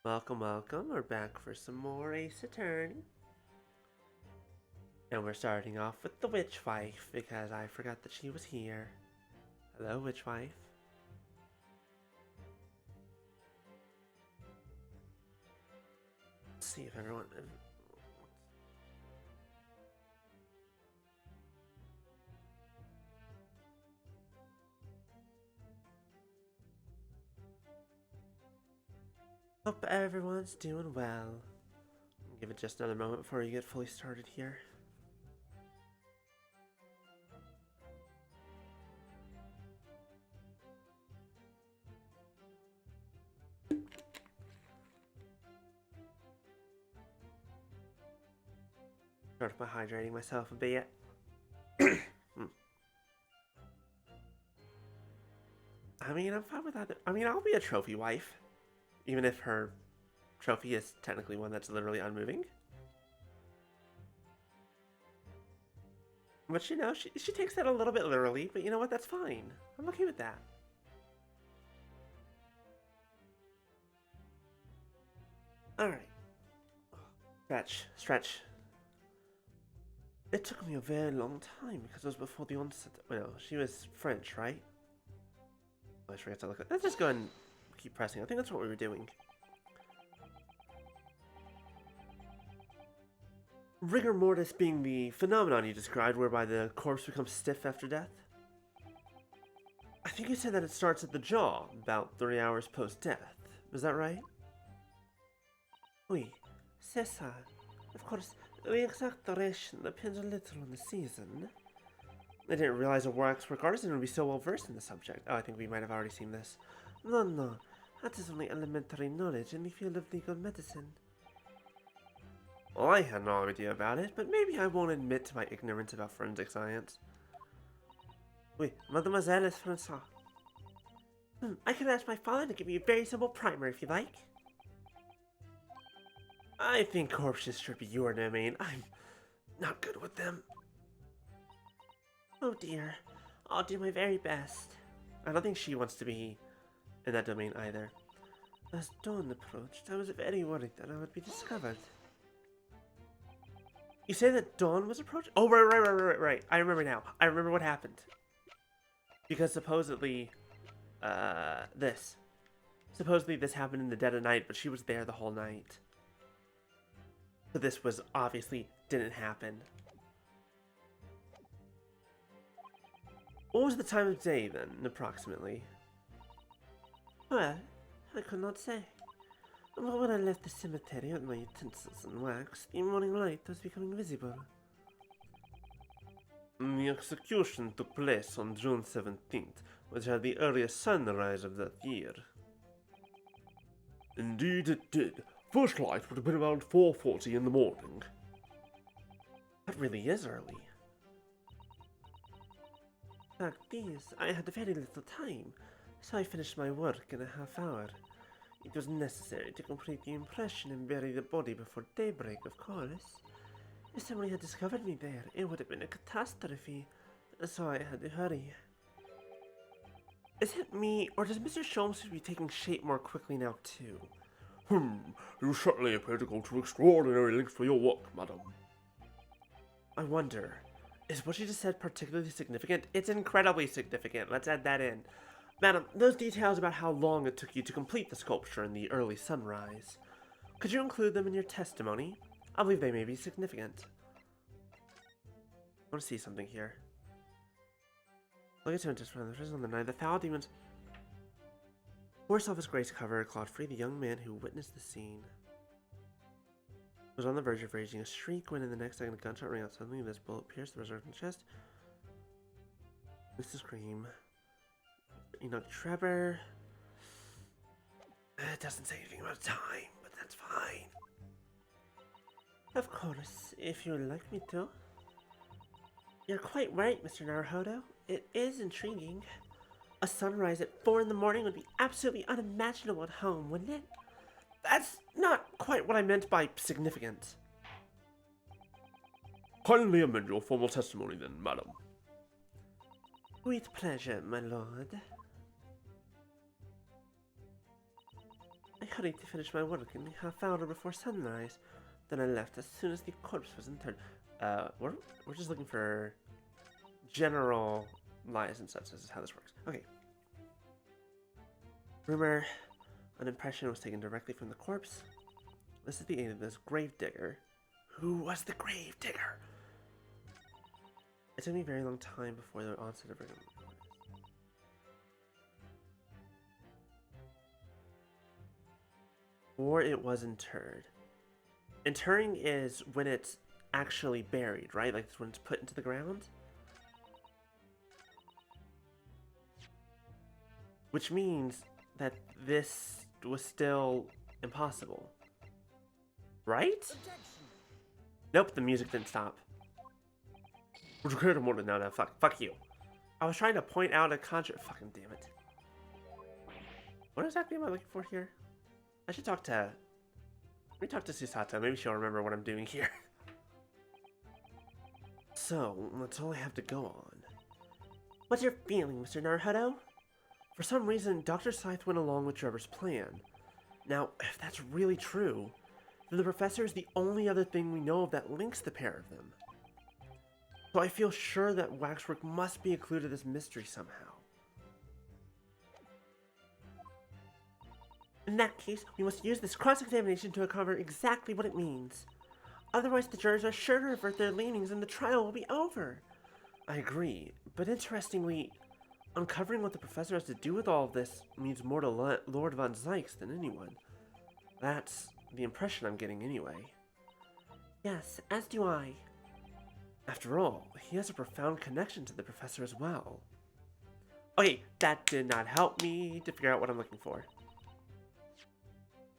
Welcome, welcome. We're back for some more Ace Attorney. And we're starting off with the Witch Wife because I forgot that she was here. Hello, Witch Wife. Let's see if everyone... Hope everyone's doing well. Give it just another moment before you get fully started here. Start by hydrating myself a bit. I mean, I'm fine with that. I mean, I'll be a trophy wife. Even if her trophy is technically one that's literally unmoving. But you know, she takes that a little bit literally, but you know what? That's fine. I'm okay with that. Alright. Stretch. It took me a very long time because it was before the onset. Well, she was French, right? I forget to look at. Let's just go and keep pressing. I think that's what we were doing. Rigor mortis being the phenomenon you described whereby the corpse becomes stiff after death? I think you said that it starts at the jaw, about 3 hours post-death. Is that right? Oui, c'est ça. Of course, the exact duration depends a little on the season. I didn't realize a waxwork artisan would be so well versed in the subject. Oh, I think we might have already seen this. No, that is only elementary knowledge in the field of legal medicine. Well, I had no idea about it, but maybe I won't admit to my ignorance about forensic science. Oui, mademoiselle is François. I can ask my father to give you a very simple primer if you like. I think corpses should be your domain. I'm not good with them. Oh dear, I'll do my very best. I don't think she wants to be in that domain either. As dawn approached, I was very worried that I would be discovered. You say that dawn was approaching? Oh, right. I remember now. I remember what happened. Because supposedly, Supposedly this happened in the dead of night, but she was there the whole night. So this was obviously didn't happen. What was the time of day then, approximately? Well, I could not say. But when I left the cemetery with my utensils and wax, the morning light was becoming visible. The execution took place on June 17th, which had the earliest sunrise of that year. Indeed it did. First light would have been around 4:40 in the morning. That really is early. Fact is, I had very little time, so I finished my work in a half hour. It was necessary to complete the impression and bury the body before daybreak, of course. If somebody had discovered me there, it would have been a catastrophe, so I had to hurry. Is it me, or does Mr. Sholmes be taking shape more quickly now, too? You certainly appear to go to extraordinary lengths for your work, madam. I wonder, is what you just said particularly significant? It's incredibly significant. Let's add that in. Madam, those details about how long it took you to complete the sculpture in the early sunrise, could you include them in your testimony? I believe they may be significant. I want to see something here. Look at just from the prison on the night. The foul demons forced off his grace cover, clawed free the young man who witnessed the scene. Was on the verge of raising a shriek when in the next second a gunshot rang out suddenly. This bullet pierced the resurrected chest. This is scream. Enoch Trevor. It doesn't say anything about time, but that's fine. Of course, if you would like me to. You're quite right, Mr. Naruhodo. It is intriguing. A sunrise at 4 in the morning would be absolutely unimaginable at home, wouldn't it? That's not quite what I meant by significant. Kindly amend your formal testimony then, madam. With pleasure, my lord. I hurried to finish my work in the half hour before sunrise. Then I left as soon as the corpse was interred. We're just looking for general lies and such. This is how this works. Okay. Rumor, an impression was taken directly from the corpse. This is the aid of this gravedigger. Who was the gravedigger? It took me a very long time before the onset of rigor mortis. Or it was interred. Interring is when it's actually buried, right? Like when it's put into the ground. Which means that this was still impossible. Right? Nope, the music didn't stop. Would you care to more than No, fuck you. I was trying to point out a fucking damn it. What exactly am I looking for here? I should talk to... Let me talk to Susato. Maybe she'll remember what I'm doing here. So, that's all I have to go on. What's your feeling, Mr. Naruhodo? For some reason, Dr. Scythe went along with Trevor's plan. Now, if that's really true, then the professor is the only other thing we know of that links the pair of them. So I feel sure that waxwork must be a clue to this mystery somehow. In that case, we must use this cross-examination to uncover exactly what it means. Otherwise, the jurors are sure to revert their leanings and the trial will be over. I agree, but interestingly, uncovering what the professor has to do with all of this means more to Lord von Zykes than anyone. That's the impression I'm getting anyway. Yes, as do I. After all, he has a profound connection to the professor as well. Okay, that did not help me to figure out what I'm looking for.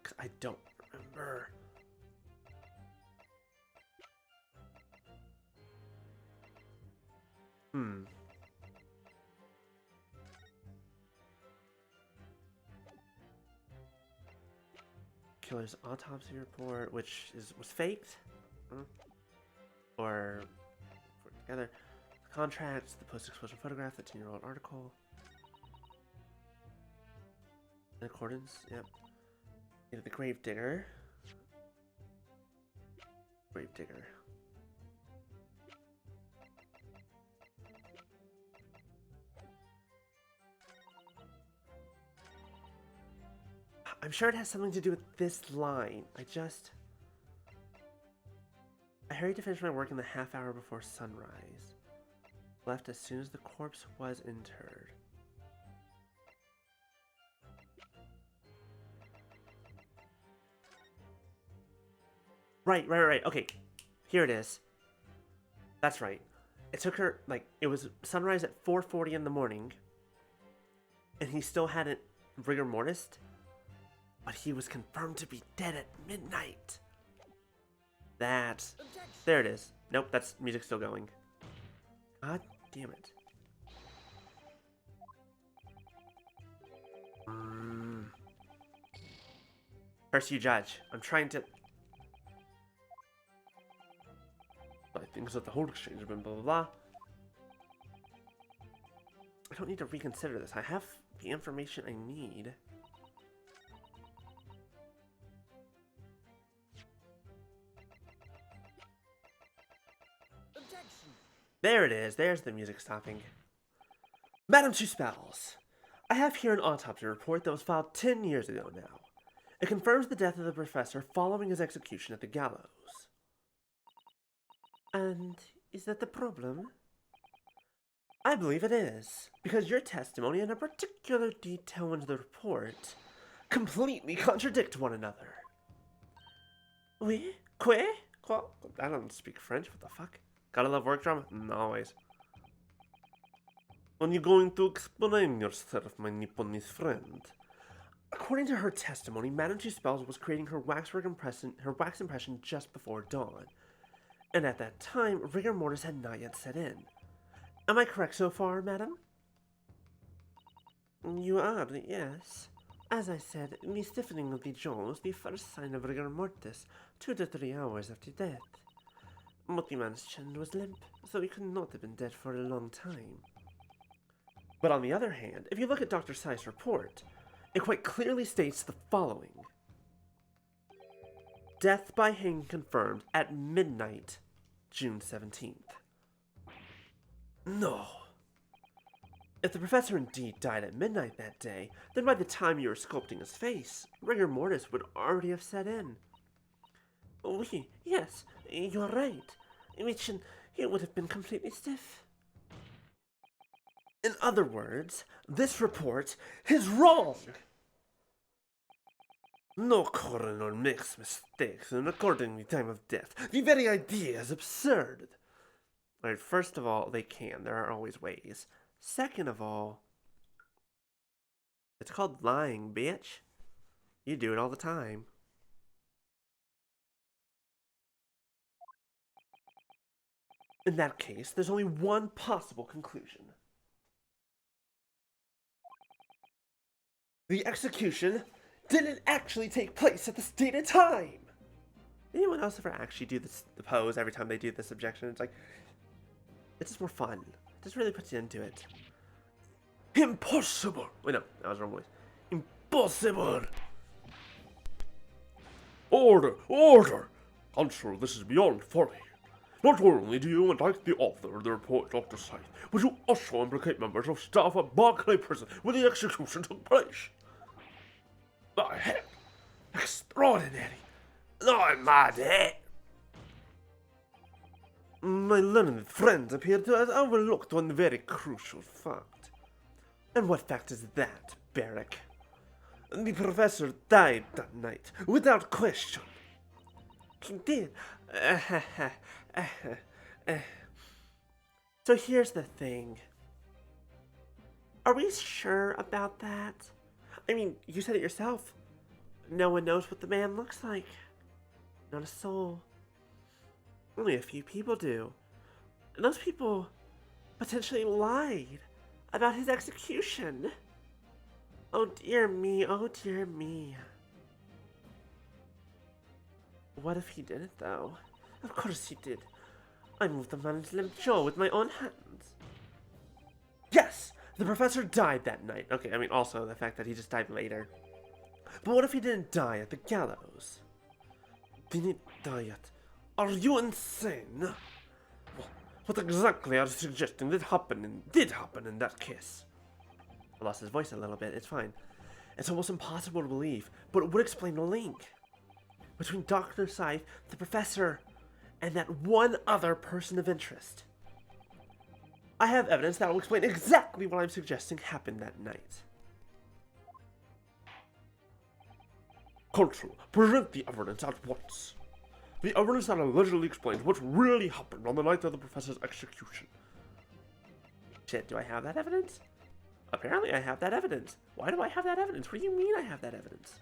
Because I don't remember. Killer's autopsy report, which was faked, or put together. The contracts, the post-explosion photograph, the 10-year-old article. In accordance, yep. The gravedigger. Gravedigger. I'm sure it has something to do with this line. I hurried to finish my work in the half hour before sunrise. Left as soon as the corpse was interred. Right. Okay, here it is. That's right. It took her, it was sunrise at 4:40 in the morning. And he still hadn't rigor mortis. But he was confirmed to be dead at midnight. There it is. Nope, that's music still going. God damn it. Curse you, Judge. I'm trying to... I think that the whole exchange has been blah blah blah. I don't need to reconsider this. I have the information I need. There it is. There's the music stopping. Madam Two Spells, I have here an autopsy report that was filed 10 years ago now. It confirms the death of the professor following his execution at the gallows. And is that the problem? I believe it is, because your testimony and a particular detail in the report completely contradict one another. Oui? Quoi? I don't speak French, what the fuck? Gotta love work drama? Always. Are you going to explain yourself, my Nipponese friend? According to her testimony, Madame Two Spells was creating her wax impression just before dawn. And at that time, rigor mortis had not yet set in. Am I correct so far, madam? You are, yes. As I said, the stiffening of the jaw was the first sign of rigor mortis, 2 to 3 hours after death. But the man's chin was limp, so he could not have been dead for a long time. But on the other hand, if you look at Dr. Sai's report, it quite clearly states the following. Death by hanging confirmed at midnight, June 17th. No. If the professor indeed died at midnight that day, then by the time you were sculpting his face, rigor mortis would already have set in. Oui, yes, you're right. Which it would have been completely stiff. In other words, this report is wrong! No coroner makes mistakes in recording the time of death. The very idea is absurd. Alright, first of all, they can. There are always ways. Second of all, it's called lying, bitch. You do it all the time. In that case, there's only one possible conclusion. The execution didn't actually take place at the stated time! Anyone else ever actually do the pose every time they do this objection? It's like, it's just more fun. It just really puts you into it. Impossible! Wait, no, that was the wrong voice. Impossible! Order! Order! Counselor, this is beyond folly. Not only do you indict the author of the report, Dr. Scythe, but you also implicate members of staff at Barclay Prison where the execution took place. My head! Extraordinary! I'm mad, eh? My learned friends appear to have overlooked one very crucial fact. And what fact is that, Barrack? The professor died that night, without question. He did. So here's the thing. Are we sure about that? I mean, you said it yourself. No one knows what the man looks like. Not a soul. Only a few people do. And those people potentially lied about his execution. Oh dear me, oh dear me. What if he did it, though? Of course he did. I moved the man's limp jaw with my own hands. Yes! The professor died that night. Okay, I mean, also the fact that he just died later. But what if he didn't die at the gallows? Didn't die at... Are you insane? What exactly are you suggesting did happen in that case? I lost his voice a little bit, it's fine. It's almost impossible to believe, but it would explain the link between Dr. Scythe, the professor, and that one other person of interest. I have evidence that will explain exactly what I'm suggesting happened that night. Consul, present the evidence at once. The evidence that allegedly explains what really happened on the night of the professor's execution. Shit, do I have that evidence? Apparently I have that evidence. Why do I have that evidence? What do you mean I have that evidence?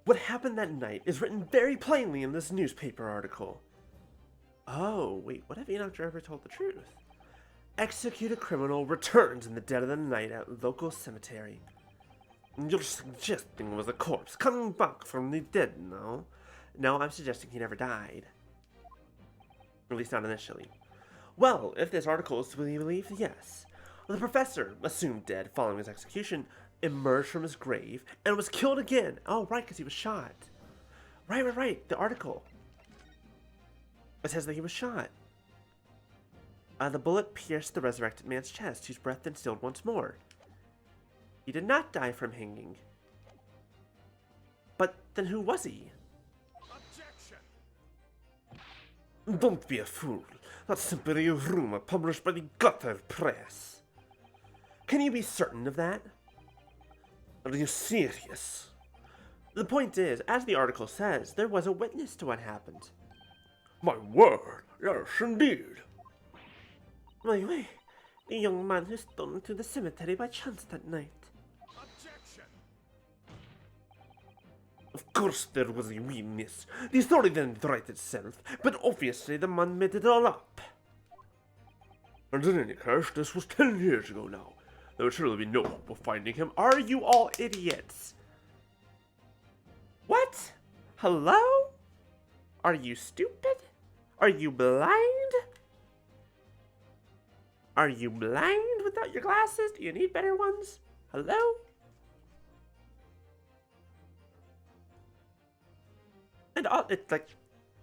What happened that night is written very plainly in this newspaper article. Oh, wait, what if Enoch Driver told the truth? Executed criminal returns in the dead of the night at local cemetery. You're suggesting it was a corpse coming back from the dead, no? No, I'm suggesting he never died. At least not initially. Well, if this article is to be believed, yes. The professor, assumed dead following his execution, emerged from his grave and was killed again. Oh, right, because he was shot. Right. The article. It says that he was shot. The bullet pierced the resurrected man's chest, whose breath then stilled once more. He did not die from hanging. But then who was he? Objection! Don't be a fool. That's simply a rumor published by the gutter press. Can you be certain of that? Are you serious? The point is, as the article says, there was a witness to what happened. My word, yes indeed. Wait. The young man who stumbled into the cemetery by chance that night. Objection! Of course there was a witness. The story didn't write itself, but obviously the man made it all up. And in any case, this was 10 years ago now. There would surely be no hope of finding him. Are you all idiots? What? Hello? Are you stupid? Are you blind? Are you blind without your glasses? Do you need better ones? Hello? And it's like,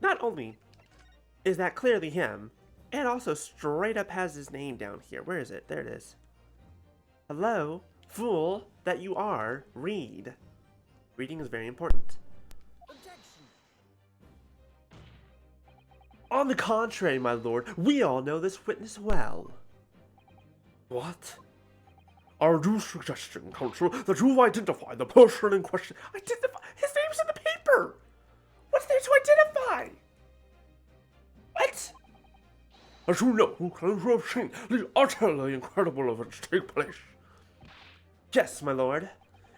not only is that clearly him, it also straight up has his name down here. Where is it? There it is. Hello, fool that you are, read. Reading is very important. On the contrary, my lord, we all know this witness well. What? Are you suggesting, Counsel, that you've identified the person in question? Identify? His name's in the paper! What's there to identify? What? As you know, you have seen these utterly incredible events take place. Yes, my lord.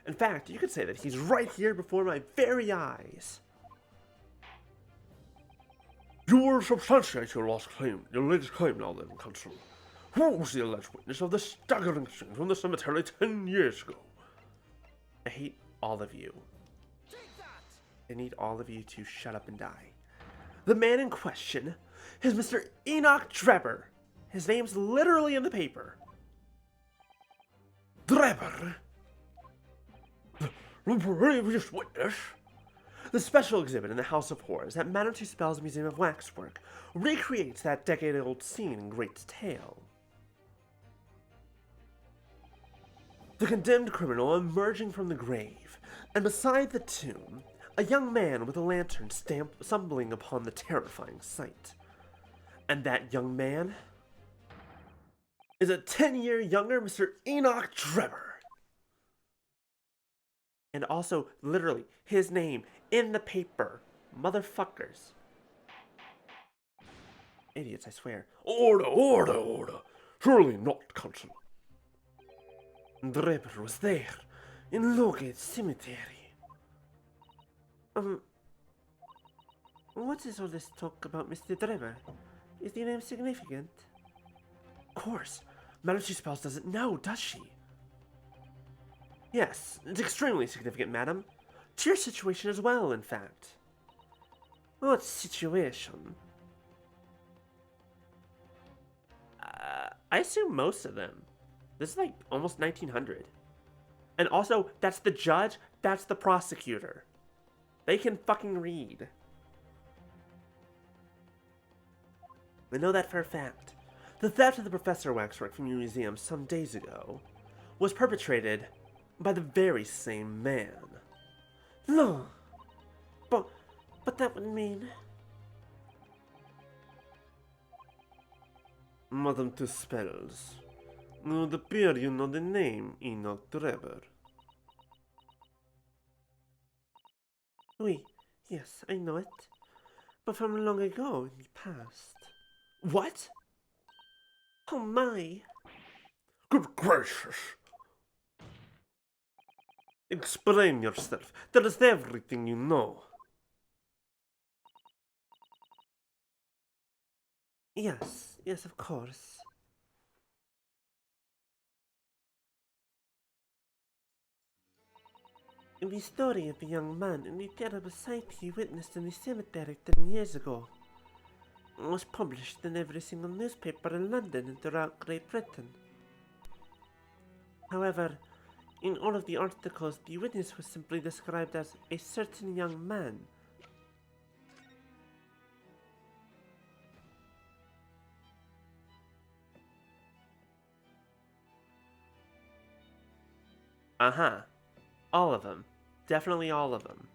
In fact, you could say that he's right here before my very eyes. You will substantiate your latest claim now then, Counsel. Who was the alleged witness of the staggering scene from the cemetery 10 years ago? I hate all of you. I need all of you to shut up and die. The man in question is Mr. Enoch Drebber. His name's literally in the paper. Drebber? The previous witness? The special exhibit in the House of Horrors at Manor Two Spells Museum of Waxwork recreates that decade-old scene in great detail. The condemned criminal emerging from the grave, and beside the tomb, a young man with a lantern stumbling upon the terrifying sight. And that young man is a 10-year younger Mr. Enoch Drebber. And also, literally, his name in the paper. Motherfuckers. Idiots, I swear. Order. Surely not, Counsel. Drebber was there, in Logate Cemetery. What is all this talk about Mr. Drebber? Is the name significant? Of course. Manor Two Spells doesn't know, does she? Yes, it's extremely significant, madam. To your situation as well, in fact. What situation? I assume most of them. This is like almost 1900. And also, that's the judge, that's the prosecutor. They can fucking read. I know that for a fact. The theft of the Professor Waxwork from your museum some days ago was perpetrated by the very same man. No, but that would mean... Madam Two Spells, it would appear you know the name Enoch Drebber. Oui, yes, I know it, but from long ago in the past. What? Oh my! Good gracious! Explain yourself. Tell us everything you know. Yes, of course. The story of the young man and the terrible sight he witnessed in the cemetery 10 years ago was published in every single newspaper in London and throughout Great Britain. However, in all of the articles, the witness was simply described as a certain young man. All of them. Definitely all of them.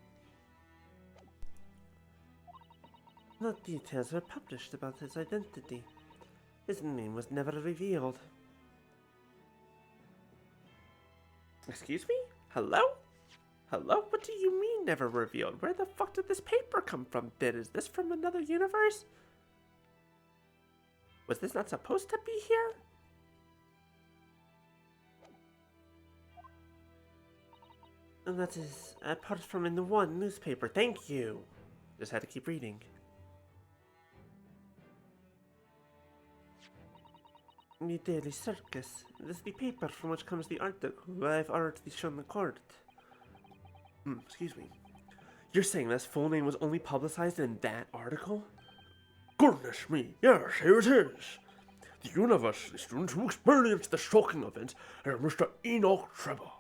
No details were published about his identity. His name was never revealed. Excuse me? Hello? Hello? What do you mean never revealed? Where the fuck did this paper come from? Is this from another universe? Was this not supposed to be here? And that is apart from in the one newspaper. Thank you. Just had to keep reading. The Daily Circus. This is the paper from which comes the article I've already shown the court. Excuse me. You're saying this full name was only publicized in that article? Goodness me, yes, here it is. the university student who experienced the shocking event are Mr. Enoch Trevor,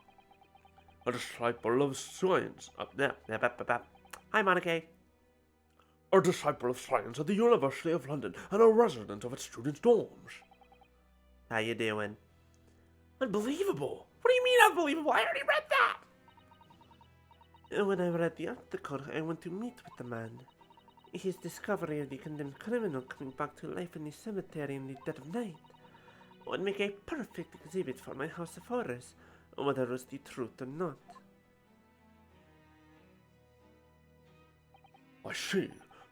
a disciple of science. Hi, Monica. A disciple of science at the University of London and a resident of its student dorms. How you doing? Unbelievable! What do you mean unbelievable? I already read that! When I read the article, I went to meet with the man. His discovery of the condemned criminal coming back to life in the cemetery in the dead of night would make a perfect exhibit for my House of Horrors, whether it was the truth or not. I see.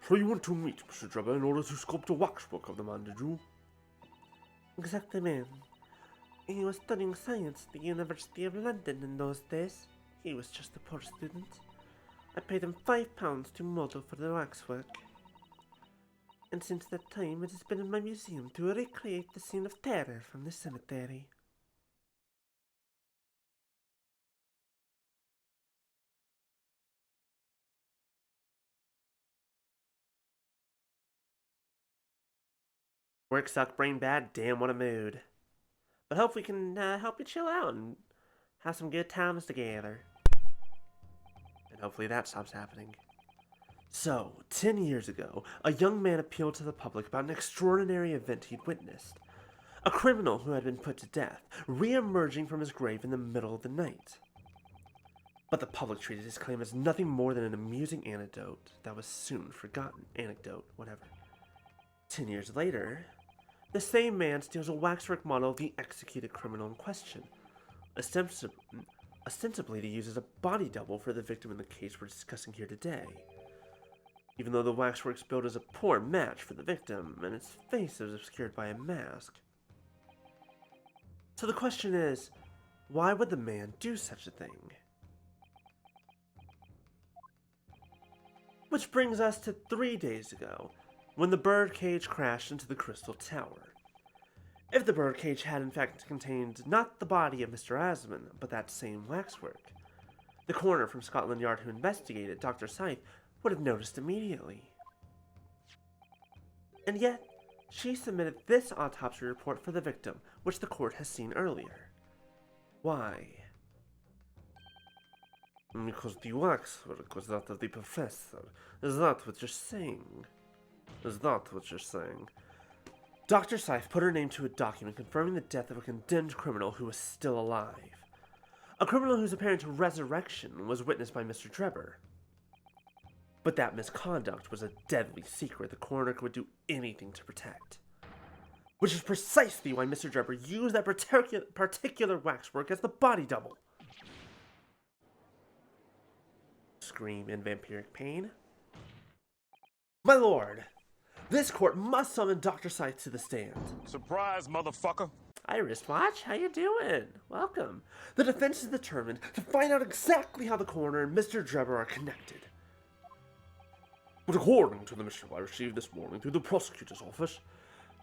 So you went to meet Mr. Trevor in order to sculpt a waxwork of the man, did you? Exactly, man. He was studying science at the University of London in those days. He was just a poor student. I paid him £5 to model for the waxwork. And since that time, it has been in my museum to recreate the scene of terror from the cemetery. Work suck, brain bad, damn what a mood. But hope we can help you chill out and have some good times together. And hopefully that stops happening. So, 10 years ago, a young man appealed to the public about an extraordinary event he'd witnessed. A criminal who had been put to death, re-emerging from his grave in the middle of the night. But the public treated his claim as nothing more than an amusing anecdote that was soon forgotten. Anecdote, whatever. 10 years later, the same man steals a waxwork model of the executed criminal in question, ostensibly to use as a body double for the victim in the case we're discussing here today. Even though the waxwork's build is a poor match for the victim, and its face is obscured by a mask. So the question is, why would the man do such a thing? Which brings us to 3 days ago, when the birdcage crashed into the Crystal Tower. If the birdcage had in fact contained not the body of Mr. Asman, but that same waxwork, the coroner from Scotland Yard who investigated, Dr. Scythe, would have noticed immediately. And yet, she submitted this autopsy report for the victim, which the court has seen earlier. Why? Because the waxwork was that of the professor. Is that what you're saying? Is that what you're saying? Dr. Scythe put her name to a document confirming the death of a condemned criminal who was still alive. A criminal whose apparent resurrection was witnessed by Mr. Trevor. But that misconduct was a deadly secret the coroner would do anything to protect. Which is precisely why Mr. Trevor used that particular waxwork as the body double. Scream in vampiric pain. My lord, this court must summon Dr. Scythe to the stand. Surprise, motherfucker. Hi, Wristwatch. How you doing? Welcome. The defense is determined to find out exactly how the coroner and Mr. Trevor are connected. But according to the missive I received this morning through the prosecutor's office,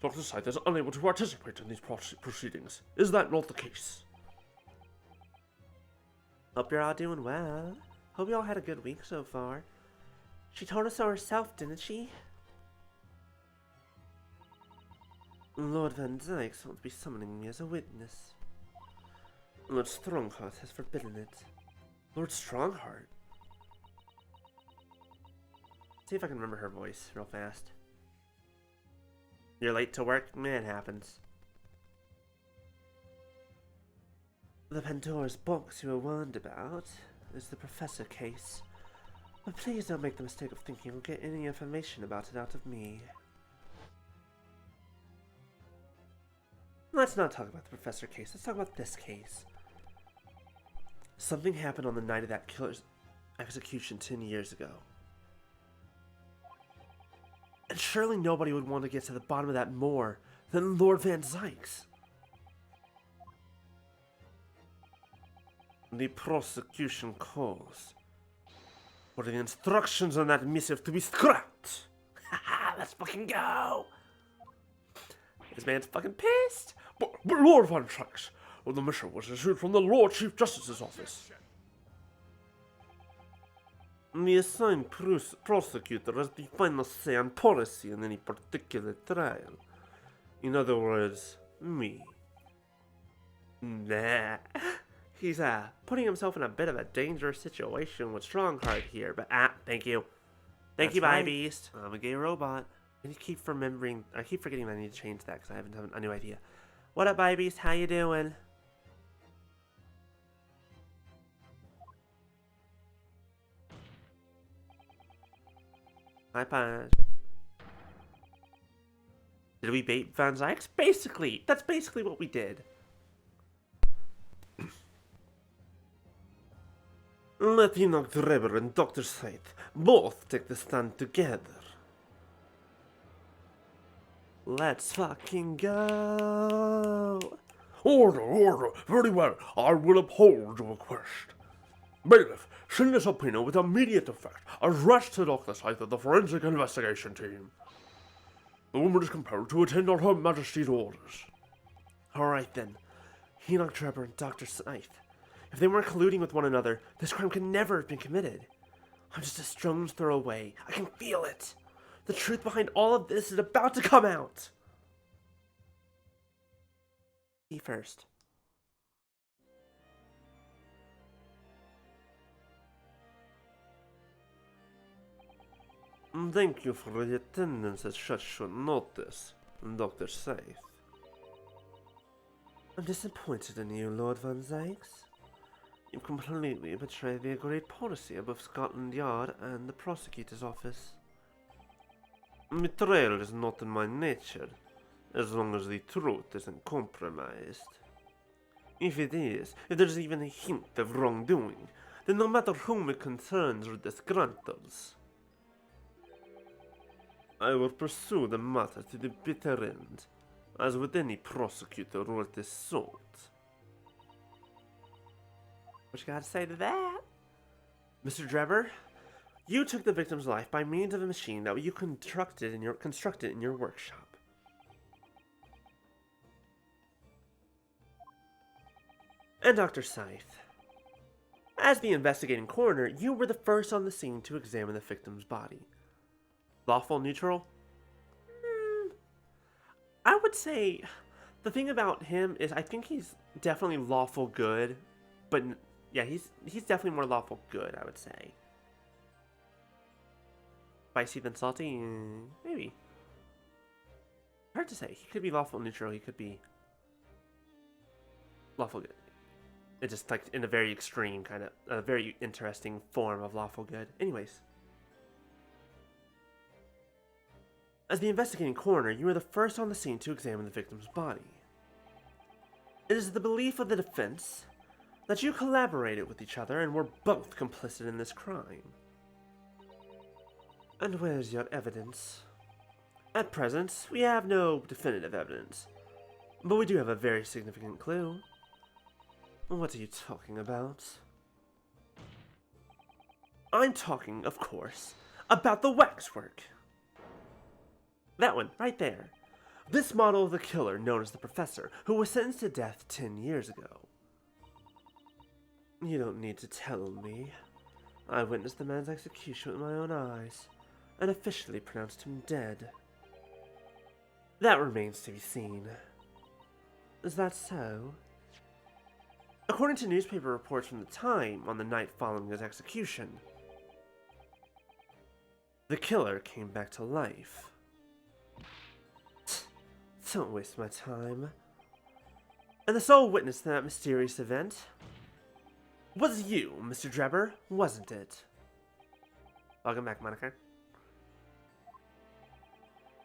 Dr. Scythe is unable to participate in these proceedings. Is that not the case? Hope you're all doing well. Hope you all had a good week so far. She told us so herself, didn't she? Lord Van Dykes won't be summoning me as a witness. Lord Strongheart has forbidden it. Lord Strongheart? See if I can remember her voice real fast. You're late to work? It happens. The Pandora's box you were warned about is the Professor case. But please don't make the mistake of thinking you'll get any information about it out of me. Let's not talk about the Professor case, let's talk about this case. Something happened on the night of that killer's execution 10 years ago. And surely nobody would want to get to the bottom of that more than Lord Van Dykes. The prosecution calls for the instructions on that missive to be scrapped. Haha, let's fucking go! This man's fucking pissed. But Lord Van Dykes, the missive was issued from the Lord Chief Justice's office. The assigned prosecutor has the final say on policy in any particular trial. In other words, me. Nah. He's putting himself in a bit of a dangerous situation with Strongheart here, but thank you. Thank you, Bye Beast. I'm a gay robot. I keep forgetting that I need to change that because I haven't done a new idea. What up, Bye Beast? How you doing? Hi, Punch. Did we bait Van Zykes? Basically, that's basically what we did. Let Enoch Drebber and Dr. Scythe both take the stand together. Let's fucking go! Order, very well, I will uphold your request. Bailiff, send a subpoena with immediate effect. Arrest Dr. Scythe of the Forensic Investigation Team. The woman is compelled to attend on Her Majesty's orders. Alright then. Enoch Drebber and Dr. Scythe. If they weren't colluding with one another, this crime could never have been committed. I'm just a stone's throw away. I can feel it. The truth behind all of this is about to come out. Me first. Thank you for the attendance at such short notice, Dr. Scythe. I'm disappointed in you, Lord Van Zykes. You've completely betrayed the agreed policy of both Scotland Yard and the prosecutor's office. Betrayal is not in my nature, as long as the truth isn't compromised. If it is, if there's even a hint of wrongdoing, then no matter whom it concerns or disgruntled, I will pursue the matter to the bitter end, as with any prosecutor worth his salt. What you gotta say to that? Mr. Drebber, you took the victim's life by means of a machine that you constructed in your workshop. And Dr. Scythe, as the investigating coroner, you were the first on the scene to examine the victim's body. Lawful neutral? I would say the thing about him is I think he's definitely lawful good, but yeah, he's definitely more lawful good, I would say. Spicy than salty? Maybe. Hard to say. He could be lawful neutral, he could be lawful good. It's just like in a very extreme kind of, a very interesting form of lawful good. Anyways. As the investigating coroner, you were the first on the scene to examine the victim's body. It is the belief of the defense that you collaborated with each other and were both complicit in this crime. And where's your evidence? At present, we have no definitive evidence, but we do have a very significant clue. What are you talking about? I'm talking, of course, about the waxwork. That one, right there. This model of the killer known as the Professor, who was sentenced to death 10 years ago. You don't need to tell me. I witnessed the man's execution with my own eyes, and officially pronounced him dead. That remains to be seen. Is that so? According to newspaper reports from the time on the night following his execution, the killer came back to life. Don't waste my time. And the sole witness to that mysterious event was you, Mr. Drebber, wasn't it? Welcome back, Monica.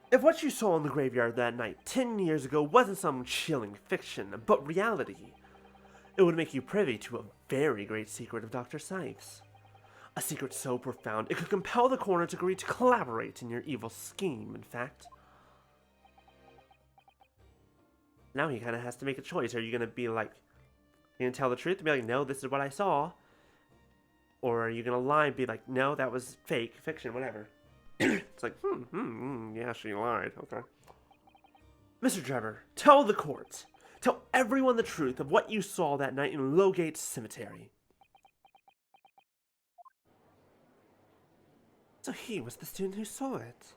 If what you saw in the graveyard that night 10 years ago wasn't some chilling fiction, but reality, it would make you privy to a very great secret of Dr. Scythe's. A secret so profound it could compel the coroner to agree to collaborate in your evil scheme, in fact. Now he kind of has to make a choice. Are you going to be like, you going to tell the truth and be like, no, this is what I saw? Or are you going to lie and be like, no, that was fake, fiction, whatever. It's like, yeah, she lied, okay. Mr. Drebber, tell the court. Tell everyone the truth of what you saw that night in Lowgate Cemetery. So he was the student who saw it.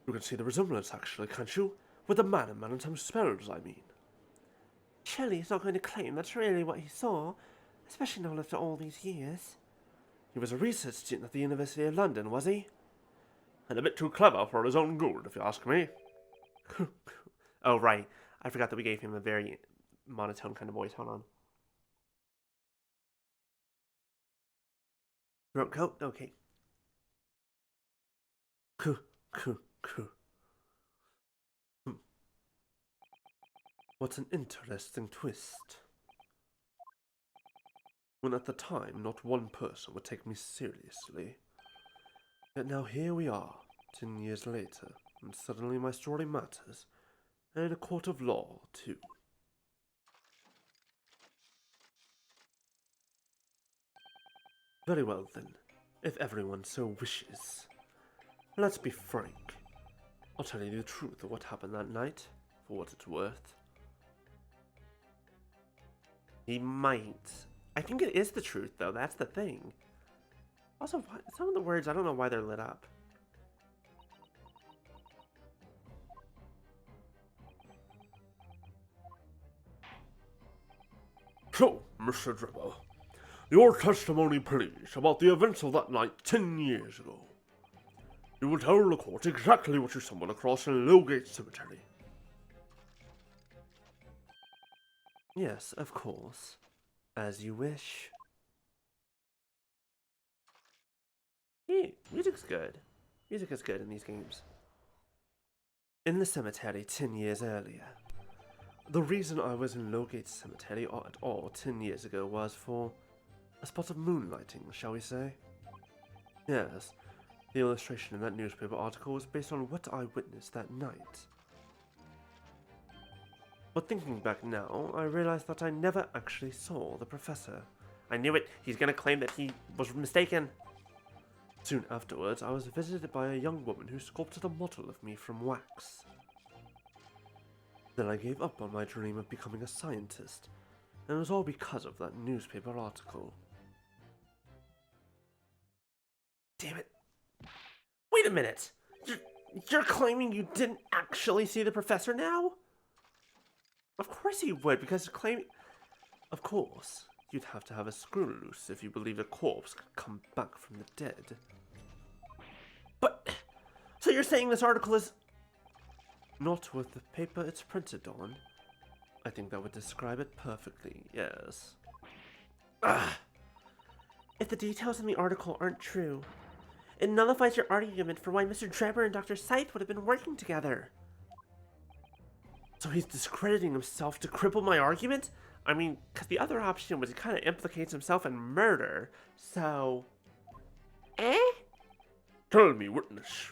You can see the resemblance, actually, can't you? With the madman and some spells, I mean. Surely he's not going to claim that's really what he saw, especially not after all these years. He was a research student at the University of London, was he? And a bit too clever for his own good, if you ask me. Oh, right. I forgot that we gave him a very monotone kind of voice. Hold on. Throat coat? Okay. What an interesting twist. When at the time not one person would take me seriously. Yet now here we are, 10 years later, and suddenly my story matters, and in a court of law, too. Very well then, if everyone so wishes. Let's be frank. I'll tell you the truth of what happened that night, for what it's worth. He might. I think it is the truth, though. That's the thing. Also, some of the words, I don't know why they're lit up. So, Mr. Dribble, your testimony, please, about the events of that night 10 years ago. You will tell the court exactly what you stumbled across in Lowgate Cemetery. Yes, of course. As you wish. Yeah, music's good. Music is good in these games. In the cemetery 10 years earlier. The reason I was in Lowgate Cemetery at all 10 years ago was for a spot of moonlighting, shall we say? Yes, the illustration in that newspaper article was based on what I witnessed that night. But thinking back now, I realized that I never actually saw the professor. I knew it. He's gonna claim that he was mistaken. Soon afterwards, I was visited by a young woman who sculpted a model of me from wax. Then I gave up on my dream of becoming a scientist, and it was all because of that newspaper article. Damn it. Wait a minute. You're claiming you didn't actually see the professor now? Of course you would, because claiming... Of course, you'd have to have a screw loose if you believed a corpse could come back from the dead. But... So you're saying this article is... Not with the paper it's printed on. I think that would describe it perfectly, yes. Ugh. If the details in the article aren't true, it nullifies your argument for why Mr. Drebber and Dr. Scythe would have been working together. So he's discrediting himself to cripple my argument? I mean, because the other option was he kind of implicates himself in murder, so... Eh? Tell me, witness.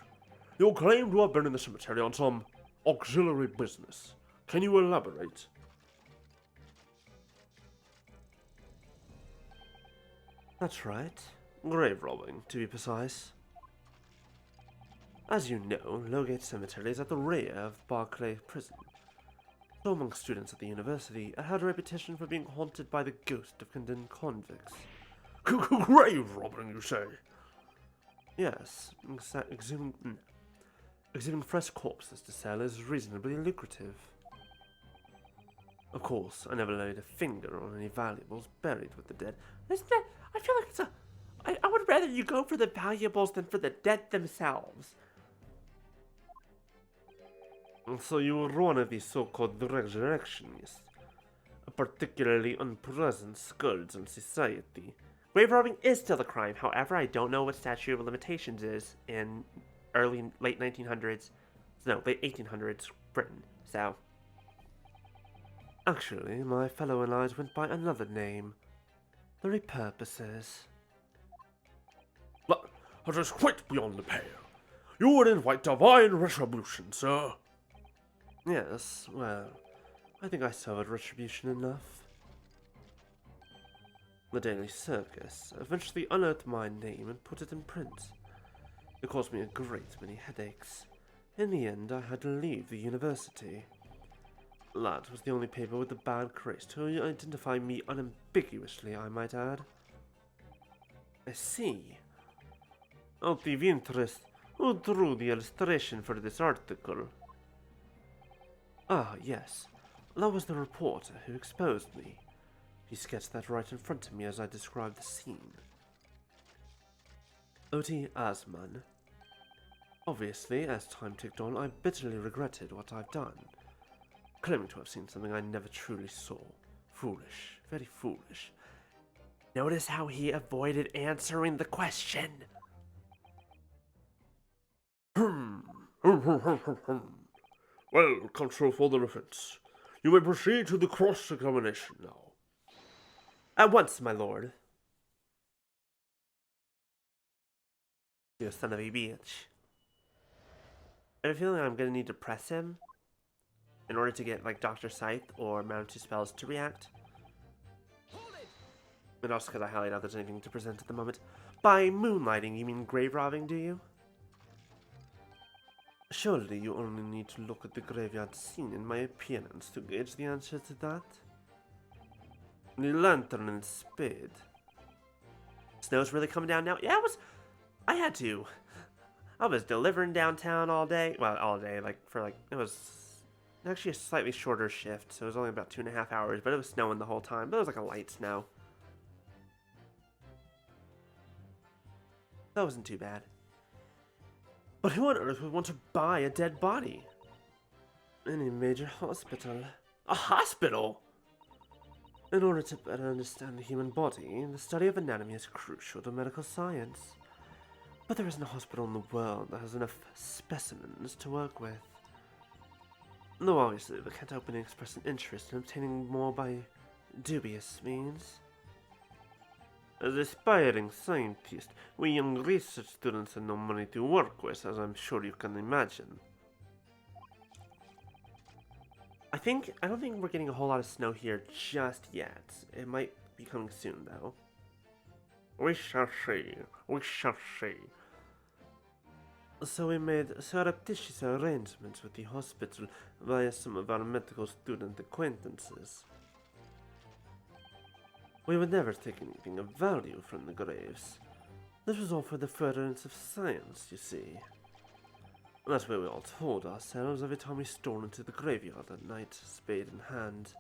You claim to have been in the cemetery on some auxiliary business. Can you elaborate? That's right. Grave robbing, to be precise. As you know, Lowgate Cemetery is at the rear of Barclay Prison. So among students at the university, it had a reputation for being haunted by the ghost of condemned convicts. Grave robbing, you say? Yes, exhuming fresh corpses to sell is reasonably lucrative. Of course, I never laid a finger on any valuables buried with the dead. Isn't that... I feel like it's a... I would rather you go for the valuables than for the dead themselves. So you were one of these so-called resurrectionists. A particularly unpleasant scourge in society. Grave robbing is still a crime, however, I don't know what statute of limitations is in late 1900s, no, late 1800s Britain, so... Actually, my fellow allies went by another name. The Repurposers. That is quite beyond the pale. You would invite divine retribution, sir. Yes, well, I think I suffered retribution enough. The Daily Circus eventually unearthed my name and put it in print. It caused me a great many headaches. In the end, I had to leave the university. That was the only paper with the bad grace to identify me unambiguously, I might add. I see. Out of interest, who drew the illustration for this article? Ah, yes. That was the reporter who exposed me. He sketched that right in front of me as I described the scene. Oti Asman. Obviously, as time ticked on, I bitterly regretted what I've done, claiming to have seen something I never truly saw. Foolish, very foolish. Notice how he avoided answering the question. Well, counsel for the defense, you may proceed to the cross-examination now. At once, my lord. You son of a bitch. I have a feeling I'm gonna need to press him in order to get, like, Dr. Scythe or Mount 2 Spells to react. And also because I highly doubt there's anything to present at the moment. By moonlighting, you mean grave robbing, do you? Surely you only need to look at the graveyard scene in my appearance to gauge the answer to that. The lantern and spade. Snow's really coming down now? Yeah, I had to. I was delivering downtown all day. Well, all day, it was actually a slightly shorter shift, so it was only about 2.5 hours, but it was snowing the whole time. But it was like a light snow. That wasn't too bad. But who on earth would want to buy a dead body? Any major hospital. A hospital? In order to better understand the human body, the study of anatomy is crucial to medical science. But there isn't a hospital in the world that has enough specimens to work with. Though obviously they can't openly express an interest in obtaining more by dubious means. As aspiring scientists, we young research students have no money to work with, as I'm sure you can imagine. I don't think we're getting a whole lot of snow here just yet. It might be coming soon, though. We shall see. We shall see. So we made surreptitious arrangements with the hospital via some of our medical student acquaintances. We would never take anything of value from the graves. This was all for the furtherance of science, you see. And that's what we all told ourselves every time we stole into the graveyard at night, spade in hand.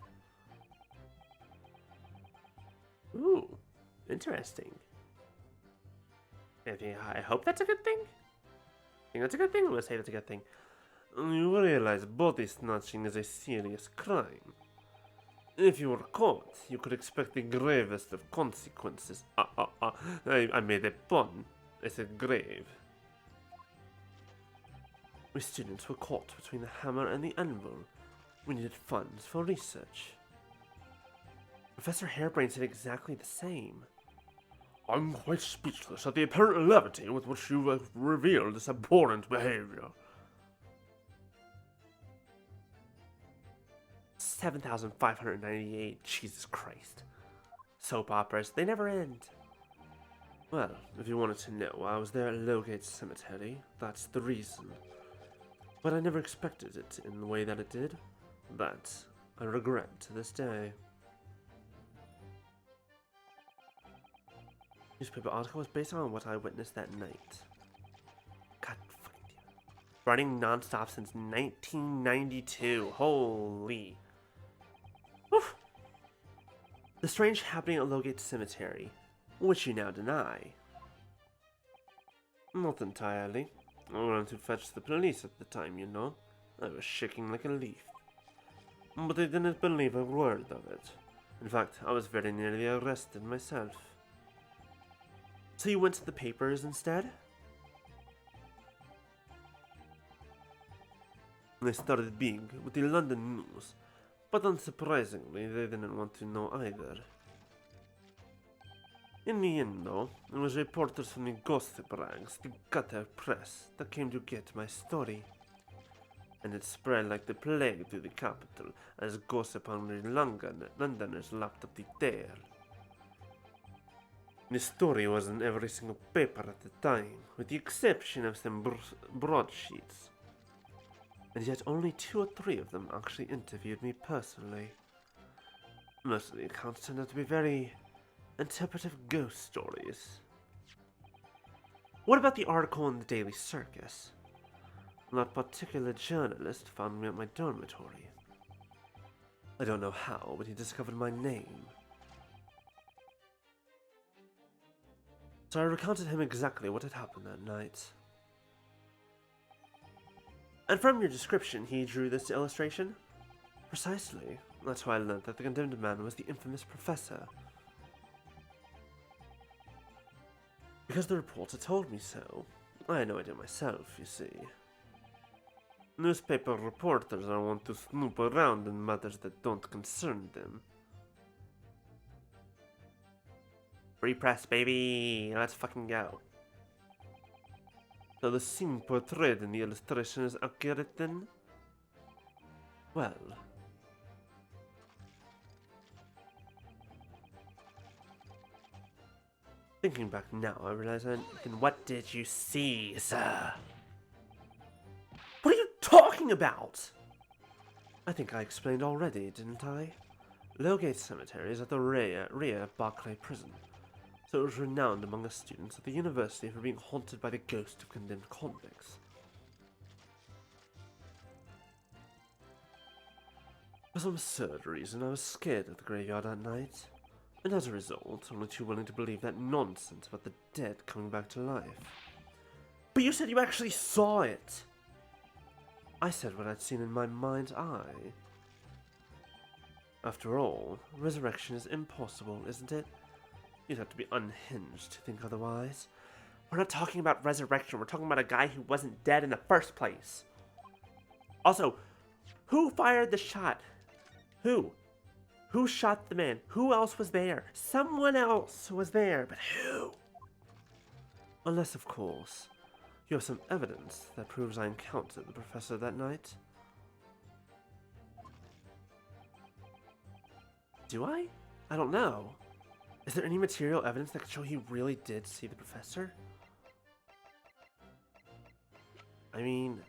Ooh, interesting. I hope that's a good thing. I think that's a good thing. I'm gonna say that's a good thing. You realize body snatching is a serious crime. If you were caught, you could expect the gravest of consequences. I made a pun. I said grave. We students were caught between the hammer and the anvil. We needed funds for research. Professor Hairbrain said exactly the same. I'm quite speechless at the apparent levity with which you have revealed this abhorrent behavior. 7,598. Jesus Christ. Soap operas, they never end. Well, if you wanted to know, I was there at Lowgate Cemetery. That's the reason. But I never expected it in the way that it did. That I regret to this day. Newspaper article was based on what I witnessed that night. God fucking damn it. Running non-stop since 1992. Holy. Oof. The strange happening at Lowgate Cemetery, which you now deny. Not entirely. I wanted to fetch the police at the time, you know. I was shaking like a leaf. But they didn't believe a word of it. In fact, I was very nearly arrested myself. So you went to the papers instead? They started big with the London news, but unsurprisingly, they didn't want to know either. In the end, though, it was reporters from the gossip rags, the gutter press, that came to get my story. And it spread like the plague to the capital, as gossip-hungry Londoners lapped up the tale. The story was in every single paper at the time, with the exception of some broadsheets. And yet only 2 or 3 of them actually interviewed me personally. Most of the accounts turned out to be very interpretive ghost stories. What about the article in the Daily Circus? That particular journalist found me at my dormitory, I don't know how, but he discovered my name. So I recounted him exactly what had happened that night. And from your description, he drew this illustration? Precisely. That's how I learned that the condemned man was the infamous professor. Because the reporter told me so. I had no idea myself, you see. Newspaper reporters are wont to snoop around in matters that don't concern them. Free press, baby! Let's fucking go. So the scene portrayed in the illustration is accurate then? Well... Thinking back now, I realize then what did you see, sir? What are you talking about? I think I explained already, didn't I? Lowgate Cemetery is at the rear of Barclay Prison, so it was renowned among the students at the university for being haunted by the ghost of condemned convicts. For some absurd reason, I was scared of the graveyard that night, and as a result, only too willing to believe that nonsense about the dead coming back to life. But you said you actually saw it! I said what I'd seen in my mind's eye. After all, resurrection is impossible, isn't it? You'd have to be unhinged to think otherwise. We're not talking about resurrection, we're talking about a guy who wasn't dead in the first place. Also, who fired the shot? Who? Who shot the man? Who else was there? Someone else was there, but who? Unless, of course, you have some evidence that proves I encountered the professor that night. Do I? I don't know. Is there any material evidence that could show he really did see the professor? I mean...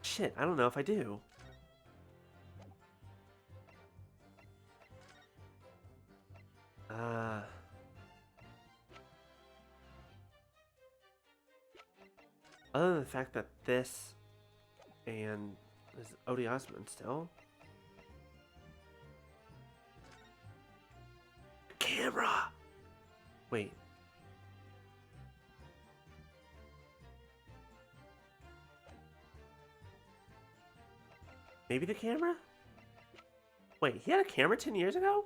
Shit, I don't know if I do. Other than the fact that this and is Odie Osmond still. Camera! Wait. Maybe the camera? Wait, he had a camera 10 years ago?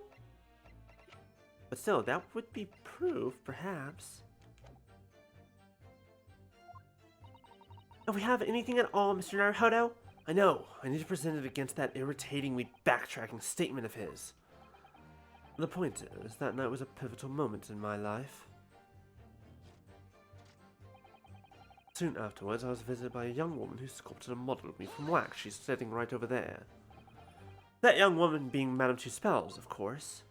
But still, that would be proof, perhaps. Do we have anything at all, Mr. Naruhodo? I know, I need to present it against that irritatingly backtracking statement of his. The point is, that night was a pivotal moment in my life. Soon afterwards, I was visited by a young woman who sculpted a model of me from wax. She's sitting right over there. That young woman being Madame Two Spells, of course.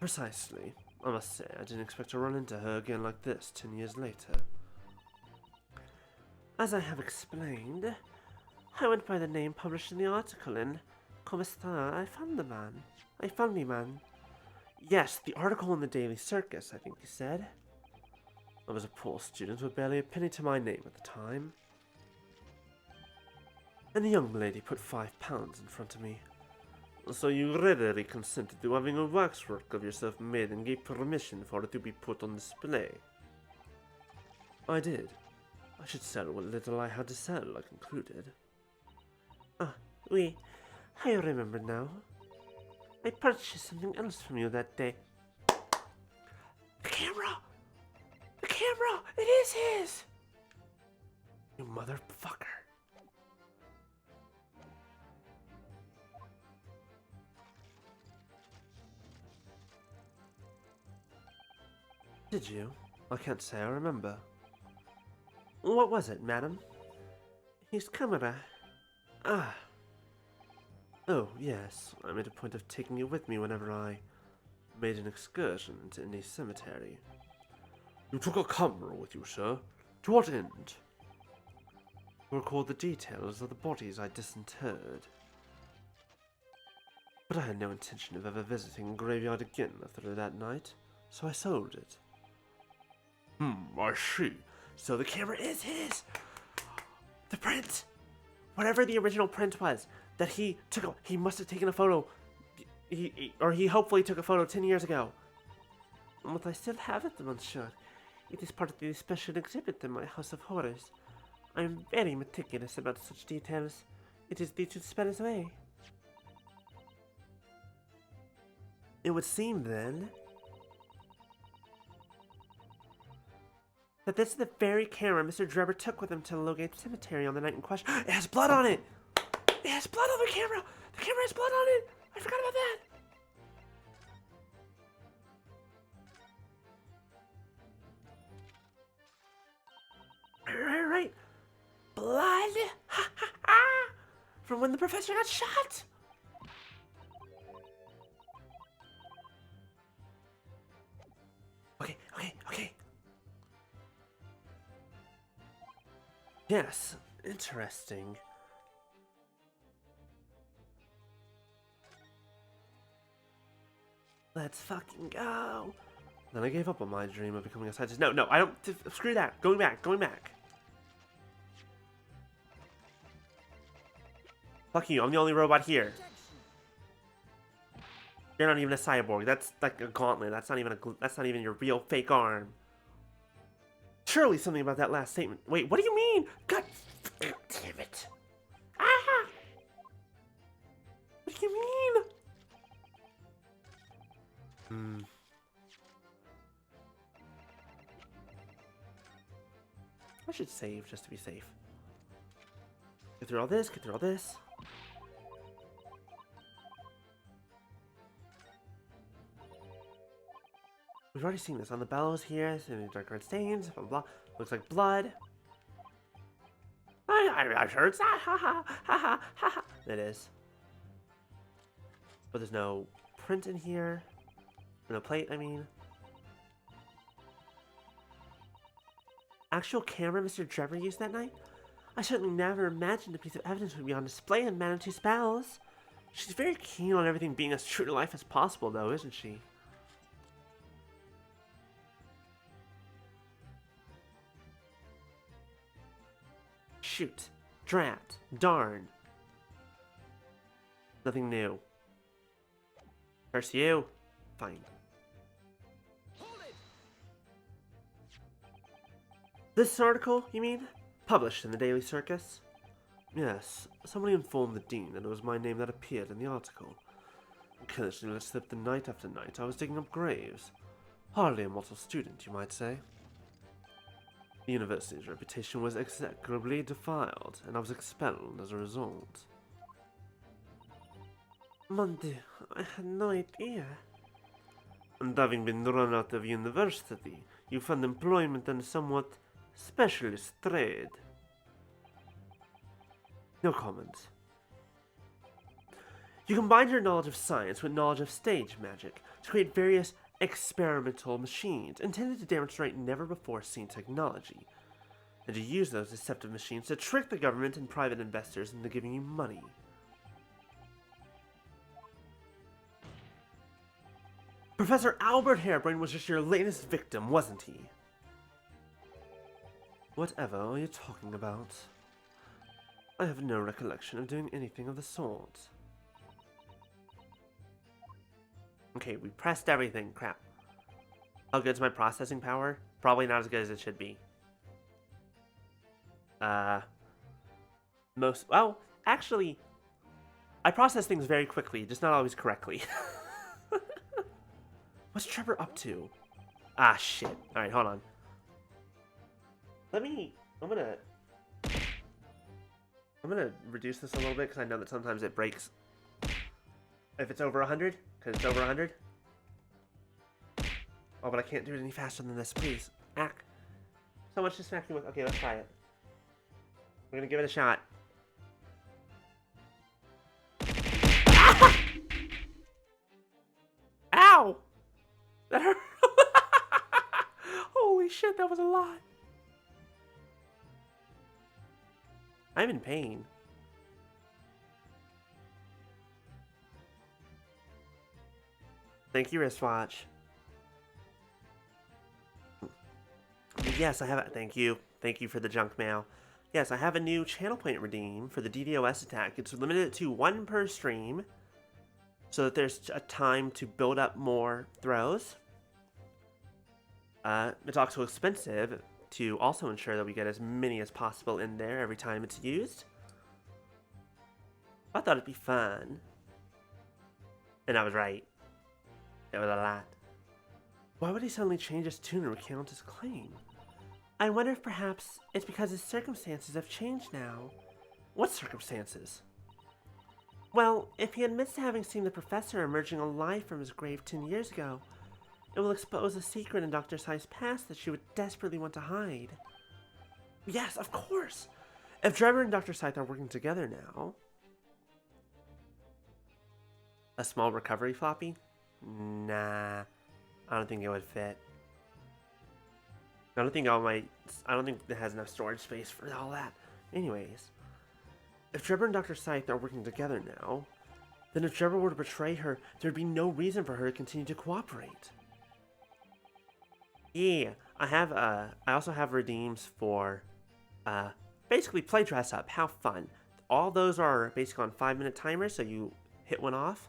Precisely. I must say, I didn't expect to run into her again like this 10 years later. As I have explained, I went by the name published in the article in Come sta? I found the man. I found the man. Yes, the article in the Daily Circus, I think you said. I was a poor student with barely a penny to my name at the time. And the young lady put £5 in front of me. So you readily consented to having a waxwork of yourself made and gave permission for it to be put on display. I did. I should sell what little I had to sell, I concluded. Ah, oui, I remember now. I purchased something else from you that day. The camera! The camera! It is his! You motherfucker. Did you? I can't say I remember. What was it, madam? His camera. Ah. Oh, yes. I made a point of taking it with me whenever I made an excursion into any cemetery. You took a camera with you, sir? To what end? To record the details of the bodies I disinterred. But I had no intention of ever visiting the graveyard again after that night, so I sold it. I see. So the camera is his! The print! Whatever the original print was that he took, he must have taken a photo. He hopefully took a photo 10 years ago. But I still have it, monsieur. It is part of the special exhibit in my House of Horrors. I am very meticulous about such details. It is the Spanish way. It would seem, then, that this is the very camera Mr. Drebber took with him to Logate Cemetery on the night in question. It has blood on it! It has blood on the camera! The camera has blood on it! I forgot about that! Right. Blood! Ha ha ha! From when the professor got shot! Okay. Yes, interesting. Let's fucking go. Then I gave up on my dream of becoming a scientist. No, I don't. Screw that. Going back. Fuck you, I'm the only robot here. You're not even a cyborg. That's like a gauntlet. That's not even your real fake arm. Surely something about that last statement. Wait, what do you mean? God damn it. Ah! What do you mean? I should save just to be safe. Get through all this. We've already seen this on the bellows here. Any dark red stains, blah blah. Looks like blood. I've heard that. Ha. It is. But there's no print in here. No plate, I mean. Actual camera Mr. Drebber used that night? I certainly never imagined a piece of evidence would be on display in Manitou's Palace. She's very keen on everything being as true to life as possible, though, isn't she? Shoot. Drat. Darn. Nothing new. Curse you. Fine. This article, you mean? Published in the Daily Circus? Yes, somebody informed the Dean that it was my name that appeared in the article. Occasionally let slip the night after night I was digging up graves. Hardly a model student, you might say. The university's reputation was execrably defiled, and I was expelled as a result. Mon Dieu, I had no idea. And having been run out of university, you found employment in a somewhat specialist trade. No comment. You combined your knowledge of science with knowledge of stage magic to create various experimental machines intended to demonstrate never-before-seen technology, and to use those deceptive machines to trick the government and private investors into giving you money. Professor Albert Harebrain was just your latest victim, wasn't he? Whatever are you talking about? I have no recollection of doing anything of the sort. Okay, we pressed everything. Crap. How good's my processing power? Probably not as good as it should be. Well, actually, I process things very quickly, just not always correctly. What's Trevor up to? Ah, shit. Alright, hold on. I'm gonna reduce this a little bit, because I know that sometimes it breaks if it's over 100, because it's over 100. Oh, but I can't do it any faster than this, please. Ack. So much to smack you with. Okay, let's try it. We're gonna give it a shot. Ah! Ow! That hurt. Holy shit, that was a lot. I'm in pain. Thank you, wristwatch. Yes, I have it. Thank you. Thank you for the junk mail. Yes, I have a new channel point redeem for the DDoS attack. It's limited to 1 per stream, so that there's a time to build up more throws. It's also expensive to also ensure that we get as many as possible in there every time it's used. I thought it'd be fun. And I was right. It was a lot. Why would he suddenly change his tune and recount his claim? I wonder if perhaps it's because his circumstances have changed now. What circumstances? Well, if he admits to having seen the professor emerging alive from his grave 10 years ago, it will expose a secret in Dr. Sai's past that she would desperately want to hide. Yes, of course! If Trevor and Dr. Scythe are working together now... A small recovery floppy? Nah, I don't think it would fit. I don't think it has enough storage space for all that. Anyways, if Trevor and Dr. Scythe are working together now, then if Trevor were to betray her, there'd be no reason for her to continue to cooperate. Yeah, I also have redeems for, basically play dress up, have fun. All those are basically on 5-minute timers, so you hit one off.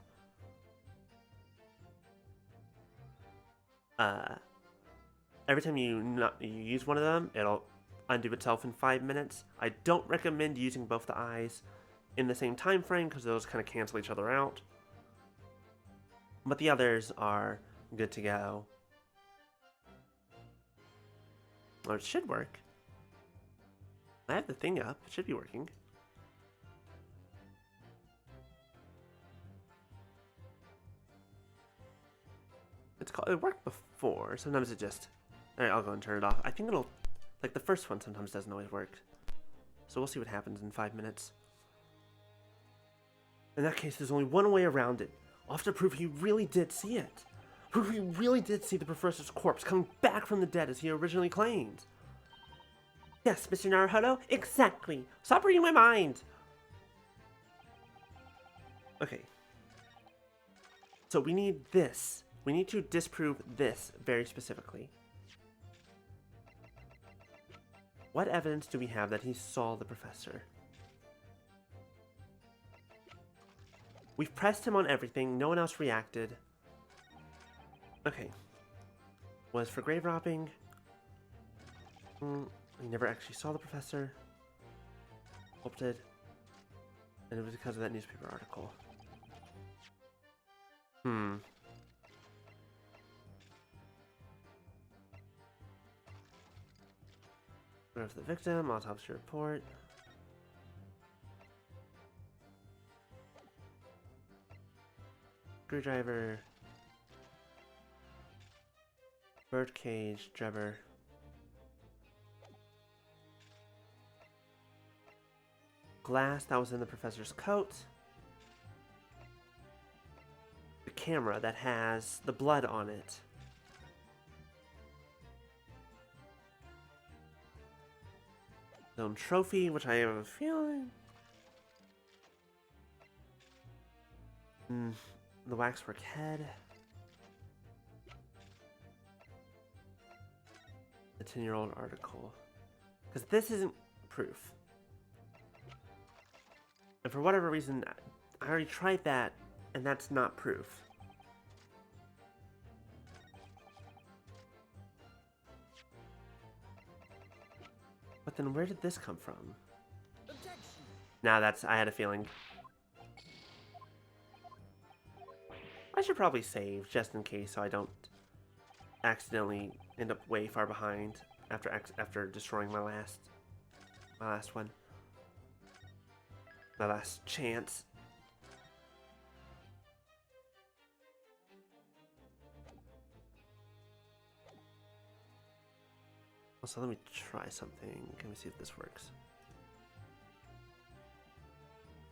Every time you use one of them, it'll undo itself in 5 minutes. I don't recommend using both the eyes in the same time frame because those kind of cancel each other out. But the others are good to go. Well, it should work. I have the thing up. It should be working. It worked before. Sometimes it just... Alright, I'll go and turn it off. I think it'll... Like, the first one sometimes doesn't always work. So we'll see what happens in 5 minutes. In that case, there's only one way around it. I'll have to prove he really did see it. Prove he really did see the professor's corpse coming back from the dead as he originally claimed. Yes, Mr. Naruhodo, exactly. Stop reading my mind. Okay. So we need this. We need to disprove this very specifically. What evidence do we have that he saw the professor? We've pressed him on everything. No one else reacted. Okay. Was for grave robbing. He never actually saw the professor. Sculpted. And it was because of that newspaper article. Of the victim, autopsy report. Screwdriver. Birdcage, Trevor. Glass that was in the professor's coat. The camera that has the blood on it. Own trophy, which I have a feeling. The waxwork head. The 10-year-old article. Because this isn't proof. And for whatever reason, I already tried that, and that's not proof. But then where did this come from? Nah, I had a feeling. I should probably save just in case so I don't accidentally end up way far behind after destroying my last one. My last chance. Also, let me try something. Let me see if this works.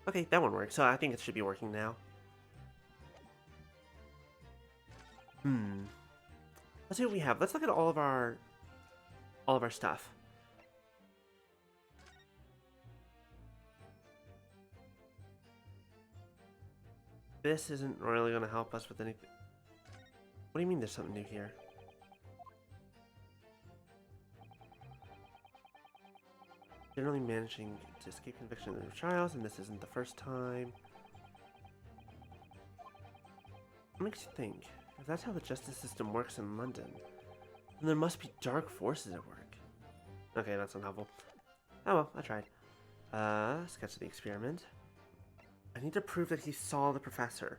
Okay, that one works. So I think it should be working now. Let's see what we have. Let's look at all of our stuff. This isn't really going to help us with anything. What do you mean there's something new here? Generally managing to escape conviction in their trials, and this isn't the first time. What makes you think? If that's how the justice system works in London, then there must be dark forces at work. Okay, that's unhelpful. Oh well, I tried. Sketch of the experiment. I need to prove that he saw the professor.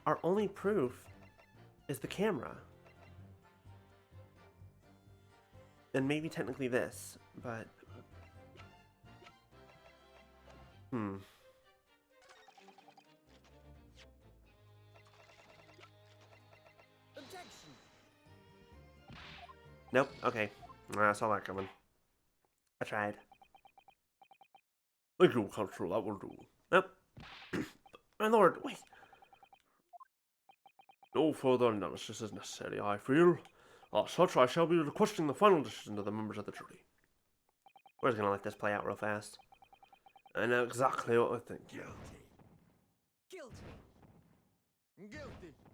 Our only proof is the camera. And maybe technically this, but... Nope, okay. I saw that coming. I tried. Thank you, Constable, that will do. Nope. My lord, wait. No further analysis is necessary, I feel. As such, I shall be requesting the final decision of the members of the jury. We're just gonna let this play out real fast. I know exactly what I think. Guilty.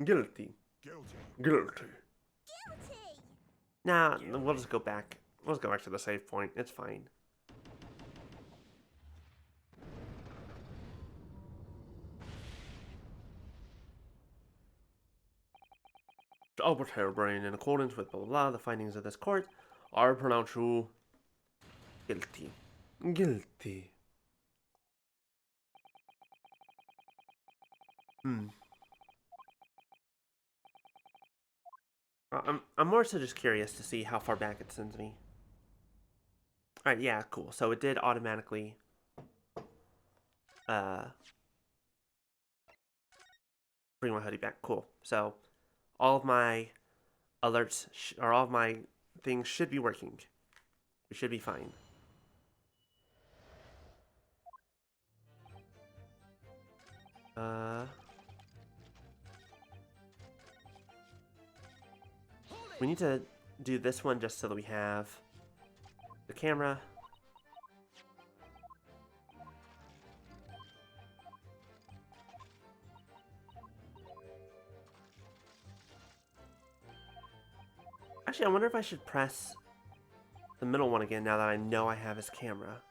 Guilty. Guilty. Nah, we'll just go back. We'll just go back to the save point. It's fine. Albert Harebrain, in accordance with blah blah blah, the findings of this court, I pronounce you guilty. Guilty. I'm more so just curious to see how far back it sends me. Alright, yeah, cool. So it did automatically bring my hoodie back. Cool. So all of my alerts or all of my things should be working. We should be fine. We need to do this one just so that we have the camera. Actually, I wonder if I should press the middle one again now that I know I have his camera.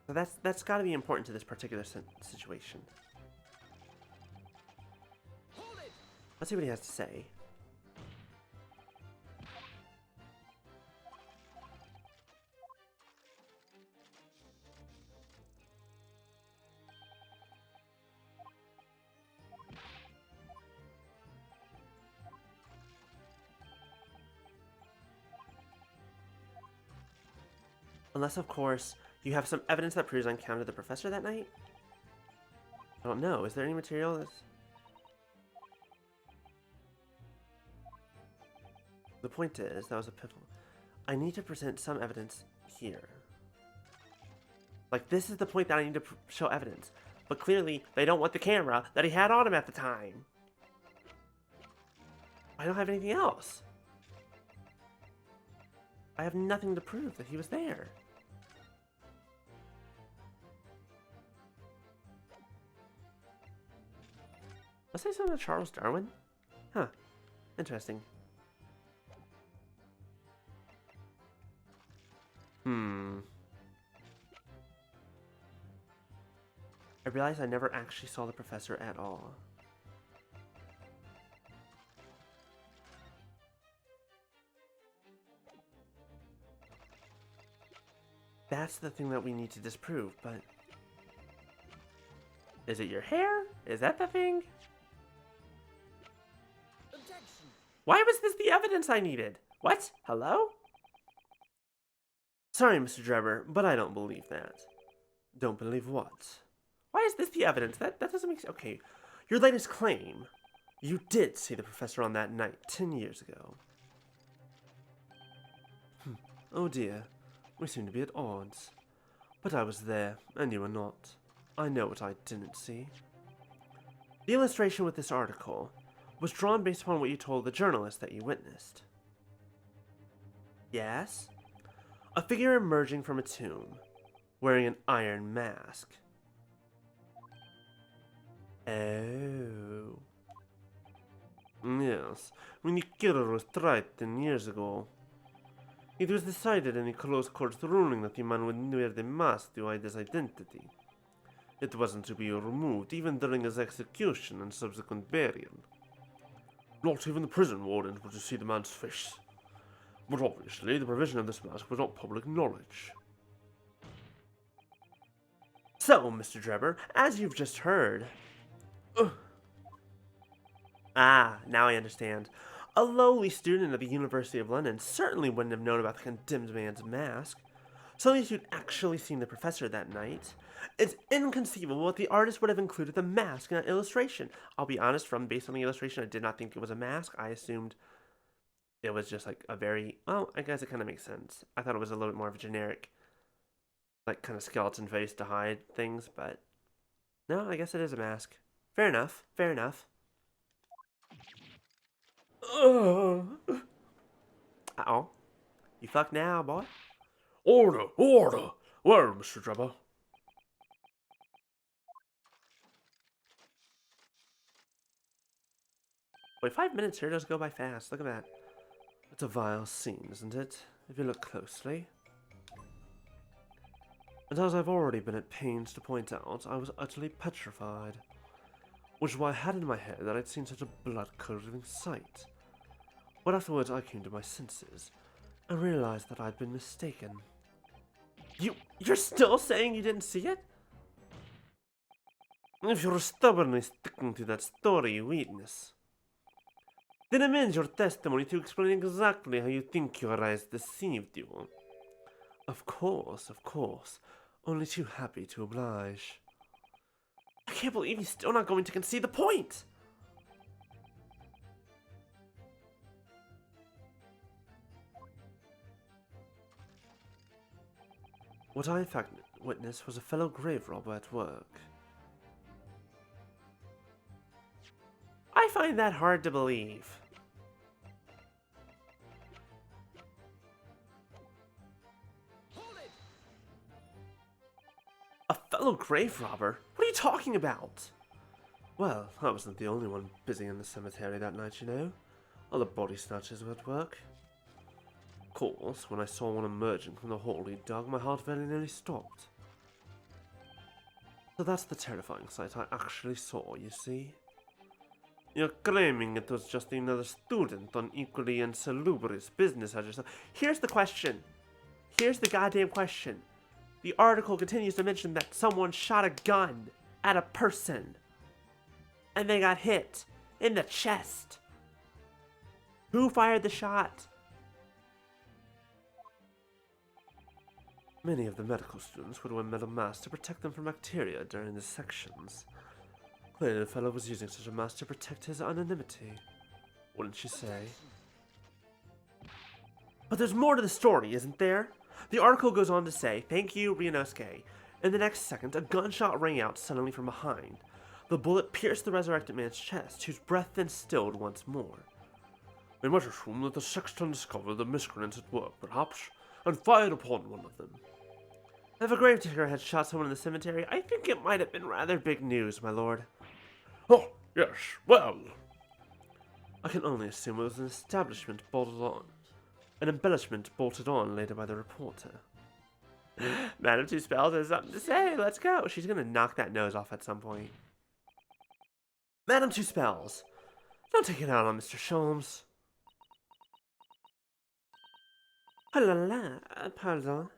So that's got to be important to this particular situation. Let's see what he has to say. Unless, of course, you have some evidence that proves I encountered the professor that night? I don't know. Is there any material that's... The point is, that was a pivotal. I need to present some evidence here. Like, this is the point that I need to show evidence. But clearly, they don't want the camera that he had on him at the time. I don't have anything else. I have nothing to prove that he was there. Let's say something about Charles Darwin? Huh. Interesting. I realized I never actually saw the professor at all. That's the thing that we need to disprove, but... Is it your hair? Is that the thing? Objection. Why was this the evidence I needed? What? Hello? Sorry, Mr. Drebber, but I don't believe that. Don't believe what? Why is this the evidence? That doesn't make sense. Okay, your latest claim. You did see the professor on that night 10 years ago. Oh dear, we seem to be at odds. But I was there, and you were not. I know what I didn't see. The illustration with this article was drawn based upon what you told the journalist that you witnessed. Yes? A figure emerging from a tomb, wearing an iron mask. Oh. Yes, when the killer was tried 10 years ago, it was decided in a close court ruling that the man would wear the mask to hide his identity. It wasn't to be removed even during his execution and subsequent burial. Not even the prison wardens were to see the man's face. But obviously, the provision of this mask was not public knowledge. So, Mr. Drebber, as you've just heard... now I understand. A lowly student at the University of London certainly wouldn't have known about the condemned man's mask. So at least you'd actually seen the professor that night. It's inconceivable that the artist would have included the mask in that illustration. I'll be honest, based on the illustration, I did not think it was a mask. I assumed it was just like a very... Well, I guess it kind of makes sense. I thought it was a little bit more of a generic, like, kind of skeleton face to hide things, but... No, I guess it is a mask. Fair enough, fair enough. Uh-oh. You fucked now, boy? Order! Order! Well, Mr. Drebber. Wait, 5 minutes here does go by fast. Look at that. It's a vile scene, isn't it? If you look closely. And as I've already been at pains to point out, I was utterly petrified. Which is why I had in my head that I'd seen such a blood-curdling sight. But afterwards I came to my senses, and realized that I'd been mistaken. You're still saying you didn't see it? If you're stubbornly sticking to that story you witness, then amend your testimony to explain exactly how you think your eyes deceived you. Of course, only too happy to oblige. I can't believe he's still not going to concede the point! What I in fact witnessed was a fellow grave robber at work. I find that hard to believe. Horrid! A fellow grave robber? What are you talking about? Well, I wasn't the only one busy in the cemetery that night, you know. Other body snatchers were at work. Of course, when I saw one emerging from the holy dug, my heart very nearly stopped. So that's the terrifying sight I actually saw, you see. You're claiming it was just another student on equally insalubrious business as yourself. Here's the question. Here's the goddamn question. The article continues to mention that someone shot a gun at a person. And they got hit in the chest. Who fired the shot? Many of the medical students would wear metal masks to protect them from bacteria during the sections. Clearly the fellow was using such a mask to protect his anonymity. Wouldn't you say? But there's more to the story, isn't there? The article goes on to say, "Thank you, Ryunosuke." In the next second, a gunshot rang out suddenly from behind. The bullet pierced the resurrected man's chest, whose breath then stilled once more. We might assume that the sexton discovered the miscreants at work, perhaps, and fired upon one of them. If a gravedigger had shot someone in the cemetery, I think it might have been rather big news, my lord. Oh, yes, well. I can only assume it was an establishment bolted on. An embellishment bolted on later by the reporter. Madame Two Spells has something to say. Let's go. She's going to knock that nose off at some point. Madame Two Spells, don't take it out on Mr. Sholmes. Oh la la, pardon.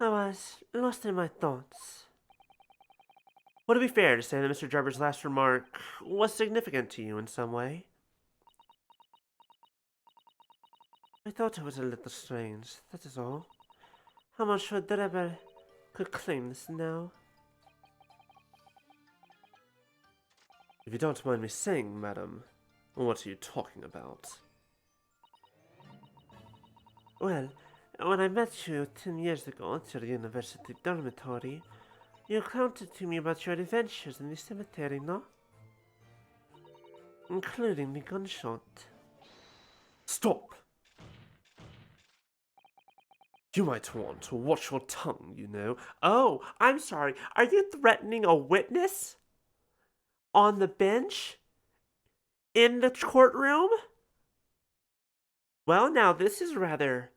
I was lost in my thoughts. Would it be fair to say that Mr. Drebber's last remark was significant to you in some way? I thought it was a little strange, that is all. How much Drebber could claim this now? If you don't mind me saying, madam, what are you talking about? Well, when I met you 10 years ago at your university dormitory, you recounted to me about your adventures in the cemetery, no? Including the gunshot. Stop! You might want to watch your tongue, you know. Oh, I'm sorry. Are you threatening a witness? On the bench? in the courtroom? Well, now this is a rather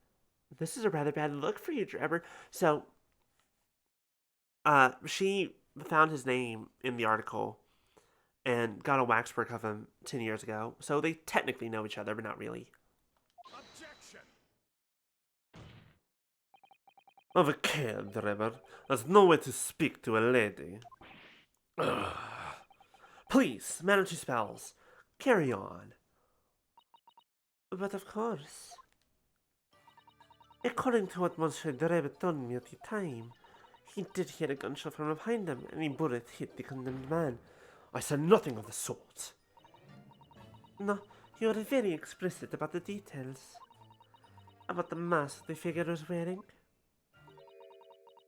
bad look for you, Trevor. So, she found his name in the article and got a waxwork of him 10 years ago. So they technically know each other, but not really. Objection. Of a care, Trevor. There's no way to speak to a lady. Ugh. Please, Madam Two Spells, carry on. But of course, according to what Monsieur Drebe told me at the time, he did hear a gunshot from behind him, and a bullet hit the condemned man. I said nothing of the sort. No, you were very explicit about the details. About the mask the figure was wearing.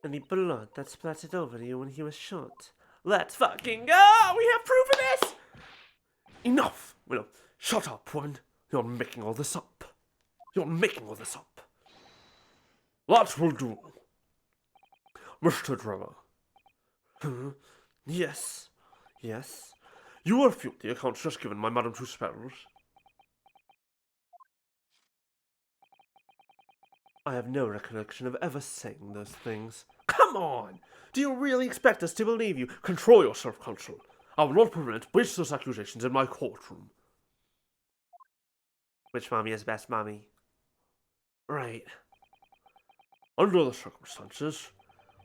And the blood that splattered over you when he was shot. Let's fucking go! We have proof of this! Enough! Willow, shut up, woman. You're making all this up. You're making all this up. That will do. Mr. Trevor. Yes. Yes. You refute the account just given by Madame Two Spells. I have no recollection of ever saying those things. Come on! Do you really expect us to believe you? Control yourself, Consul. I will not permit baseless accusations in my courtroom. Which mommy is best mommy? Right. Under the circumstances,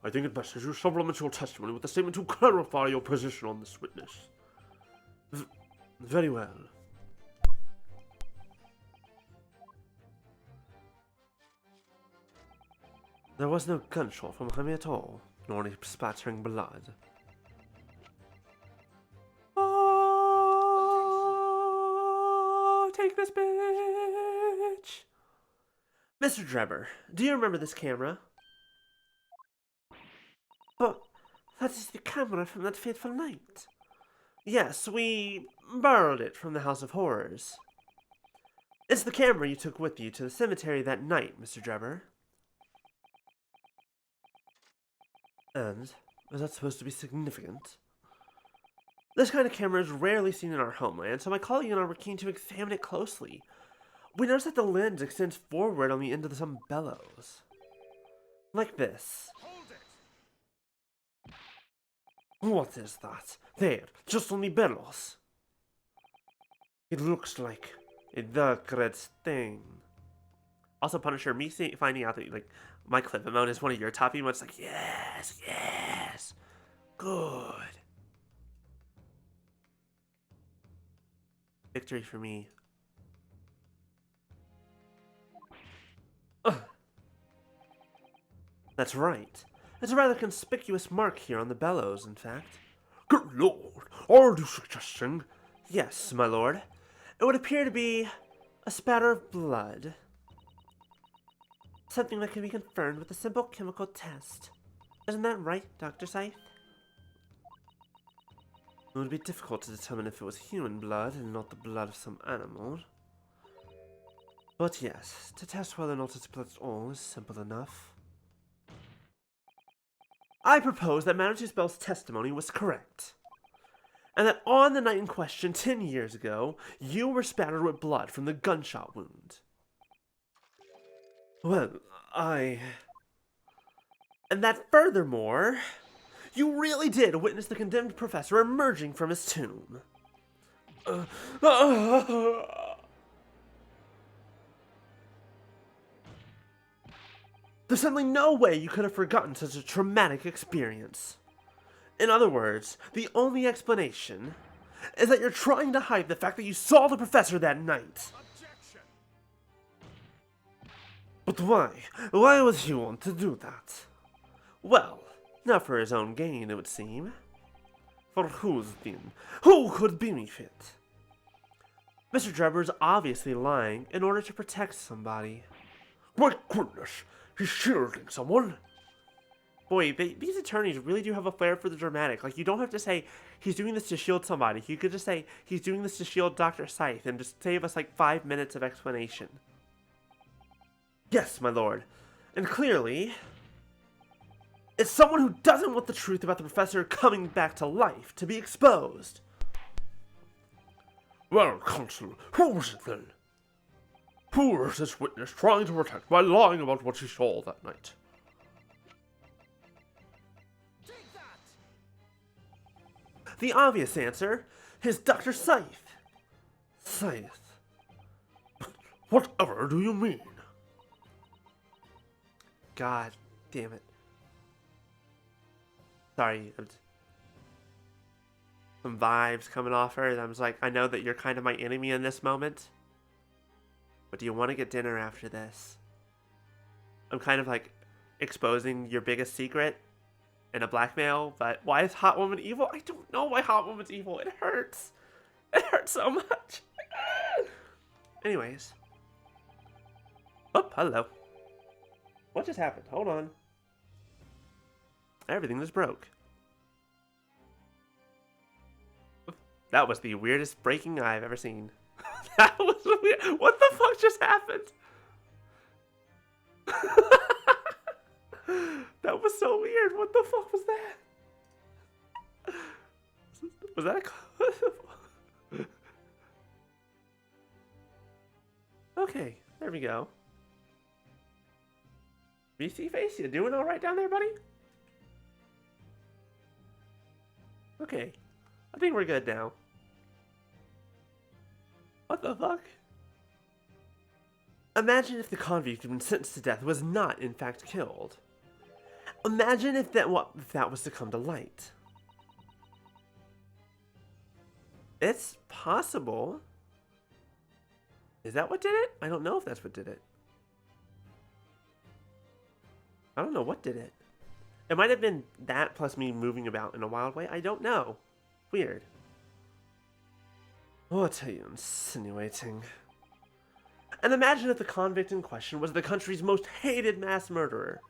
I think it best that you supplement your testimony with a statement to clarify your position on this witness. Very well. There was no gunshot from behind me at all, nor any spattering blood. Oh, take this, bitch! Mr. Drebber, do you remember this camera? But that is the camera from that fateful night. Yes, we borrowed it from the House of Horrors. It's the camera you took with you to the cemetery that night, Mr. Drebber. And is that supposed to be significant? This kind of camera is rarely seen in our homeland, so my colleague and I were keen to examine it closely. We noticed that the lens extends forward on the end of some bellows. Like this. Hold it. What is that? There, just on the bellows. It looks like a dark red stain. Also, Punisher, me finding out that like my clip emote is one of your top emotes, like yes, yes, good. Victory for me. Ugh. That's right. It's a rather conspicuous mark here on the bellows, in fact. Good lord, are you suggesting? Yes, my lord. It would appear to be a spatter of blood. Something that can be confirmed with a simple chemical test. Isn't that right, Dr. Scythe? It would be difficult to determine if it was human blood and not the blood of some animal. But yes, to test whether or not it's blood at all is simple enough. I propose that Madame Two Spells' testimony was correct. And that on the night in question 10 years ago, you were spattered with blood from the gunshot wound. Well, and that furthermore, you really did witness the condemned professor emerging from his tomb. There's simply no way you could have forgotten such a traumatic experience. In other words, the only explanation is that you're trying to hide the fact that you saw the professor that night. Objection. But why? Why would he want to do that? Well, not for his own gain, it would seem. For whose then? Who could benefit? Mr. Drebber's obviously lying in order to protect somebody. My goodness, he's shielding someone. Boy, these attorneys really do have a flair for the dramatic. Like, you don't have to say, he's doing this to shield somebody. You could just say, he's doing this to shield Dr. Scythe and just save us like 5 minutes of explanation. Yes, my lord. And clearly, it's someone who doesn't want the truth about the professor coming back to life to be exposed. Well, Consul, who was it then? Who was this witness trying to protect by lying about what she saw that night? Take that! The obvious answer is Dr. Scythe. Scythe. Whatever do you mean? God damn it. Sorry, some vibes coming off her. And I was like, I know that you're kind of my enemy in this moment. But do you want to get dinner after this? I'm kind of like exposing your biggest secret in a blackmail, but why is Hot Woman evil? I don't know why Hot Woman's evil. It hurts. It hurts so much. Anyways. Oh, hello. What just happened? Hold on. Everything just broke. That was the weirdest breaking I've ever seen. That was weird. What the fuck just happened? That was so weird. What the fuck was that? Was that a... Okay, there we go. BC Face, you doing alright down there, buddy? Okay, I think we're good now. What the fuck? Imagine if the convict who'd been sentenced to death was not, in fact, killed. Imagine if that was to come to light. It's possible. Is that what did it? I don't know if that's what did it. I don't know what did it. It might have been that plus me moving about in a wild way. I don't know. Weird. What are you insinuating? And imagine if the convict in question was the country's most hated mass murderer.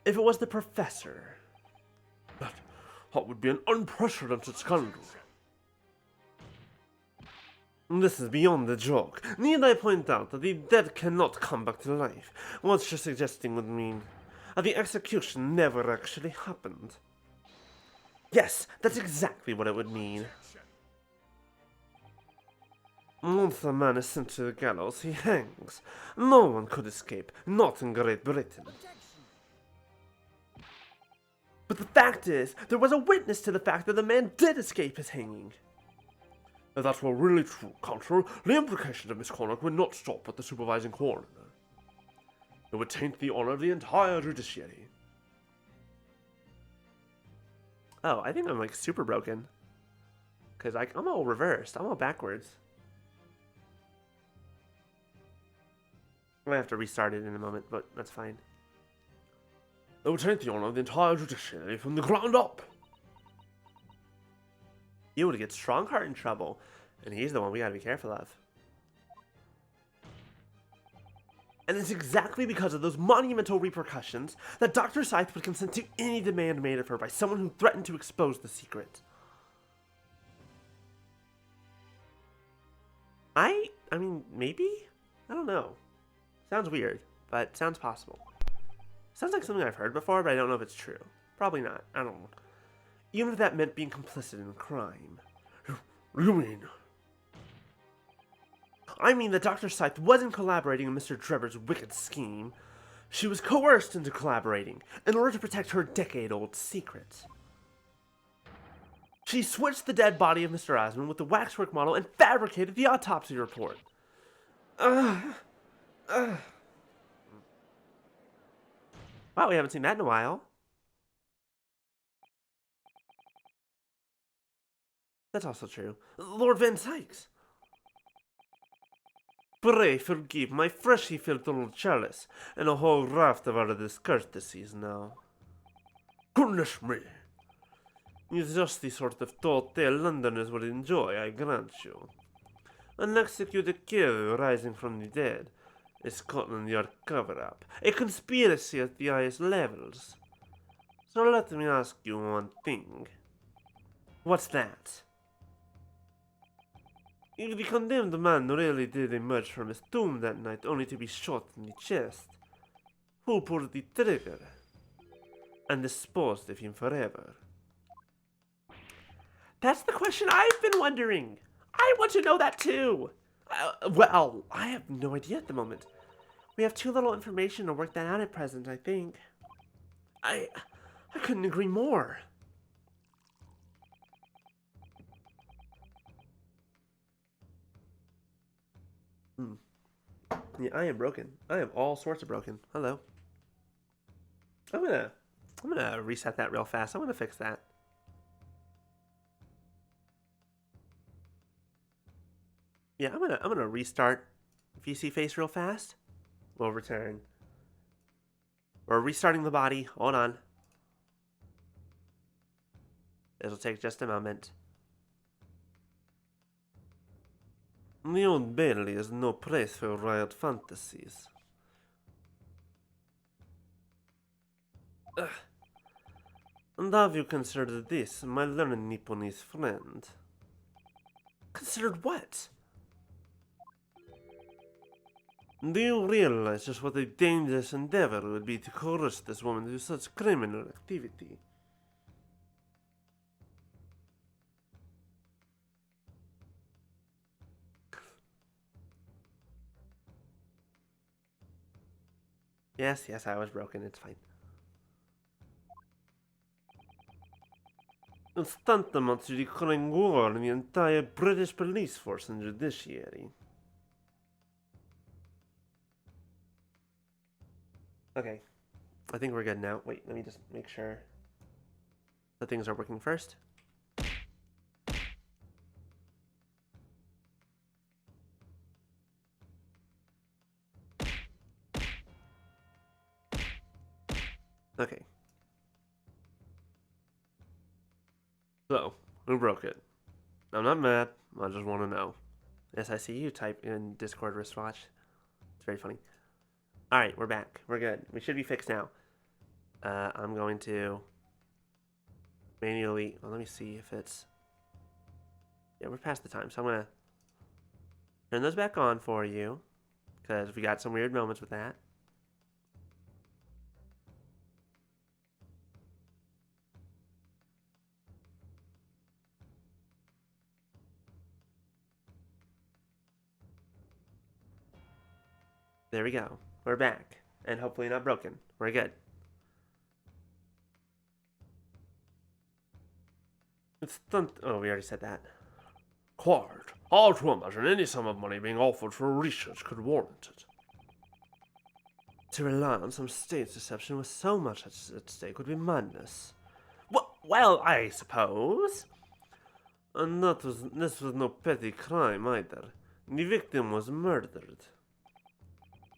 If it was the professor. That would be an unprecedented scandal. This is beyond the joke. Need I point out that the dead cannot come back to life? What you're suggesting would mean that the execution never actually happened. Yes, that's exactly what it would mean. Once a man is sent to the gallows, he hangs. No one could escape, not in Great Britain. But the fact is, there was a witness to the fact that the man did escape his hanging. If that were really true, Consul, the implications of misconduct would not stop at the supervising coroner. It would taint the honor of the entire judiciary. Oh, I think I'm like super broken. Because I'm all reversed. I'm all backwards. I'm gonna have to restart it in a moment, but that's fine. It would taint the honor of the entire judiciary from the ground up. You would get Strongheart in trouble, and he's the one we gotta be careful of. And it's exactly because of those monumental repercussions that Dr. Scythe would consent to any demand made of her by someone who threatened to expose the secret. I mean, maybe? I don't know. Sounds weird, but sounds possible. Sounds like something I've heard before, but I don't know if it's true. Probably not. I don't know. Even if that meant being complicit in a crime. What do you mean? I mean that Dr. Scythe wasn't collaborating in Mr. Trevor's wicked scheme. She was coerced into collaborating in order to protect her decade-old secret. She switched the dead body of Mr. Osmond with the waxwork model and fabricated the autopsy report. Wow, we haven't seen that in a while. That's also true. Lord Van Sykes. Pray forgive my freshly filled old chalice and a whole raft of other discourtesies now. Goodness me! It's just the sort of tall tale Londoners would enjoy, I grant you. An executed kill rising from the dead, a Scotland Yard cover-up, a conspiracy at the highest levels. So let me ask you one thing. What's that? If the condemned man really did emerge from his tomb that night only to be shot in the chest, who pulled the trigger and disposed of him forever? That's the question I've been wondering. I want to know that too. Well, I have no idea at the moment. We have too little information to work that out at present, I think. I couldn't agree more. Yeah, I am broken. I am all sorts of broken. Hello. I'm gonna reset that real fast. I'm gonna fix that. Yeah, I'm gonna restart VC face real fast. We'll return. We're restarting the body. Hold on. It'll take just a moment. The Old Bailey is no place for riot fantasies. Ugh. And have you considered this, my learned Nipponese friend? Considered what? Do you realize just what a dangerous endeavor it would be to coerce this woman to such criminal activity? Yes, I was broken. It's fine. It's tantamount to declaring war on the entire British police force and judiciary. Okay. I think we're good now. Wait, let me just make sure the things are working first. Okay. So, who broke it? I'm not mad. I just want to know. Yes, I see you type in Discord wristwatch. It's very funny. Alright, we're back. We're good. We should be fixed now. I'm going to manually... Well, let me see if it's... Yeah, we're past the time, so I'm going to turn those back on for you. Because we got some weird moments with that. There we go. We're back. And hopefully not broken. We're good. It's done. Oh, we already said that. Quite. Hard to imagine any sum of money being offered for research could warrant it. To rely on some state's deception with so much at stake would be madness. Well, I suppose. And this was no petty crime either. The victim was murdered.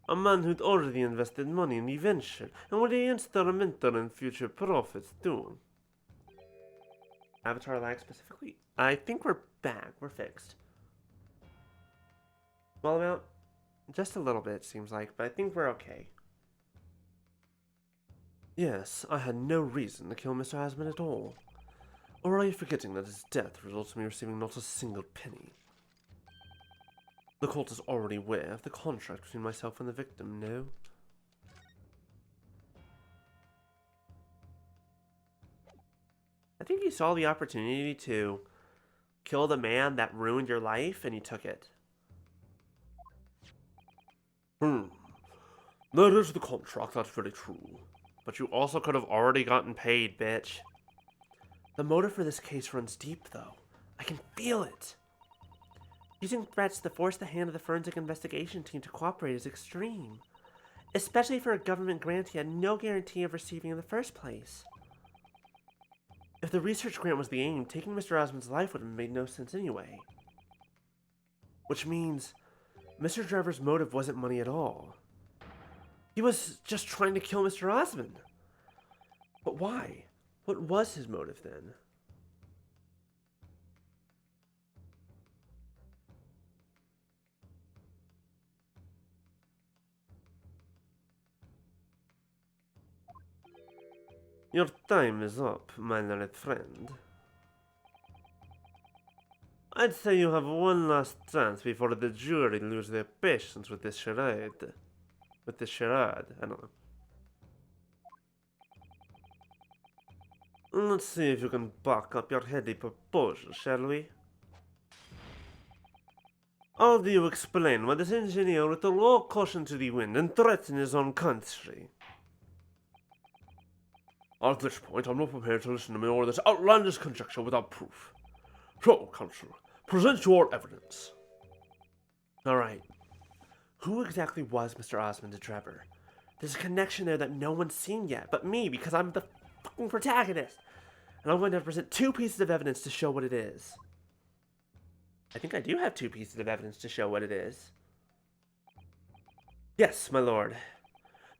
A man who'd already invested money in the venture and would be instrumental in future profits too. Avatar lag specifically? I think we're back. We're fixed. Small amount? Just a little bit, seems like, but I think we're okay. Yes, I had no reason to kill Mr. Asman at all. Or are you forgetting that his death results in me receiving not a single penny? The cult is already aware of the contract between myself and the victim, no? I think you saw the opportunity to kill the man that ruined your life, and you took it. That is the contract, that's very true. But you also could have already gotten paid, bitch. The motive for this case runs deep, though. I can feel it. Using threats to force the hand of the forensic investigation team to cooperate is extreme. Especially for a government grant he had no guarantee of receiving in the first place. If the research grant was the aim, taking Mr. Osmond's life would have made no sense anyway. Which means Mr. Driver's motive wasn't money at all. He was just trying to kill Mr. Osmond. But why? What was his motive then? Your time is up, my learned friend. I'd say you have one last chance before the jury lose their patience with this charade. With this charade, I don't know. Let's see if you can back up your heady proposal, shall we? How do you explain why this engineer would throw all caution to the wind and threaten his own country? At this point, I'm not prepared to listen to more of this outlandish conjecture without proof. So, Counselor, present your evidence. Alright. Who exactly was Mr. Osmond to Trevor? There's a connection there that no one's seen yet, but me, because I'm the fucking protagonist. And I'm going to present 2 pieces of evidence to show what it is. I think I do have 2 pieces of evidence to show what it is. Yes, my lord.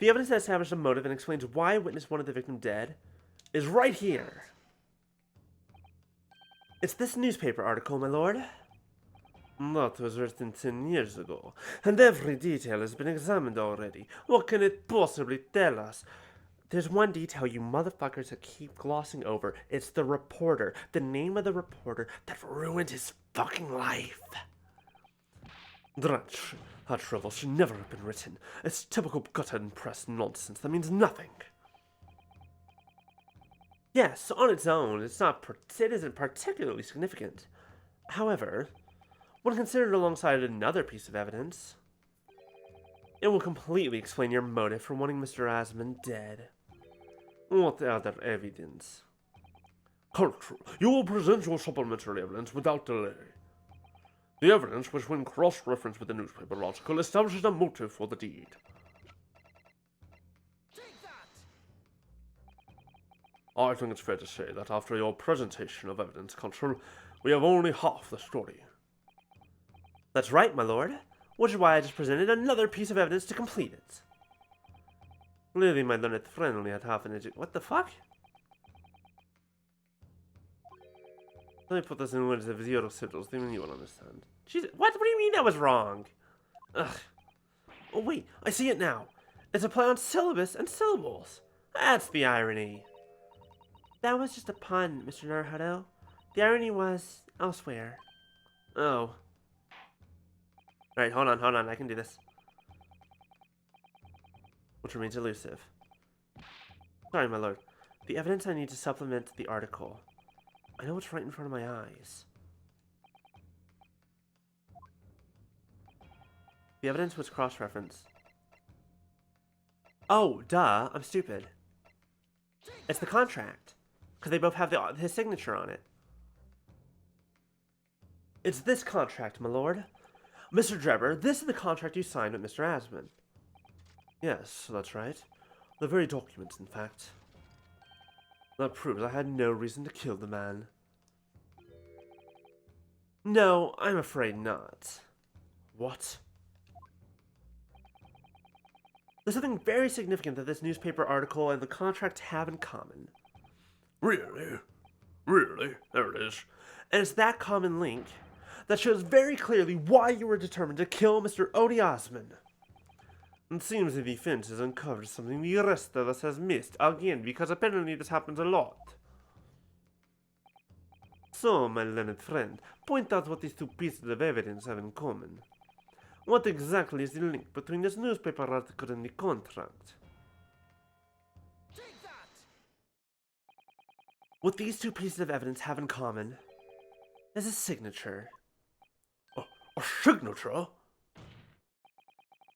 The evidence that establishes a motive and explains why I witnessed one of the victim dead is right here. It's this newspaper article, my lord. That was written 10 years ago, and every detail has been examined already. What can it possibly tell us? There's one detail you motherfuckers that keep glossing over. It's the reporter. The name of the reporter that ruined his fucking life. That trouble should never have been written. It's typical gutter and press nonsense that means nothing. Yes, on its own, it isn't particularly significant. However, when considered alongside another piece of evidence, it will completely explain your motive for wanting Mr. Osmond dead. What other evidence? Cultural, you will present your supplementary evidence without delay. The evidence, which when cross-referenced with the newspaper article, establishes a motive for the deed. Take that! I think it's fair to say that after your presentation of evidence, Consul, we have only half the story. That's right, my lord. Which is why I just presented another piece of evidence to complete it. Clearly, my learned friend only had half an edge. What the fuck? Let me put this in words of zero syllables, even you will understand. Jesus, what do you mean that was wrong? Ugh. Oh wait, I see it now. It's a play on syllabus and syllables. That's the irony. That was just a pun, Mr. Naruhodo. The irony was elsewhere. Oh. Alright, hold on, I can do this. Which remains elusive. Sorry, my lord. The evidence I need to supplement the article. I know what's right in front of my eyes. The evidence was cross-referenced. Oh, duh, I'm stupid. It's the contract. Because they both have his signature on it. It's this contract, my lord. Mr. Drebber, this is the contract you signed with Mr. Asmund. Yes, that's right. The very documents, in fact. That proves I had no reason to kill the man. No, I'm afraid not. What? There's something very significant that this newspaper article and the contract have in common. Really? Really? There it is. And it's that common link that shows very clearly why you were determined to kill Mr. Odie Osmond. It seems the defense has uncovered something the rest of us has missed, again, because apparently this happens a lot. So, my learned friend, point out what these 2 pieces of evidence have in common. What exactly is the link between this newspaper article and the contract? Take that! What these 2 pieces of evidence have in common is a signature. A signature?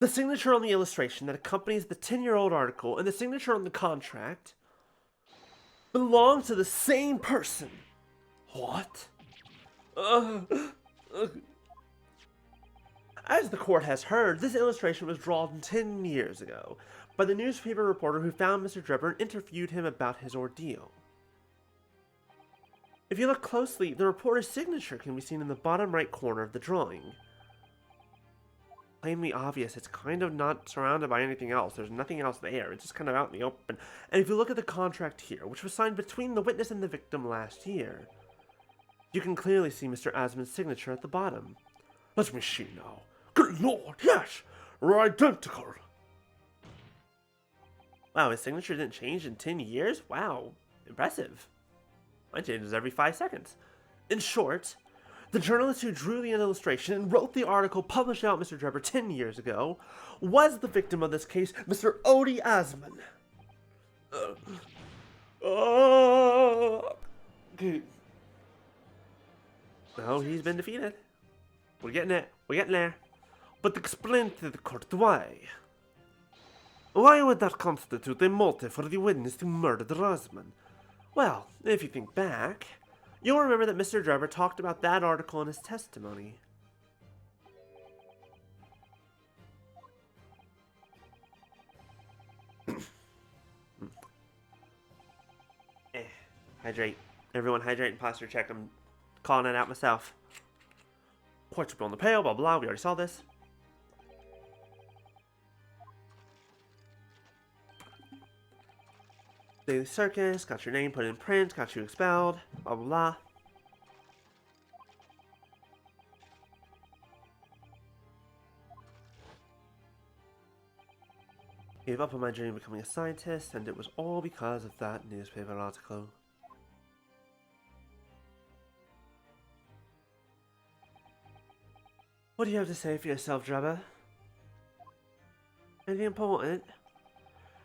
The signature on the illustration that accompanies the 10-year-old article and the signature on the contract belong to the same person. What? As the court has heard, this illustration was drawn 10 years ago by the newspaper reporter who found Mr. Drebber and interviewed him about his ordeal. If you look closely, the reporter's signature can be seen in the bottom right corner of the drawing. Plainly obvious, it's kind of not surrounded by anything else. There's nothing else there. It's just kind of out in the open. And if you look at the contract here, which was signed between the witness and the victim last year, you can clearly see Mr. Asmund's signature at the bottom. Let me see now. Good lord, yes! We're identical! Wow, his signature didn't change in 10 years? Wow, impressive. Mine changes every 5 seconds. In short, the journalist who drew the illustration and wrote the article published about Mr. Drebber 10 years ago was the victim of this case, Mr. Odie Osmond. Okay. No, he's been defeated. We're getting it. We're getting there. But explain to the court why. Why would that constitute a motive for the witness to murder the Rosman? Well, if you think back, you'll remember that Mr. Drebber talked about that article in his testimony. Hydrate. Everyone hydrate and posture check. I'm calling it out myself. Quartz on the pale, blah blah, we already saw this. Daily circus, got your name put in print, got you expelled, blah blah blah. Gave up on my dream of becoming a scientist, and it was all because of that newspaper article. What do you have to say for yourself, Drebber? Anything important?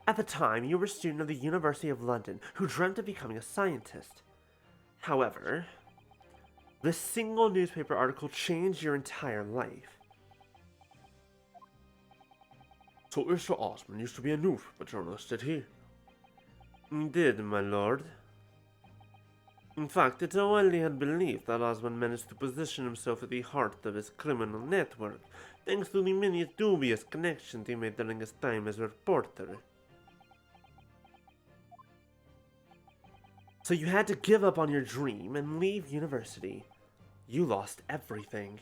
At the time, you were a student of the University of London who dreamt of becoming a scientist. However, this single newspaper article changed your entire life. So Mr. Osmond used to be a newspaper journalist, did he? Did, my lord. In fact, it's widely held belief that Osmond managed to position himself at the heart of his criminal network, thanks to the many dubious connections he made during his time as a reporter. So you had to give up on your dream and leave university. You lost everything.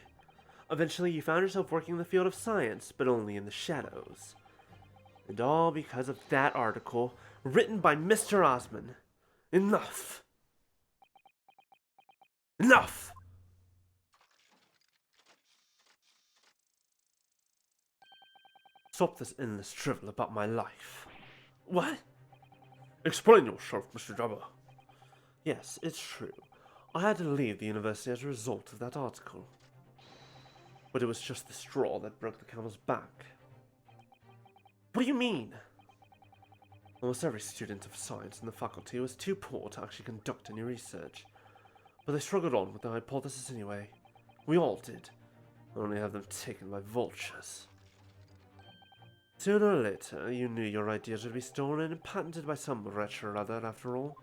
Eventually, you found yourself working in the field of science, but only in the shadows. And all because of that article, written by Mr. Osmond. Enough! Enough! Stop this endless drivel about my life. What? Explain yourself, Mr. Drebber. Yes, it's true. I had to leave the university as a result of that article. But it was just the straw that broke the camel's back. What do you mean? Almost every student of science in the faculty was too poor to actually conduct any research. But they struggled on with the hypothesis anyway. We all did. Only have them taken by vultures. Sooner or later, you knew your ideas would be stolen and patented by some wretch or other, after all.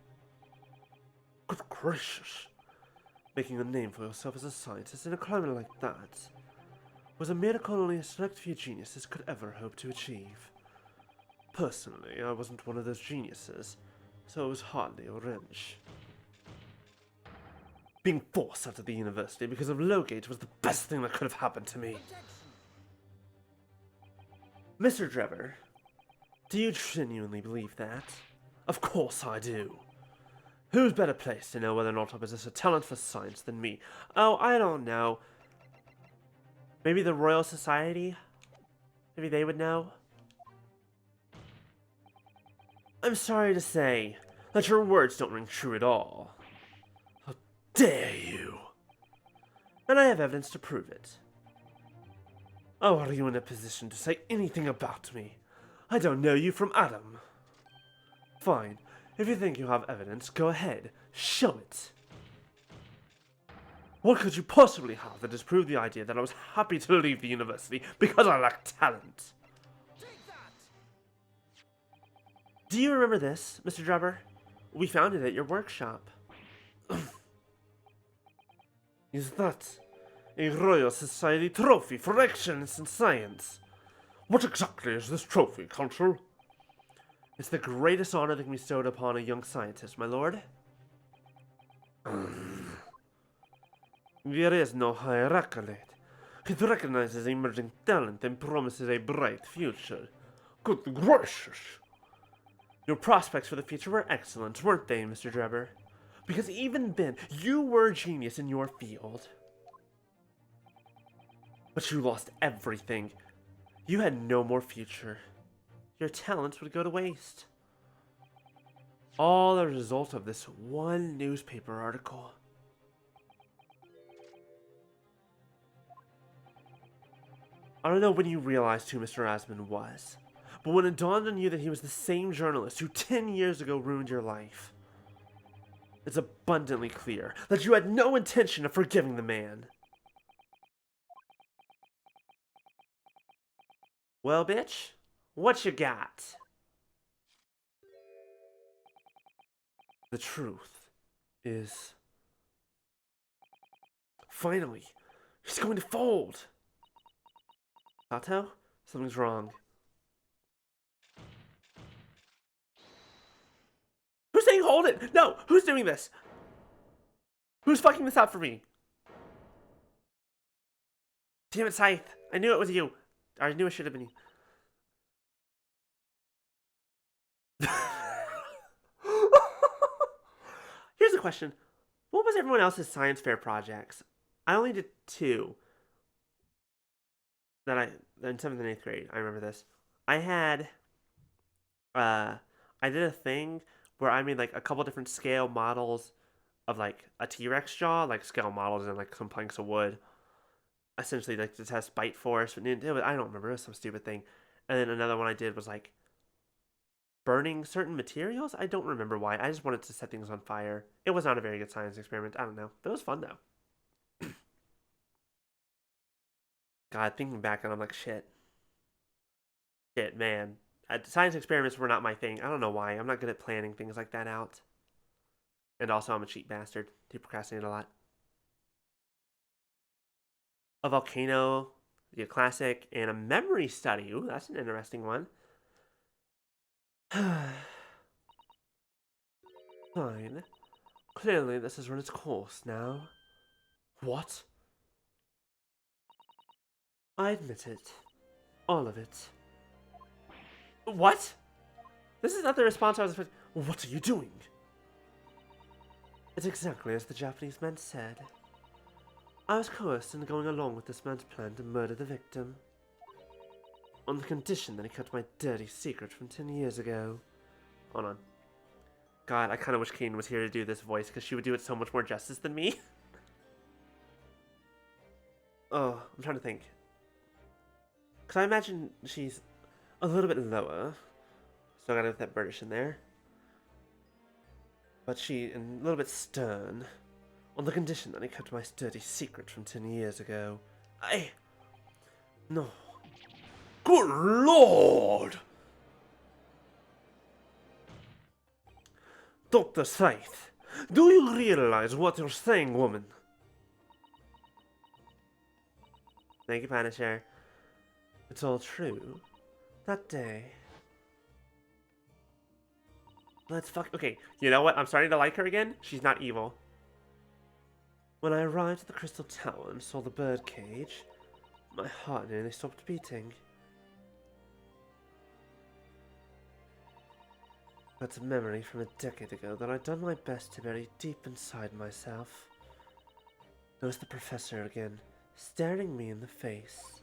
Good gracious. Making a name for yourself as a scientist in a climate like that was a miracle only a select few geniuses could ever hope to achieve. Personally, I wasn't one of those geniuses, so it was hardly a wrench. Being forced out of the university because of Lowgate was the best thing that could have happened to me. Mr. Drebber, do you genuinely believe that? Of course I do. Who's better placed to know whether or not I possess a talent for science than me? Oh, I don't know. Maybe the Royal Society? Maybe they would know? I'm sorry to say that your words don't ring true at all. How dare you? And I have evidence to prove it. Oh, are you in a position to say anything about me? I don't know you from Adam. Fine. If you think you have evidence, go ahead. Show it. What could you possibly have that disproved the idea that I was happy to leave the university because I lack talent? Take that! Do you remember this, Mr. Drebber? We found it at your workshop. Is that a Royal Society trophy for excellence in science? What exactly is this trophy, Counsel? It's the greatest honor that can be bestowed upon a young scientist, my lord. There is no higher accolade. It recognizes emerging talent and promises a bright future. Good gracious! Your prospects for the future were excellent, weren't they, Mr. Drebber? Because even then, you were a genius in your field. But you lost everything. You had no more future. Your talents would go to waste. All the result of this one newspaper article. I don't know when you realized who Mr. Asmund was, but when it dawned on you that he was the same journalist who 10 years ago ruined your life, it's abundantly clear that you had no intention of forgiving the man. Well, bitch, what you got? The truth is... Finally, he's going to fold! Sato? Something's wrong. Who's saying hold it? No! Who's doing this? Who's fucking this up for me? Damn it, Scythe. I knew it was you. I knew it should have been you. Here's a question. What was everyone else's science fair projects? I only did 2. In 7th and 8th grade. I remember this. I had... I did a thing where I made, like, a couple different scale models of, like, a T-Rex jaw. Like, scale models and, like, some planks of wood. Essentially, like, to test bite force. But I don't remember. It was some stupid thing. And then another one I did was, like, burning certain materials? I don't remember why. I just wanted to set things on fire. It was not a very good science experiment. I don't know. But it was fun, though. God, thinking back on it, I'm like, shit. Shit, man. Science experiments were not my thing. I don't know why. I'm not good at planning things like that out. And also, I'm a cheap bastard. Do procrastinate a lot. A volcano, the classic, and a memory study. Ooh, that's an interesting one. Fine. Clearly, this has run its course now. What? I admit it. All of it. What? This is not the response I was expecting. What are you doing? It's exactly as the Japanese man said. I was coerced into going along with this man's plan to murder the victim. On the condition that he kept my dirty secret from 10 years ago. Hold on. God, I kind of wish Kane was here to do this voice, because she would do it so much more justice than me. Oh, I'm trying to think. Because I imagine she's a little bit lower. Still got that British in there. But she's a little bit stern. On the condition that he kept my dirty secret from 10 years ago. No. Good lord! Dr. Scythe, do you realize what you're saying, woman? Thank you, Punisher. It's all true. That day. Okay, you know what? I'm starting to like her again. She's not evil. When I arrived at the Crystal Tower and saw the birdcage, my heart nearly stopped beating. That's a memory from a decade ago that I'd done my best to bury deep inside myself. There was the professor again, staring me in the face.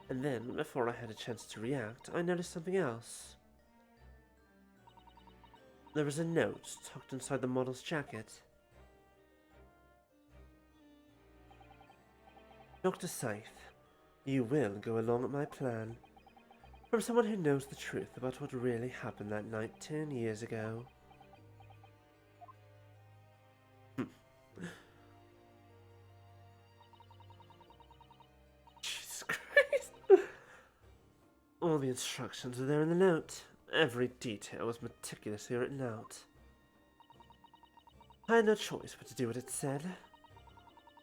And then, before I had a chance to react, I noticed something else. There was a note tucked inside the model's jacket. Dr. Scythe, you will go along with my plan. From someone who knows the truth about what really happened that night 10 years ago. Jesus Christ. All the instructions are there in the note. Every detail was meticulously written out. I had no choice but to do what it said.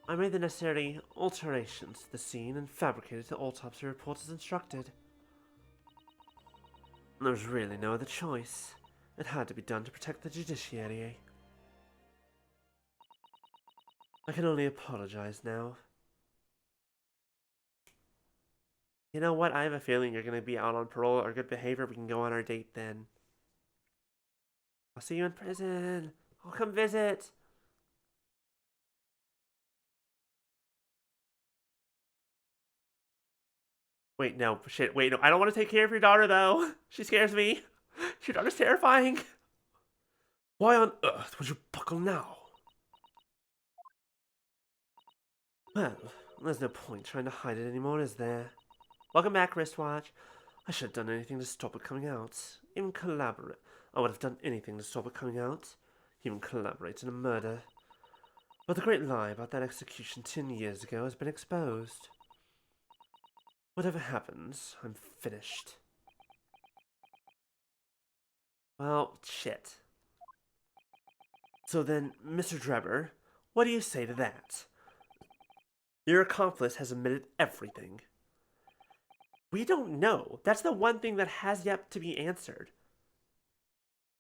I made the necessary alterations to the scene and fabricated the autopsy report as instructed. There was really no other choice. It had to be done to protect the judiciary. I can only apologize now. You know what? I have a feeling you're going to be out on parole or good behavior. We can go on our date then. I'll see you in prison. I'll come visit. Wait, no. Shit, wait, no. I don't want to take care of your daughter, though. She scares me. Your daughter's terrifying. Why on earth would you buckle now? Well, there's no point trying to hide it anymore, is there? Welcome back, wristwatch. I should have done anything to stop it coming out. Even collaborate. I would have done anything to stop it coming out. He even collaborates in a murder. But the great lie about that execution 10 years ago has been exposed. Whatever happens, I'm finished. Well, shit. So then, Mr. Drebber, what do you say to that? Your accomplice has admitted everything. We don't know. That's the one thing that has yet to be answered.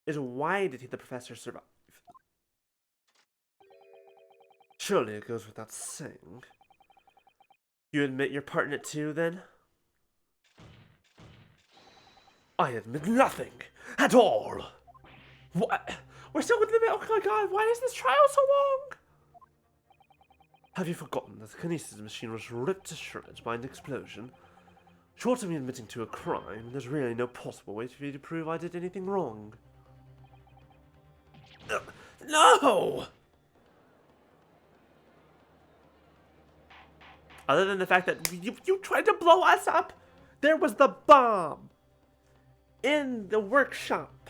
Is why did the professor survive? Surely it goes without saying. You admit your part in it too, then? I admit nothing at all. What? We're still in the middle. Oh my god, why is this trial so long? Have you forgotten that the Kinesis Machine was ripped to shreds by an explosion? Short of me admitting to a crime, there's really no possible way for you to prove I did anything wrong. No! Other than the fact that you tried to blow us up, there was the bomb in the workshop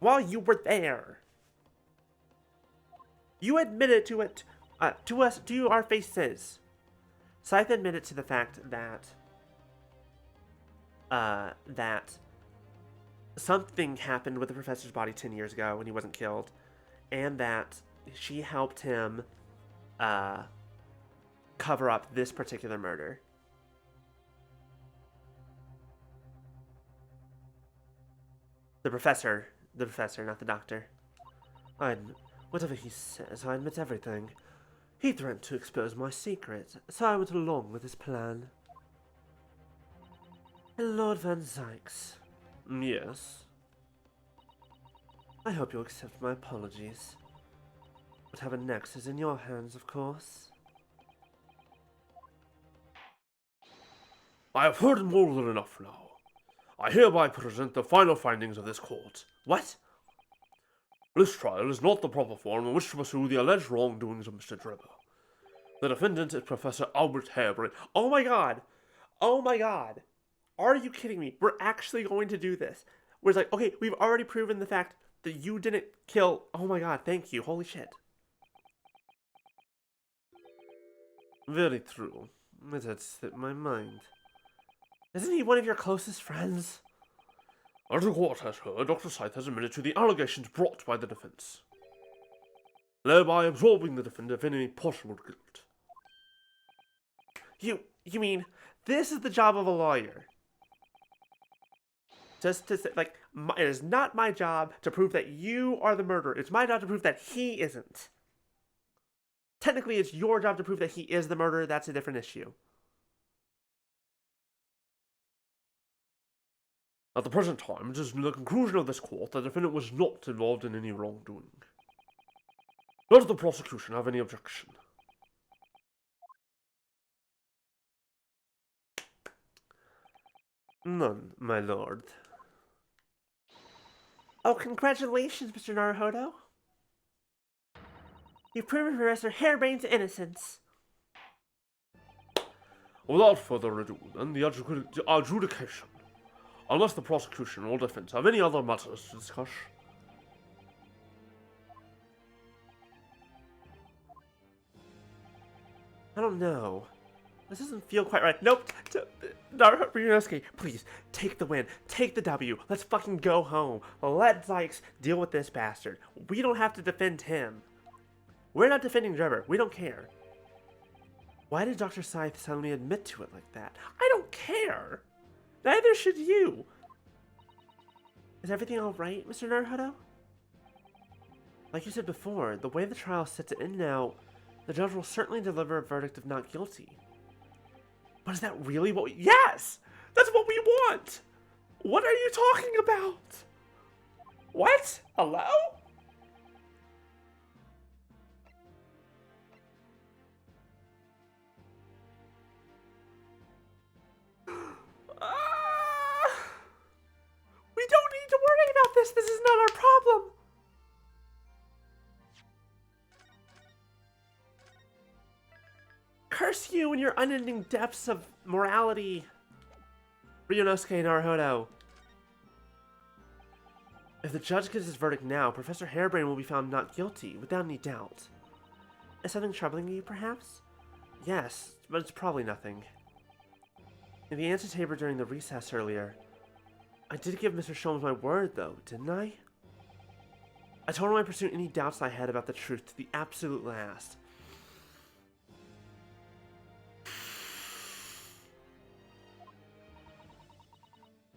while you were there. You admitted to it, to us, to our faces. Scythe admitted to the fact that, that something happened with the professor's body 10 years ago when he wasn't killed, and that she helped him, cover up this particular murder. The professor, not the doctor. Whatever he says, I admit everything. He threatened to expose my secret, so I went along with his plan. And Lord Van Zykes. Yes? I hope you'll accept my apologies. Whatever next is in your hands, of course. I have heard more than enough now. I hereby present the final findings of this court. What? This trial is not the proper forum in which to pursue the alleged wrongdoings of Mr. Drebber. The defendant is Professor Albert Harebrain. Oh my god! Oh my god! Are you kidding me? We're actually going to do this. We're like, okay, we've already proven the fact that you didn't kill... Oh my god, thank you. Holy shit. Very true. It had slipped my mind. Isn't he one of your closest friends? As the court has heard, Dr. Scythe has admitted to the allegations brought by the defense, thereby absolving the defendant of any possible guilt. You mean, this is the job of a lawyer? Just to say, like, it is not my job to prove that you are the murderer. It's my job to prove that he isn't. Technically, it's your job to prove that he is the murderer. That's a different issue. At the present time, it is the conclusion of this court that the defendant was not involved in any wrongdoing. Does the prosecution have any objection? None, my lord. Oh, congratulations, Mr. Naruhodo. You've proven Professor Harebrain's innocence. Without further ado, then, the adjudication. Unless the prosecution or defense have any other matters to discuss. I don't know. This doesn't feel quite right. Nope. Naruhodo, please, take the win. Take the W. Let's fucking go home. Let Zykes deal with this bastard. We don't have to defend him. We're not defending Drebber. We don't care. Why did Dr. Scythe suddenly admit to it like that? I don't care. Neither should you. Is everything alright, Mr. Naruhodo? Like you said before, the way the trial sets it in now, the judge will certainly deliver a verdict of not guilty. But is that really what we... Yes! That's what we want! What are you talking about? What? Hello? We don't need to worry about this. This is not our problem. Curse you and your unending depths of morality, Ryunosuke Naruhodo. If the judge gives his verdict now, Professor Harebrain will be found not guilty, without any doubt. Is something troubling you, perhaps? Yes, but it's probably nothing. In the antechamber during the recess earlier, I did give Mr. Sholmes my word, though, didn't I? I told him I pursued any doubts I had about the truth to the absolute last.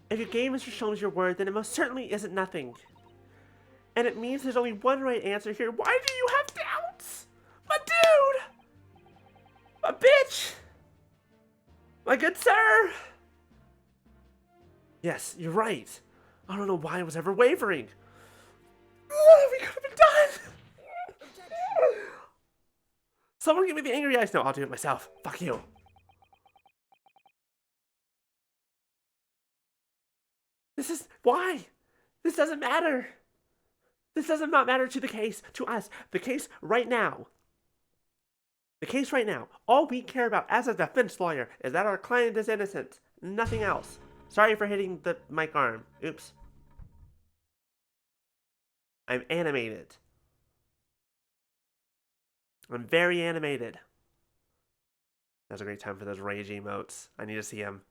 If you gave Mr. Sholmes your word, then it most certainly isn't nothing. And it means there's only one right answer here. Why do you have doubts? My dude! My bitch! My good sir! Yes, you're right. I don't know why I was ever wavering. We could have been done! Someone give me the angry eyes. No, I'll do it myself. Fuck you. This is... why? This doesn't matter. This does not matter to the case, to us. The case right now. The case right now. All we care about as a defense lawyer is that our client is innocent. Nothing else. Sorry for hitting the mic arm. Oops. I'm animated. I'm very animated. That's a great time for those rage emotes. I need to see them.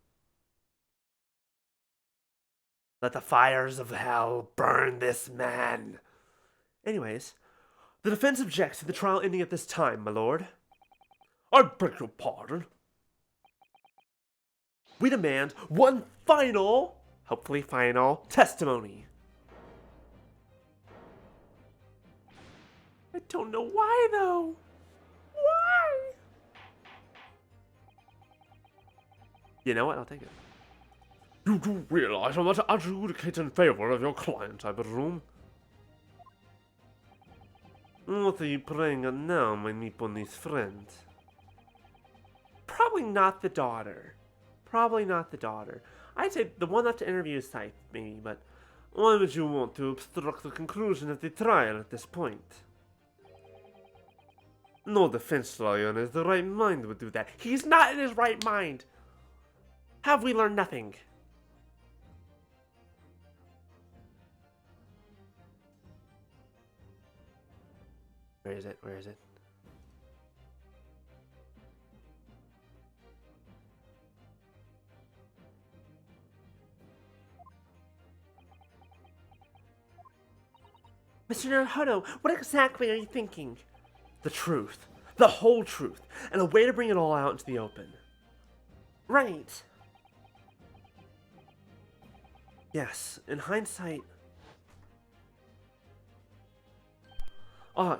Let the fires of hell burn this man. Anyways, the defense objects to the trial ending at this time, my lord. I beg your pardon. We demand one final, hopefully final, testimony. I don't know why, though. Why? You know what? I'll take it. You do realize I must adjudicate in favor of your client, I presume? What are you praying on now, my Nipponese friend? Probably not the daughter. Probably not the daughter. I'd say the one left to interview is Scythe, maybe, but why would you want to obstruct the conclusion of the trial at this point? No defense lawyer in his right mind would do that. He's not in his right mind! Have we learned nothing? Where is it? Where is it? Mr. Naruhodo, what exactly are you thinking? The truth. The whole truth. And a way to bring it all out into the open. Right. Yes, in hindsight...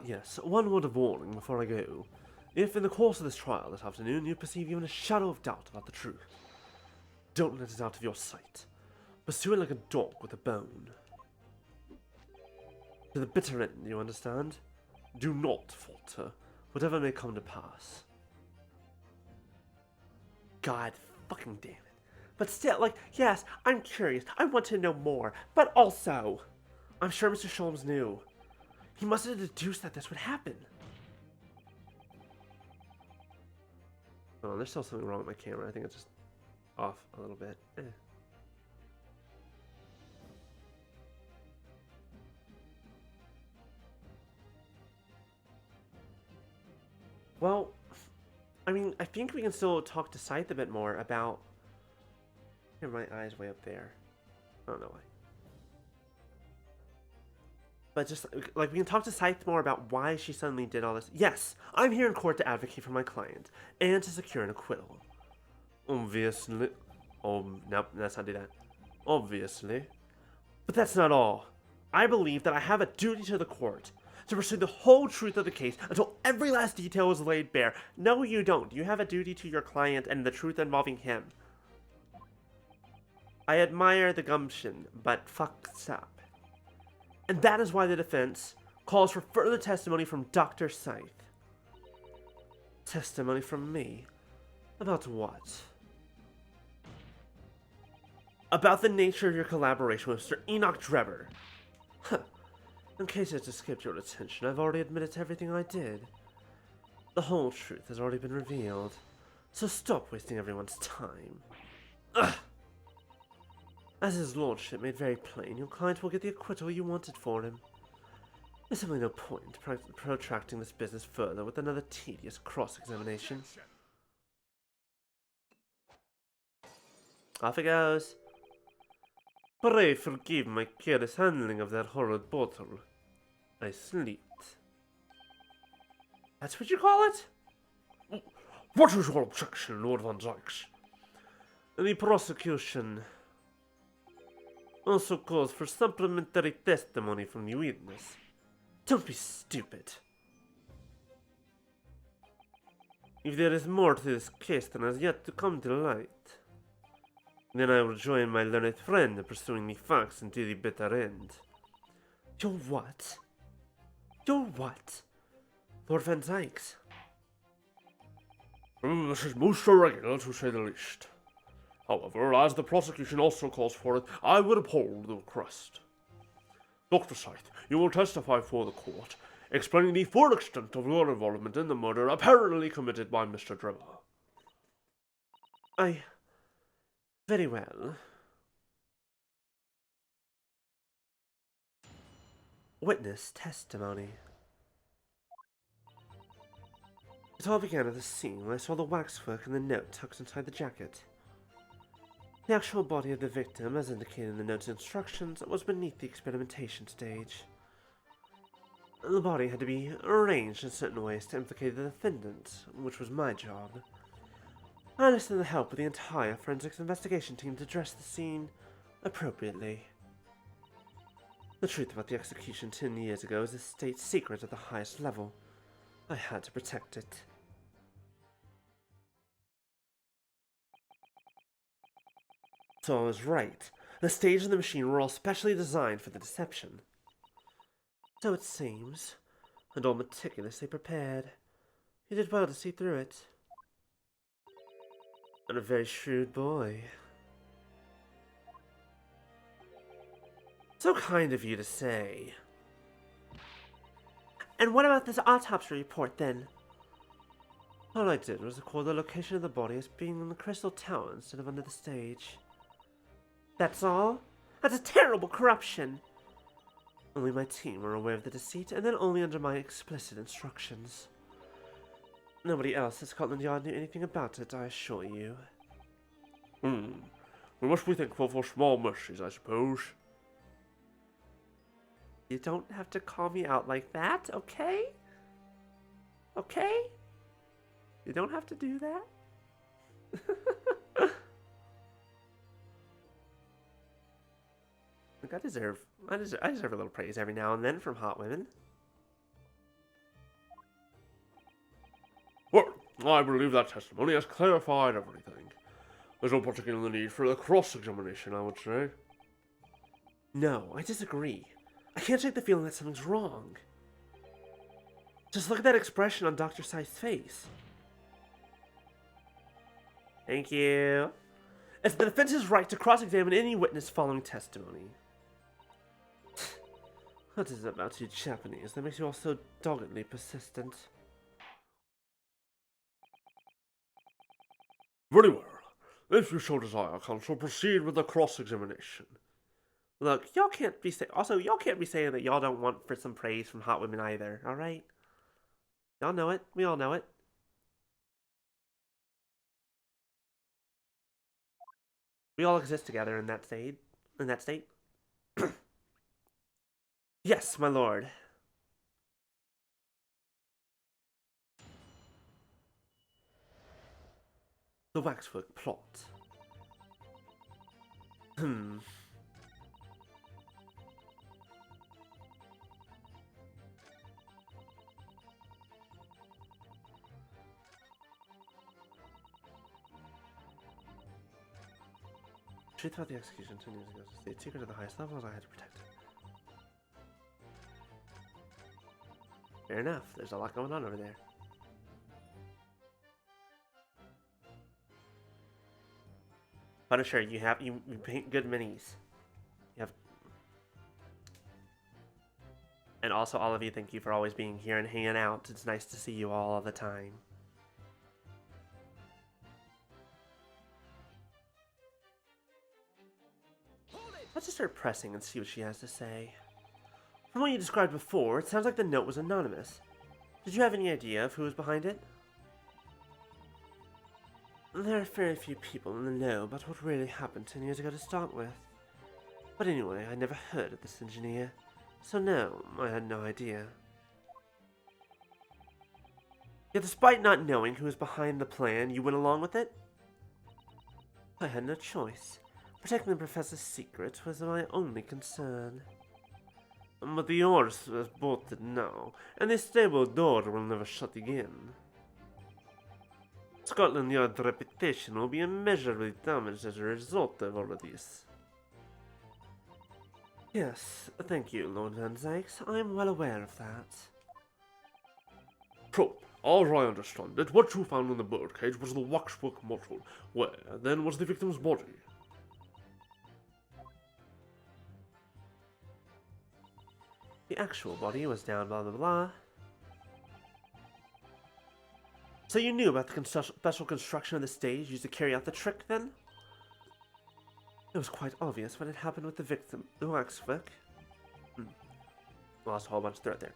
yes, one word of warning before I go. If in the course of this trial this afternoon you perceive even a shadow of doubt about the truth, don't let it out of your sight. Pursue it like a dog with a bone. To the bitter end, you understand? Do not falter, whatever may come to pass. God fucking damn it. But still, like, yes, I'm curious. I want to know more. But also, I'm sure Mr. Sholmes knew. He must have deduced that this would happen. Oh, there's still something wrong with my camera. I think it's just off a little bit. Well, I mean, I think we can still talk to Scythe a bit more about... Here, my eye's way up there. I don't know why. But just, like, we can talk to Scythe more about why she suddenly did all this. Yes, I'm here in court to advocate for my client, and to secure an acquittal. Obviously. Oh, nope, let's not do that. Obviously. But that's not all. I believe that I have a duty to the court to pursue the whole truth of the case until every last detail is laid bare. No, you don't. You have a duty to your client and the truth involving him. I admire the gumption, but fuck's up. And that is why the defense calls for further testimony from Dr. Scythe. Testimony from me? About what? About the nature of your collaboration with Mr. Enoch Drebber. Huh. In case it escaped your attention, I've already admitted to everything I did. The whole truth has already been revealed, so stop wasting everyone's time. Ugh. As his lordship made very plain, your client will get the acquittal you wanted for him. There's simply no point protracting this business further with another tedious cross-examination. Off it goes. Pray forgive my careless handling of that horrid bottle. I slipped. That's what you call it? What is your objection, Lord Van Dykes? The prosecution also calls for supplementary testimony from the witness. Don't be stupid. If there is more to this case than has yet to come to light, then I will join my learned friend in pursuing the facts until the bitter end. You're what? You're what? Lord Van Dykes? This is most irregular, to say the least. However, as the prosecution also calls for it, I would uphold the request. Dr. Scythe, you will testify for the court, explaining the full extent of your involvement in the murder apparently committed by Mr. Drimmer. Very well. Witness testimony. It all began at the scene when I saw the waxwork and the note tucked inside the jacket. The actual body of the victim, as indicated in the note's instructions, was beneath the experimentation stage. The body had to be arranged in certain ways to implicate the defendant, which was my job. I enlisted the help of the entire forensics investigation team to dress the scene appropriately. The truth about the execution 10 years ago is a state secret at the highest level. I had to protect it. So I was right. The stage and the machine were all specially designed for the deception. So it seems, and all meticulously prepared. You did well to see through it. And a very shrewd boy. So kind of you to say. And what about this autopsy report, then? All I did was record the location of the body as being in the Crystal Tower instead of under the stage. That's all? That's a terrible corruption! Only my team were aware of the deceit, and then only under my explicit instructions. Nobody else at Scotland Yard knew anything about it, I assure you. We must be thankful for small mercies, I suppose. You don't have to call me out like that, okay? Okay? You don't have to do that. Look, I deserve a little praise every now and then from hot women. Well, I believe that testimony has clarified everything. There's no particular need for a cross-examination, I would say. No, I disagree. I can't shake the feeling that something's wrong. Just look at that expression on Dr. Scythe's face. Thank you. It's the defense's right to cross-examine any witness following testimony. What is it about you Japanese that makes you all so doggedly persistent? Very well. If you so desire, counsel, proceed with the cross-examination. Look, y'all can't be saying that y'all don't want for some praise from hot women either, alright? Y'all know it. We all know it. We all exist together in that state. Yes, my lord. The waxwork plot. Truth about the execution 10 years ago is a state secret at the highest levels. I had to protect it. Fair enough. There's a lot going on over there. Punisher, you paint good minis. You have, and also all of you, thank you for always being here and hanging out. It's nice to see you all the time. Let's just start pressing and see what she has to say. From what you described before, it sounds like the note was anonymous. Did you have any idea of who was behind it? There are very few people in the know about what really happened 10 years ago to start with. But anyway, I never heard of this engineer, so no, I had no idea. Yet despite not knowing who was behind the plan, you went along with it? I had no choice. Protecting the professor's secret was my only concern. But the orders are bolted now, and the stable door will never shut again. Scotland Yard's reputation will be immeasurably damaged as a result of all of this. Yes, thank you, Lord Van Zykes. I am well aware of that. So, as I understand it, what you found in the birdcage was the waxwork module. Where, then, was the victim's body? The actual body was down blah blah blah. So you knew about the special construction of the stage used to carry out the trick, then? It was quite obvious what had happened with the victim, the waxwork. Lost a whole bunch of thread there.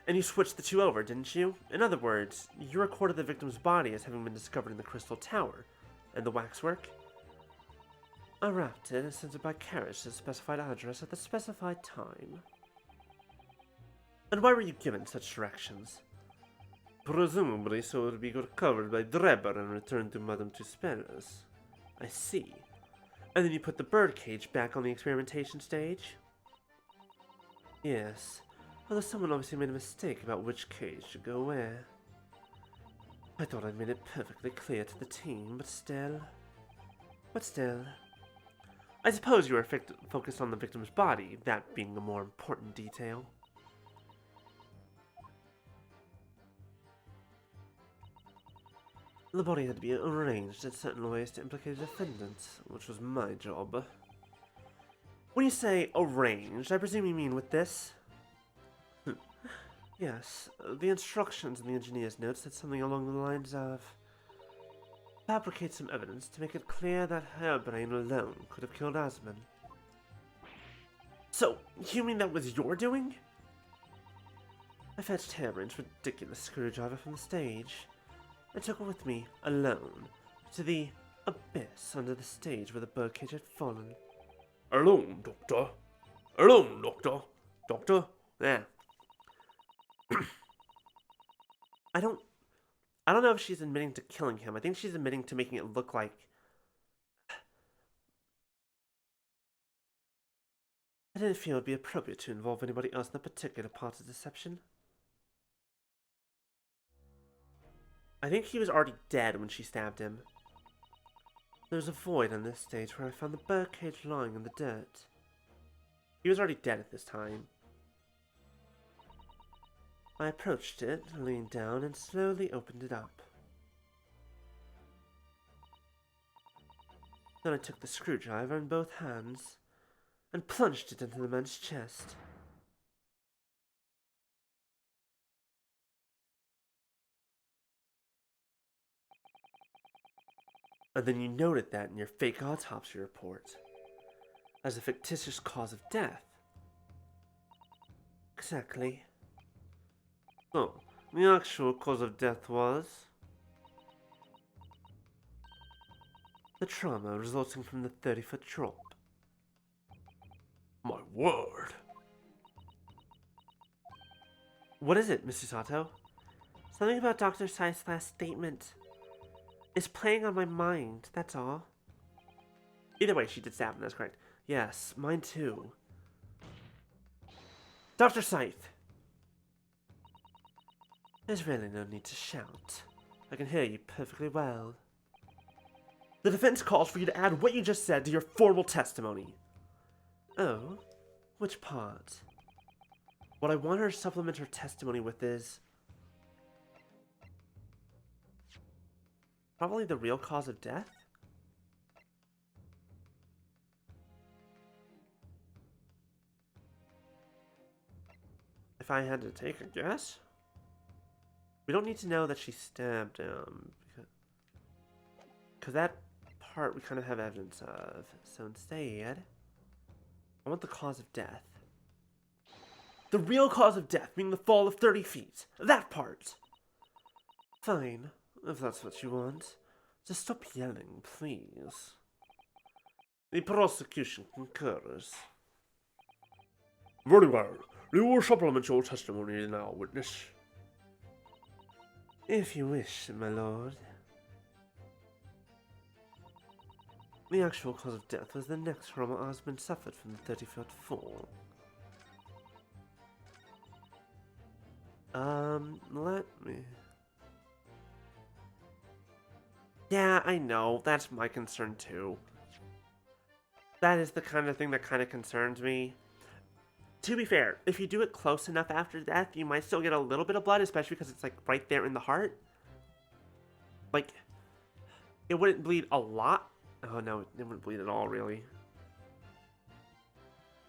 And you switched the two over, didn't you? In other words, you recorded the victim's body as having been discovered in the Crystal Tower. And the waxwork? I wrapped it and sent it by carriage to the specified address at the specified time. And why were you given such directions? Presumably so it would be recovered by Drebber and returned to Madame Tusperas. I see. And then you put the birdcage back on the experimentation stage? Yes. Although someone obviously made a mistake about which cage should go where. I thought I'd made it perfectly clear to the team, but still. I suppose you were focused on the victim's body, that being the more important detail. The body had to be arranged in certain ways to implicate the defendant, which was my job. When you say arranged, I presume you mean with this? Yes, the instructions in the engineer's notes said something along the lines of fabricate some evidence to make it clear that her brain alone could have killed Asman. So, you mean that was your doing? I fetched Harebrain's ridiculous screwdriver from the stage. I took it with me, alone, to the abyss under the stage where the birdcage had fallen. Alone, Doctor? Alone, Doctor? Doctor? Yeah. I don't know if she's admitting to killing him. I think she's admitting to making it look like... I didn't feel it would be appropriate to involve anybody else in the particular part of deception. I think he was already dead when she stabbed him. There was a void on this stage where I found the birdcage lying in the dirt. He was already dead at this time. I approached it, leaned down, and slowly opened it up. Then I took the screwdriver in both hands and plunged it into the man's chest. And then you noted that in your fake autopsy report as a fictitious cause of death. Exactly. So, the actual cause of death was the trauma resulting from the 30-foot drop. My word. What is it, Mr. Sato? Something about Dr. Sai's last statement is playing on my mind, that's all. Either way, she did stab him, that's correct. Yes, mine too. Dr. Scythe! There's really no need to shout. I can hear you perfectly well. The defense calls for you to add what you just said to your formal testimony. Oh? Which part? What I want her to supplement her testimony with is... probably the real cause of death? If I had to take a guess? We don't need to know that she stabbed him, because that part we kind of have evidence of. So instead, I want the cause of death. The real cause of death being the fall of 30 feet. That part. Fine, if that's what you want. Just stop yelling, please. The prosecution concurs. Very well. We will supplement your testimony now, witness. If you wish, my lord. The actual cause of death was the neck trauma my husband suffered from the 30-foot fall. Let me... Yeah, I know. That's my concern, too. That is the kind of thing that kind of concerns me. To be fair, if you do it close enough after death, you might still get a little bit of blood, especially because it's, like, right there in the heart. Like, it wouldn't bleed a lot. Oh, no, it wouldn't bleed at all, really.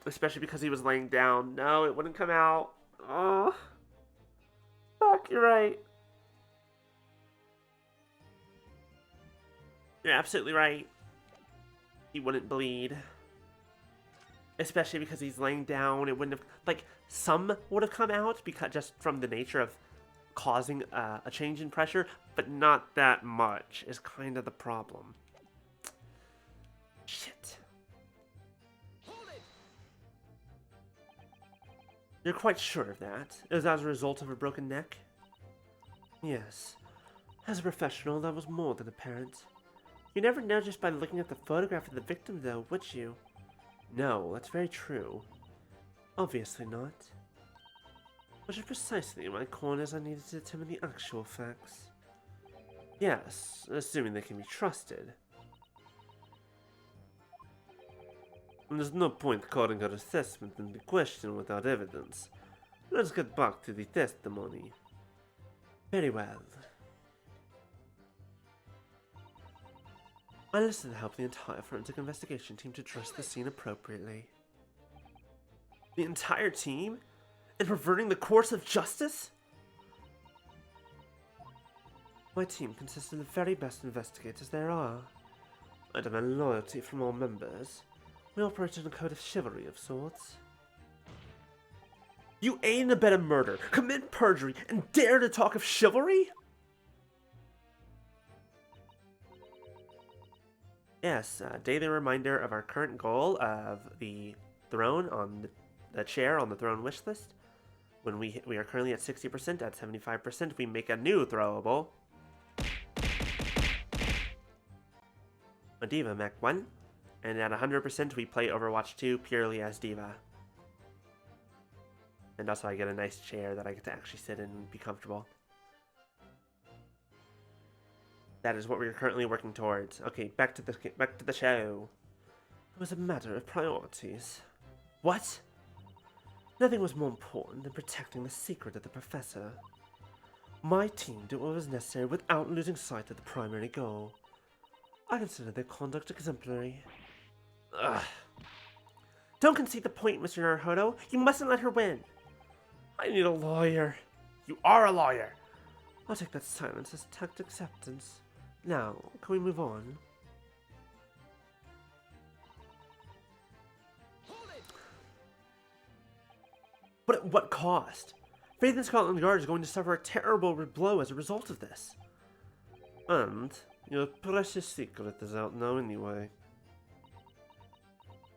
Especially because he was laying down. No, it wouldn't come out. Oh. Fuck, you're right. You're absolutely right. He wouldn't bleed. Especially because he's laying down. It wouldn't have... Like, some would have come out because just from the nature of causing a change in pressure, but not that much is kind of the problem. Shit. Hold it. You're quite sure of that? It was as a result of a broken neck? Yes. As a professional, that was more than apparent. You never know just by looking at the photograph of the victim, though, would you? No, that's very true. Obviously not. Which is precisely my corners I needed to determine the actual facts. Yes, assuming they can be trusted. There's no point calling her assessment into question without evidence. Let's get back to the testimony. Very well. I enlisted the help of the entire forensic investigation team to address the scene appropriately. The entire team? In perverting the course of justice? My team consists of the very best investigators there are. I demand loyalty from all members. We operate in a code of chivalry of sorts. You aid and abet a murder, commit perjury, and dare to talk of chivalry? Yes, daily reminder of our current goal of the throne on the chair on the throne wish list. When we are currently at 60%, at 75%, we make a new throwable. A Diva Mech 1. And at 100%, we play Overwatch 2 purely as Diva. And also I get a nice chair that I get to actually sit in and be comfortable. That is what we're currently working towards. Okay, back to the show. It was a matter of priorities. What? Nothing was more important than protecting the secret of the professor. My team did what was necessary without losing sight of the primary goal. I consider their conduct exemplary. Ugh. Don't concede the point, Mr. Naruhodo. You mustn't let her win. I need a lawyer. You are a lawyer. I'll take that silence as tact acceptance. Now, can we move on? Hold it. But at what cost? Faith in Scotland Yard is going to suffer a terrible blow as a result of this. And your precious secret is out now anyway.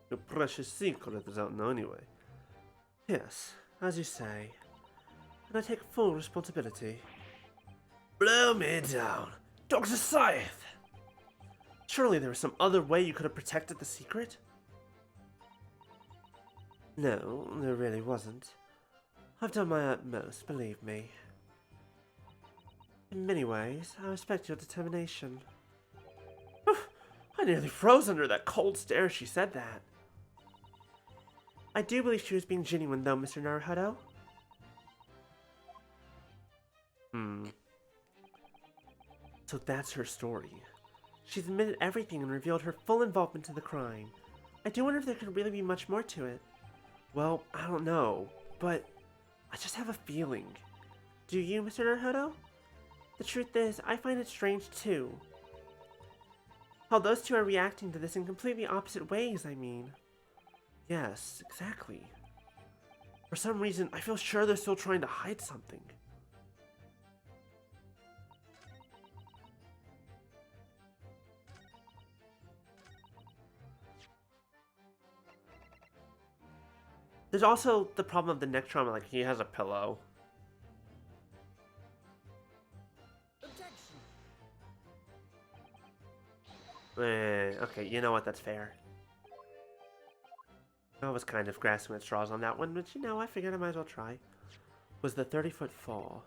Your precious secret is out now anyway. Yes, as you say. And I take full responsibility. Blow me down, Dr. Scythe! Surely there was some other way you could have protected the secret? No, there really wasn't. I've done my utmost, believe me. In many ways, I respect your determination. I nearly froze under that cold stare as she said that. I do believe she was being genuine though, Mr. Naruhodo. So that's her story. She's admitted everything and revealed her full involvement in the crime. I do wonder if there could really be much more to it. Well, I don't know, but I just have a feeling. Do you, Mr. Naruhodo? The truth is, I find it strange too. How those two are reacting to this in completely opposite ways, I mean. Yes, exactly. For some reason, I feel sure they're still trying to hide something. There's also the problem of the neck trauma, like he has a pillow. Objection. Okay, you know what, that's fair. I was kind of grasping at straws on that one, but you know, I figured I might as well try. Was the 30-foot fall.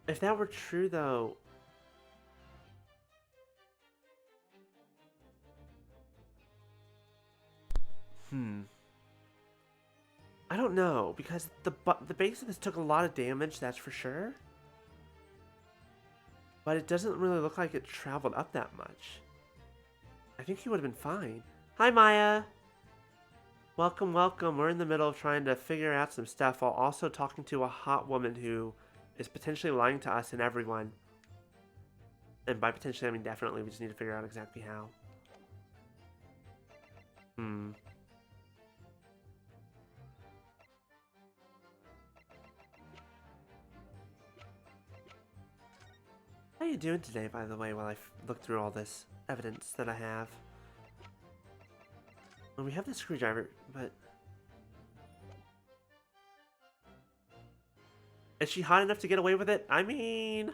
If that were true, though... I don't know, because the base of this took a lot of damage, that's for sure. But it doesn't really look like it traveled up that much. I think he would have been fine. Hi, Maya! Welcome, welcome. We're in the middle of trying to figure out some stuff while also talking to a hot woman who is potentially lying to us and everyone. And by potentially, I mean definitely. We just need to figure out exactly how. How you doing today, by the way, while I look through all this evidence that I have? Well, we have the screwdriver, but... Is she hot enough to get away with it? I mean...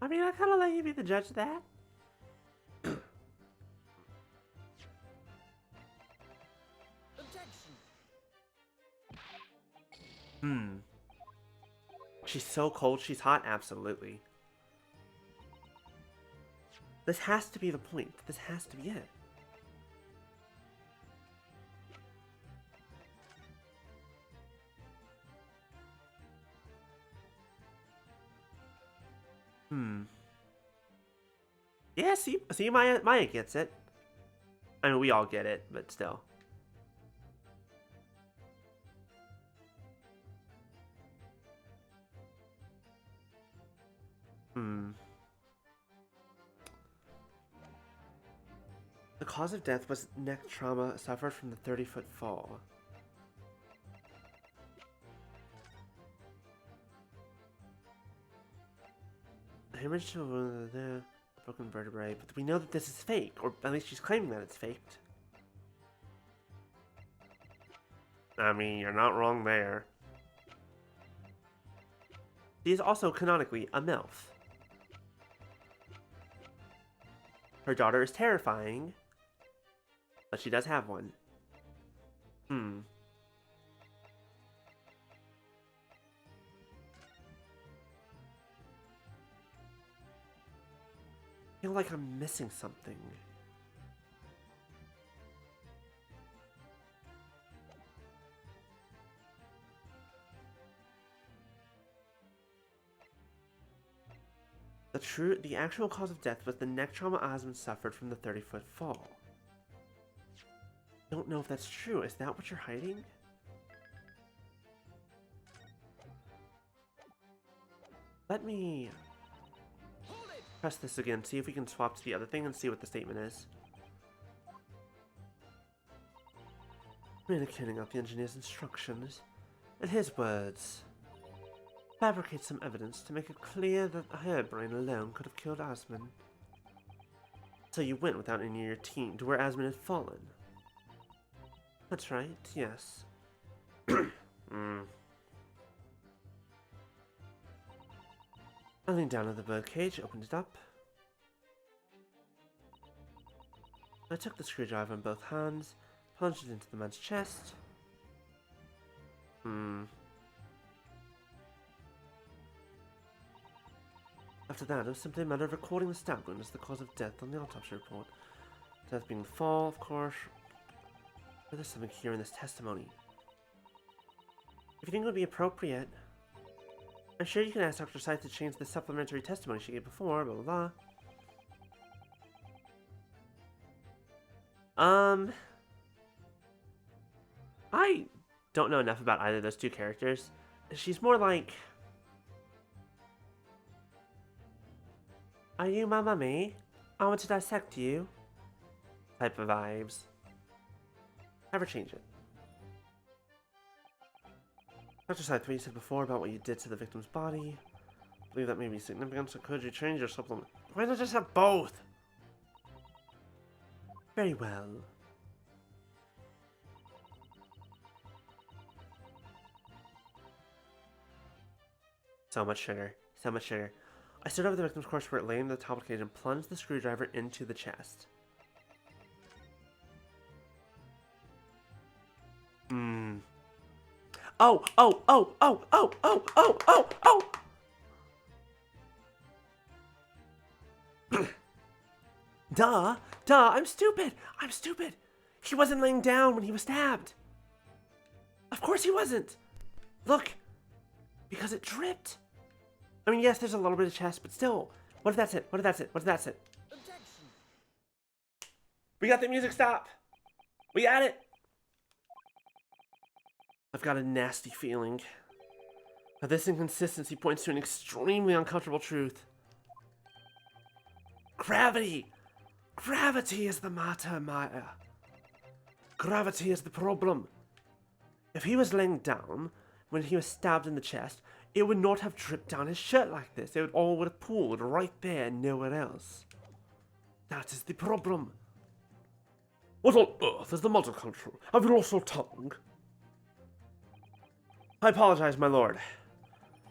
I kind of let you be the judge of that. Objection. She's so cold, she's hot? Absolutely. This has to be the point. This has to be it. Yeah, see, Maya gets it. I mean, we all get it, but still. The cause of death was neck trauma suffered from the 30-foot fall. Hemorrhage to the broken vertebrae, but we know that this is fake, or at least she's claiming that it's faked. I mean, you're not wrong there. She is also canonically a MILF. Her daughter is terrifying, but she does have one. I feel like I'm missing something. The actual cause of death was the neck trauma Osmond suffered from the 30-foot fall. Don't know if that's true. Is that what you're hiding? Let me press this again, see if we can swap to the other thing and see what the statement is. Communicating out the engineer's instructions. In his words, fabricate some evidence to make it clear that a hairbrain alone could have killed Asmund. So you went without any of your team to where Asmund had fallen. That's right, yes. I leaned down at the birdcage, opened it up. I took the screwdriver in both hands, plunged it into the man's chest. After that, it was simply a matter of recording the stab wound as the cause of death on the autopsy report. Death being the fall, of course. But there's something here in this testimony. If you think it would be appropriate, I'm sure you can ask Dr. Scythe to change the supplementary testimony she gave before, blah blah blah. don't know enough about either of those two characters. She's more like... Are you my mummy? I want to dissect you. Type of vibes. Never change it. Dr. Scythe, what you said before about what you did to the victim's body, I believe that may be significant, so could you change your supplement? Why not just have both? Very well. So much sugar. So much sugar. I stood over the victim's corpse where it lay in the top of the cage and plunged the screwdriver into the chest. Oh, oh, oh, oh, oh, oh, oh, oh, oh! Duh, I'm stupid. He wasn't laying down when he was stabbed. Of course he wasn't. Look, because it dripped. I mean, yes, there's a little bit of chest, but still. What if that's it? Objection. We got the music stop. We got it. I've got a nasty feeling that this inconsistency points to an extremely uncomfortable truth. Gravity! Gravity is the matter, Maya. Gravity is the problem. If he was laying down when he was stabbed in the chest, it would not have dripped down his shirt like this. It all would have pooled right there and nowhere else. That is the problem. What on earth is the matter, Control? Have you lost your tongue? I apologize, my lord.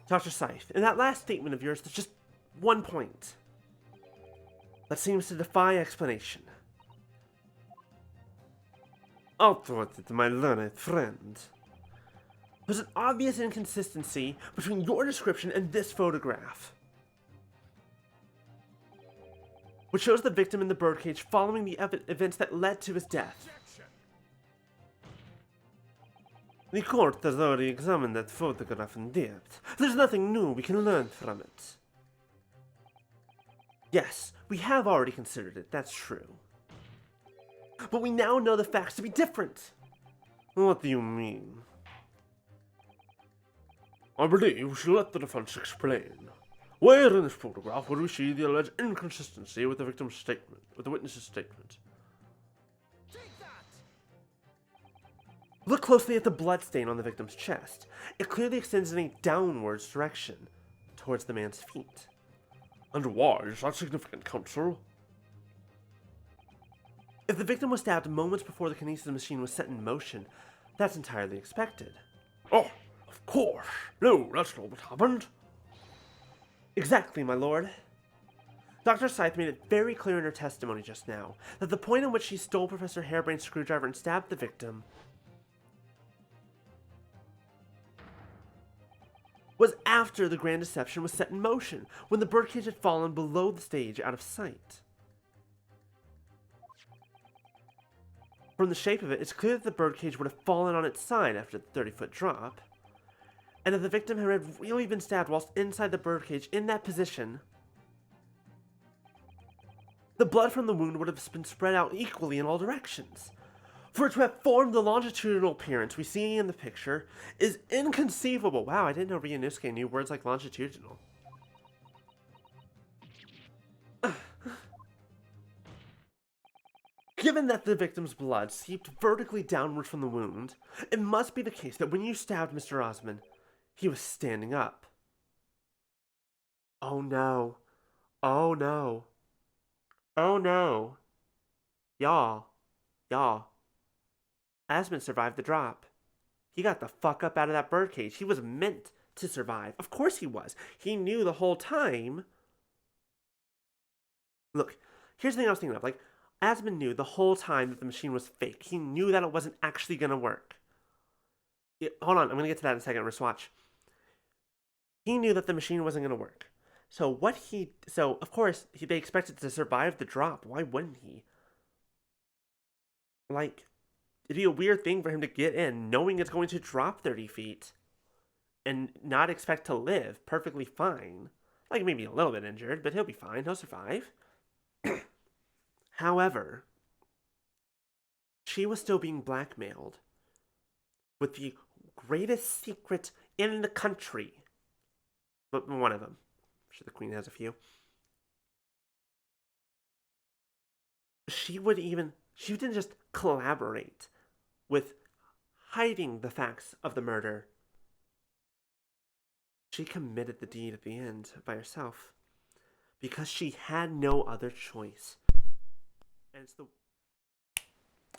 Dr. Scythe, in that last statement of yours, there's just one point that seems to defy explanation. I'll throw it to my learned friend. There's an obvious inconsistency between your description and this photograph, which shows the victim in the birdcage following the events that led to his death. The court has already examined that photograph in depth. There's nothing new we can learn from it. Yes, we have already considered it, that's true. But we now know the facts to be different. What do you mean? I believe we should let the defense explain. Where in this photograph would we see the alleged inconsistency with the victim's statement, with the witness's statement? Look closely at the bloodstain on the victim's chest. It clearly extends in a downwards direction, towards the man's feet. And why is that significant, Counsel? If the victim was stabbed moments before the Kinesis Machine was set in motion, that's entirely expected. Oh, of course. No, that's not what happened. Exactly, my lord. Dr. Scythe made it very clear in her testimony just now that the point at which she stole Professor Harebrain's screwdriver and stabbed the victim was after the grand deception was set in motion, when the birdcage had fallen below the stage out of sight. From the shape of it, it's clear that the birdcage would have fallen on its side after the 30-foot drop, and if the victim had really been stabbed whilst inside the birdcage in that position, the blood from the wound would have been spread out equally in all directions. For it to have formed the longitudinal appearance we see in the picture is inconceivable. Wow, I didn't know Ryunosuke knew words like longitudinal. Given that the victim's blood seeped vertically downward from the wound, it must be the case that when you stabbed Mr. Osmond, he was standing up. Oh no. Oh no. Oh no. Y'all. Osmond survived the drop. He got the fuck up out of that birdcage. He was meant to survive. Of course he was. He knew the whole time. Look, here's the thing I was thinking of. Like, Osmond knew the whole time that the machine was fake. He knew that it wasn't actually going to work. Hold on, I'm going to get to that in a second. Wristwatch. He knew that the machine wasn't going to work. So of course, they expected to survive the drop. Why wouldn't he? Like, it'd be a weird thing for him to get in, knowing it's going to drop 30 feet, and not expect to live perfectly fine. Like, maybe a little bit injured, but he'll be fine. He'll survive. However, she was still being blackmailed with the greatest secret in the country. But one of them. I'm sure the queen has a few. She didn't just collaborate with hiding the facts of the murder. She committed the deed at the end by herself because she had no other choice. And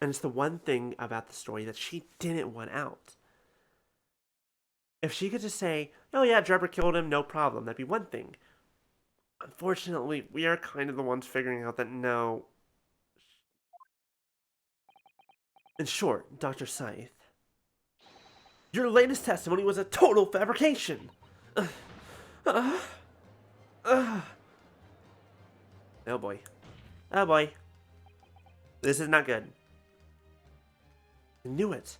it's the one thing about the story that she didn't want out. If she could just say, oh yeah, Drebber killed him, no problem, that'd be one thing. Unfortunately, we are kind of the ones figuring out that no. In short, Dr. Scythe, your latest testimony was a total fabrication. Oh boy. Oh boy. This is not good. I knew it.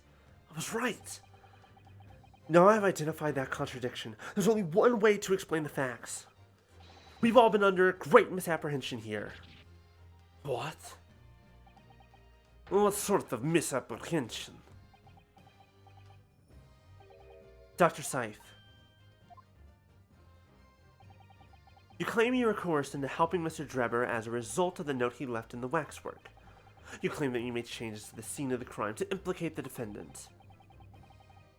I was right. Now I've identified that contradiction. There's only one way to explain the facts. We've all been under great misapprehension here. What? What sort of misapprehension? Dr. Scythe, you claim you were coerced into helping Mr. Drebber as a result of the note he left in the waxwork. You claim that you made changes to the scene of the crime to implicate the defendant.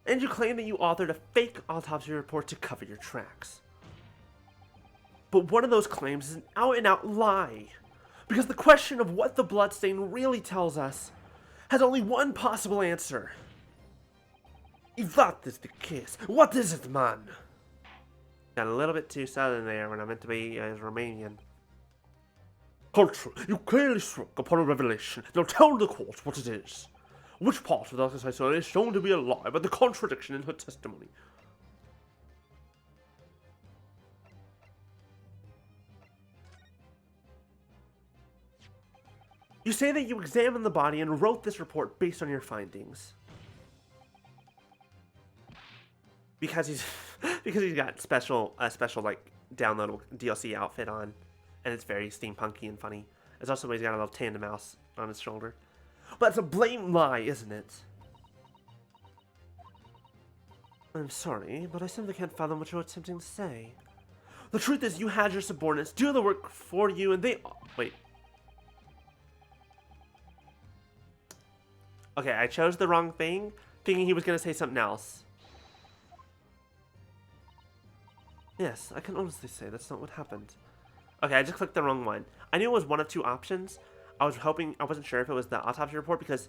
And you claim that you authored a fake autopsy report to cover your tracks. But one of those claims is an out-and-out lie. Because the question of what the bloodstain really tells us has only one possible answer. If that is the case, what is it, man? Got a little bit too southern there when I meant to be Romanian. Culture, you clearly struck upon a revelation. Now tell the court what it is. Which part of Dr. Scythe's story is shown to be a lie by the contradiction in her testimony? You say that you examined the body and wrote this report based on your findings. Because he's got special like downloadable DLC outfit on, and it's very steampunky and funny. It's also he's got a little tandem mouse on his shoulder. But it's a blatant lie, isn't it? I'm sorry, but I simply can't fathom what you're attempting to say. The truth is, you had your subordinates do the work for you, and they... Wait. Okay, I chose the wrong thing, thinking he was going to say something else. Yes, I can honestly say that's not what happened. Okay, I just clicked the wrong one. I knew it was one of two options. I wasn't sure if it was the autopsy report because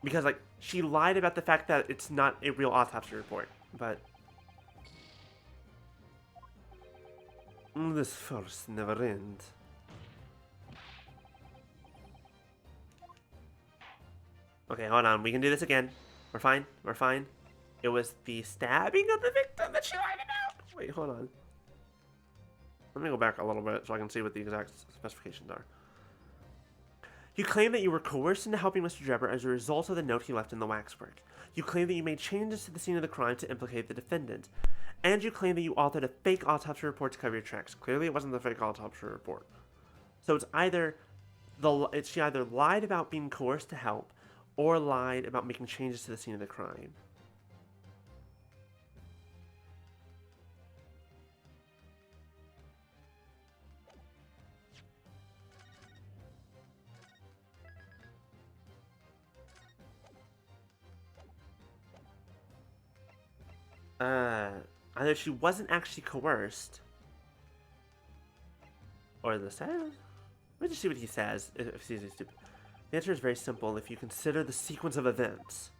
like, she lied about the fact that it's not a real autopsy report, but... This farce never ends. Okay, hold on, we can do this again. We're fine, we're fine. It was the stabbing of the victim that she lied about! Wait, hold on. Let me go back a little bit so I can see what the exact specifications are. You claim that you were coerced into helping Mr. Drebber as a result of the note he left in the waxwork. You claim that you made changes to the scene of the crime to implicate the defendant. And you claim that you authored a fake autopsy report to cover your tracks. Clearly it wasn't the fake autopsy report. So it's either she either lied about being coerced to help, or lied about making changes to the scene of the crime. Either she wasn't actually coerced, or the says. Let me just see what he says. If he's stupid. The answer is very simple if you consider the sequence of events.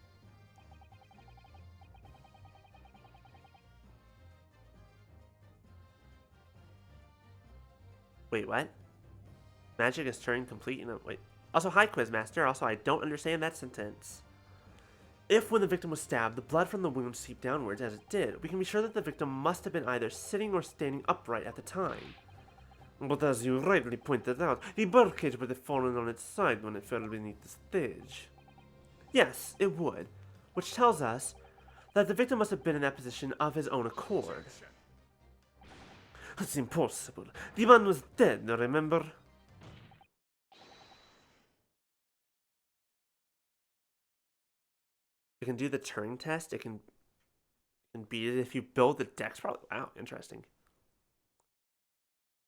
Wait, what? Magic is turning complete in a... Wait. Also, hi, Quizmaster. Also, I don't understand that sentence. If, when the victim was stabbed, the blood from the wound seeped downwards, as it did, we can be sure that the victim must have been either sitting or standing upright at the time. But as you rightly pointed out, the birdcage would have fallen on its side when it fell beneath the stage. Yes, it would, which tells us that the victim must have been in that position of his own accord. That's impossible. The man was dead, remember? It can do the Turing test. It can beat it if you build the dex. Probably. Wow, interesting.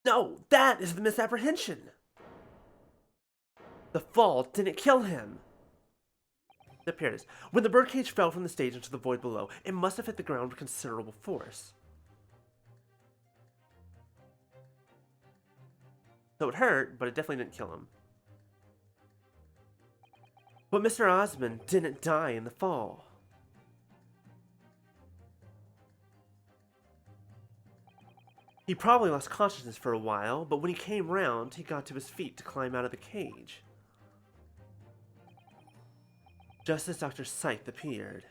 No, that is the misapprehension. The fall didn't kill him. Here it is. When the birdcage fell from the stage into the void below, it must have hit the ground with considerable force. So it hurt, but it definitely didn't kill him. But Mr. Osmond didn't die in the fall. He probably lost consciousness for a while, but when he came round, he got to his feet to climb out of the cage. Just as Dr. Scythe appeared.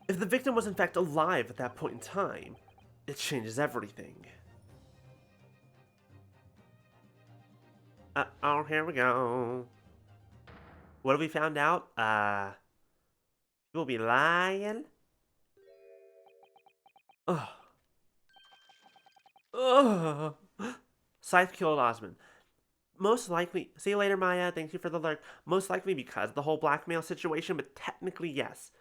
If the victim was in fact alive at that point in time, it changes everything. Oh, here we go. What have we found out? People be lying? Ugh. Ugh. Scythe killed Osmond. Most likely, see you later, Maya. Thank you for the lurk. Most likely because of the whole blackmail situation, but technically, yes.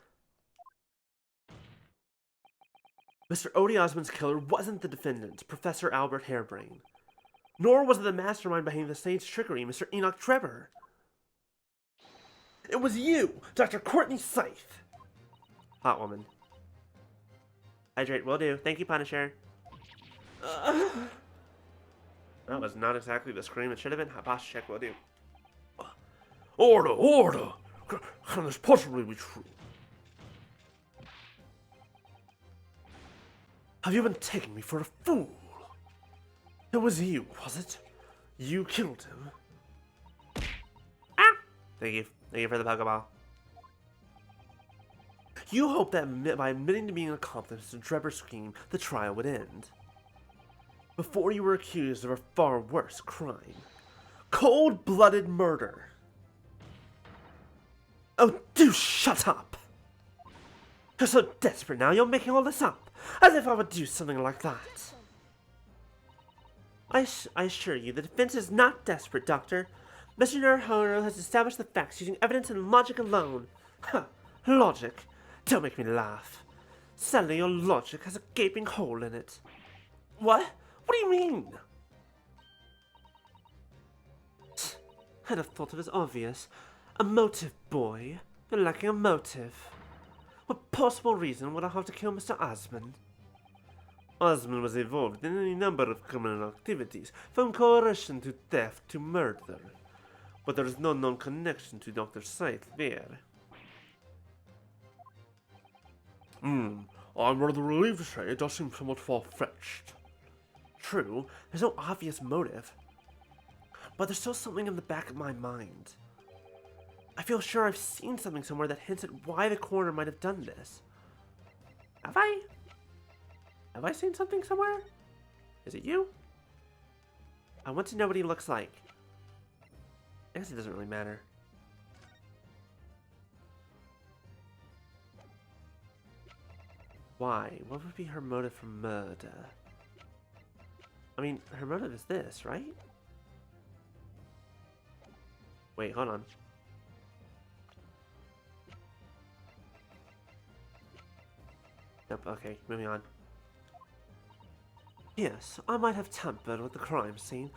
Mr. Odie Osmond's killer wasn't the defendant, Professor Albert Harebrain. Nor was it the mastermind behind the saint's trickery, Mr. Enoch Trevor. It was you, Dr. Courtney Scythe. Hot woman. Hydrate, will do. Thank you, Punisher. That was not exactly the scream it should have been. Boss check, will do. Order, order! Can this possibly be true? Have you been taking me for a fool? It was you, was it? You killed him. Ah! Thank you. Thank you for the Pokeball. You hoped that by admitting to being an accomplice in Trevor's scheme, the trial would end. Before you were accused of a far worse crime. Cold-blooded murder. Oh, do shut up! You're so desperate now, you're making all this up. As if I would do something like that. I assure you, the defense is not desperate, Doctor. Mr. Naruhodo has established the facts using evidence and logic alone. Huh, logic? Don't make me laugh. Sadly, your logic has a gaping hole in it. What? What do you mean? I'd have thought it was obvious. A motive, boy. You're lacking a motive. What possible reason would I have to kill Mr. Osmond? Osmond was involved in any number of criminal activities, from coercion to theft to murder. But there is no known connection to Dr. Scythe there. I'm rather relieved to say it does seem somewhat far-fetched. True, there's no obvious motive. But there's still something in the back of my mind. I feel sure I've seen something somewhere that hints at why the coroner might have done this. Have I? Have I seen something somewhere? Is it you? I want to know what he looks like. I guess it doesn't really matter. Why? What would be her motive for murder? I mean, her motive is this, right? Wait, hold on. Nope, okay, moving on. Yes, I might have tampered with the crime scene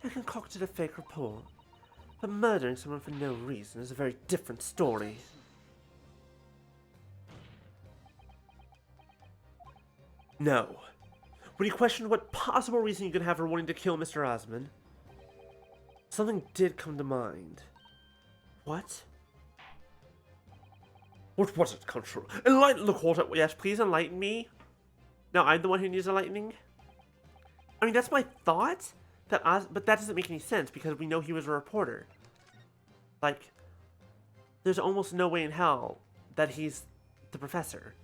and concocted a fake report. But murdering someone for no reason is a very different story. No. When you questioned what possible reason you could have for wanting to kill Mr. Osmond, something did come to mind. What? What was it, Constable? Enlighten the court at Yes, please enlighten me. No, I'm the one who needs enlightening. I mean, that's my thought. But that doesn't make any sense because we know he was a reporter. Like, there's almost no way in hell that he's the professor.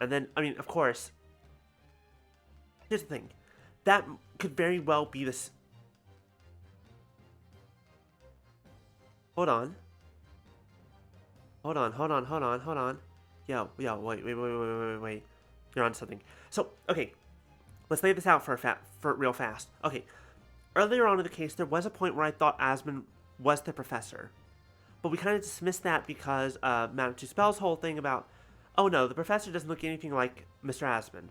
And then, I mean, of course, here's the thing. That could very well be this. Hold on. Hold on. Yo, wait. You're on something. So, okay. let's lay this out for real fast. Okay, earlier on in the case, there was a point where I thought Asmund was the professor. But we kind of dismissed that because Madame Two Spell's whole thing about, oh no, the professor doesn't look anything like Mr. Asmund.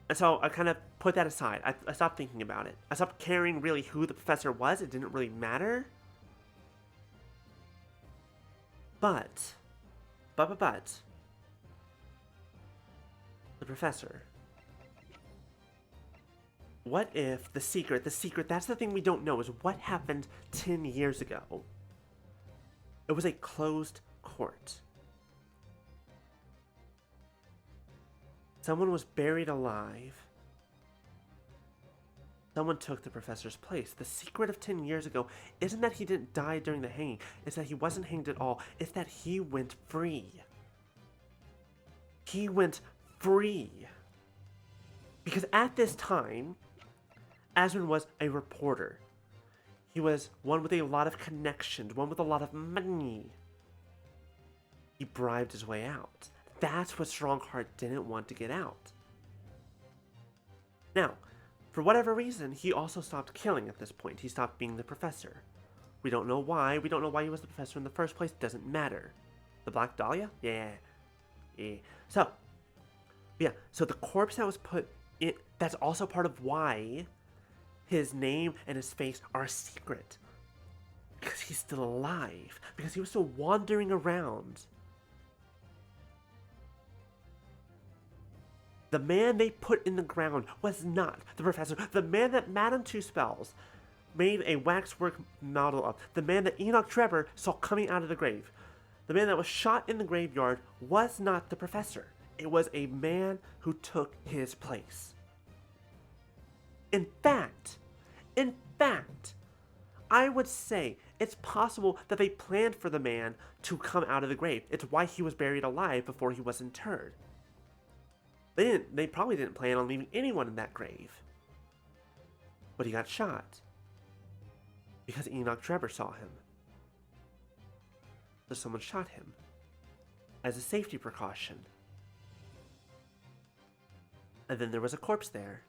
And so I kind of put that aside. I stopped thinking about it. I stopped caring really who the professor was. It didn't really matter. But, the professor. What if the secret, that's the thing we don't know, is what happened 10 years ago. It was a closed court. Someone was buried alive. Someone took the professor's place. The secret of 10 years ago isn't that he didn't die during the hanging. It's that he wasn't hanged at all. It's that he went free. He went free. Because at this time, Asmund was a reporter. He was one with a lot of connections, one with a lot of money. He bribed his way out. That's what Strongheart didn't want to get out. Now, for whatever reason, he also stopped killing at this point. He stopped being the professor. We don't know why. We don't know why he was the professor in the first place. Doesn't matter. The Black Dahlia? Yeah. So the corpse that was put in, that's also part of why his name and his face are a secret. Because he's still alive. Because he was still wandering around. The man they put in the ground was not the professor. The man that Madame Two Spells made a waxwork model of. The man that Enoch Trevor saw coming out of the grave. The man that was shot in the graveyard was not the professor. It was a man who took his place. In fact, I would say it's possible that they planned for the man to come out of the grave. It's why he was buried alive before he was interred. They probably didn't plan on leaving anyone in that grave. But he got shot. Because Enoch Trevor saw him. So someone shot him. As a safety precaution. And then there was a corpse there.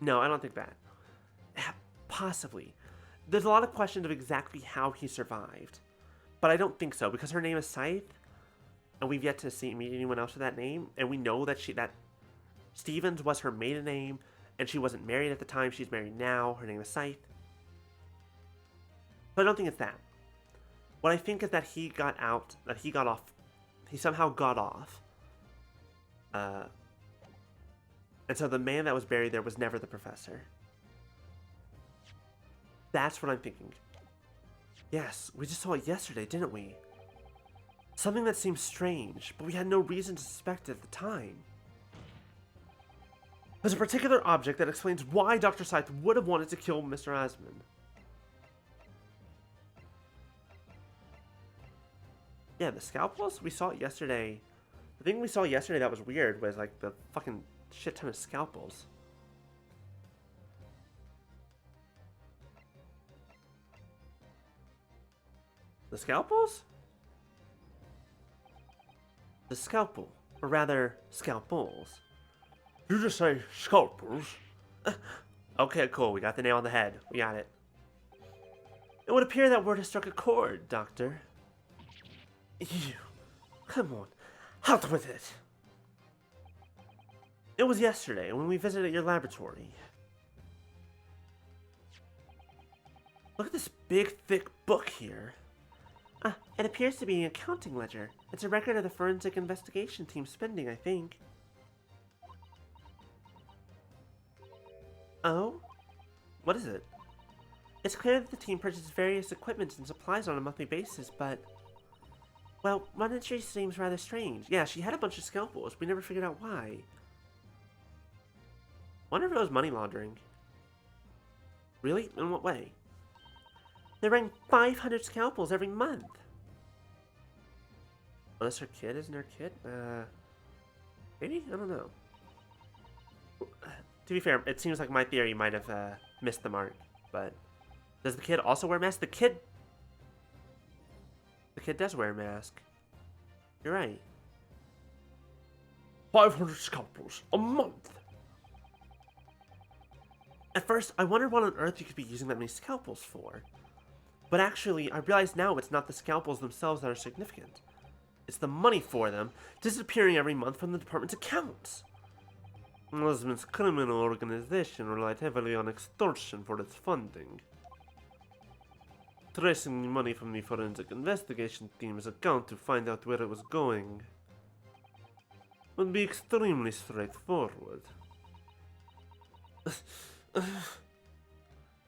No, I don't think that. Possibly. There's a lot of questions of exactly how he survived. But I don't think so, because her name is Scythe. And we've yet to meet anyone else with that name. And we know that Stevens was her maiden name. And she wasn't married at the time. She's married now. Her name is Scythe. But I don't think it's that. What I think is that he got out. That he got off. He somehow got off. And so the man that was buried there was never the professor. That's what I'm thinking. Yes, we just saw it yesterday, didn't we? Something that seems strange, but we had no reason to suspect it at the time. There's a particular object that explains why Dr. Scythe would have wanted to kill Mr. Asmund. Yeah, the scalpels? We saw it yesterday. The thing we saw yesterday that was weird was like the fucking shit ton of scalpels. The scalpels? The scalpel, or rather, scalpels. You just say scalpels? Okay, cool. We got the nail on the head. We got it. It would appear that word has struck a chord, Doctor. You. Come on. Out with it. It was yesterday when we visited your laboratory. Look at this big, thick book here. It appears to be an accounting ledger. It's a record of the forensic investigation team's spending, I think. Oh? What is it? It's clear that the team purchases various equipment and supplies on a monthly basis, but... Well, one entry seems rather strange. Yeah, she had a bunch of scalpels. We never figured out why. Wonder if it was money laundering. Really? In what way? They're running 500 scalpels every month. Unless her kid isn't her kid? Maybe? I don't know. To be fair, it seems like my theory might have missed the mark, but does the kid also wear a mask? The kid does wear a mask. You're right. 500 scalpels a month. At first, I wondered what on earth you could be using that many scalpels for. But actually, I realize now it's not the scalpels themselves that are significant. It's the money for them disappearing every month from the department's accounts. Osmond's criminal organization relied heavily on extortion for its funding. Tracing the money from the forensic investigation team's account to find out where it was going would be extremely straightforward.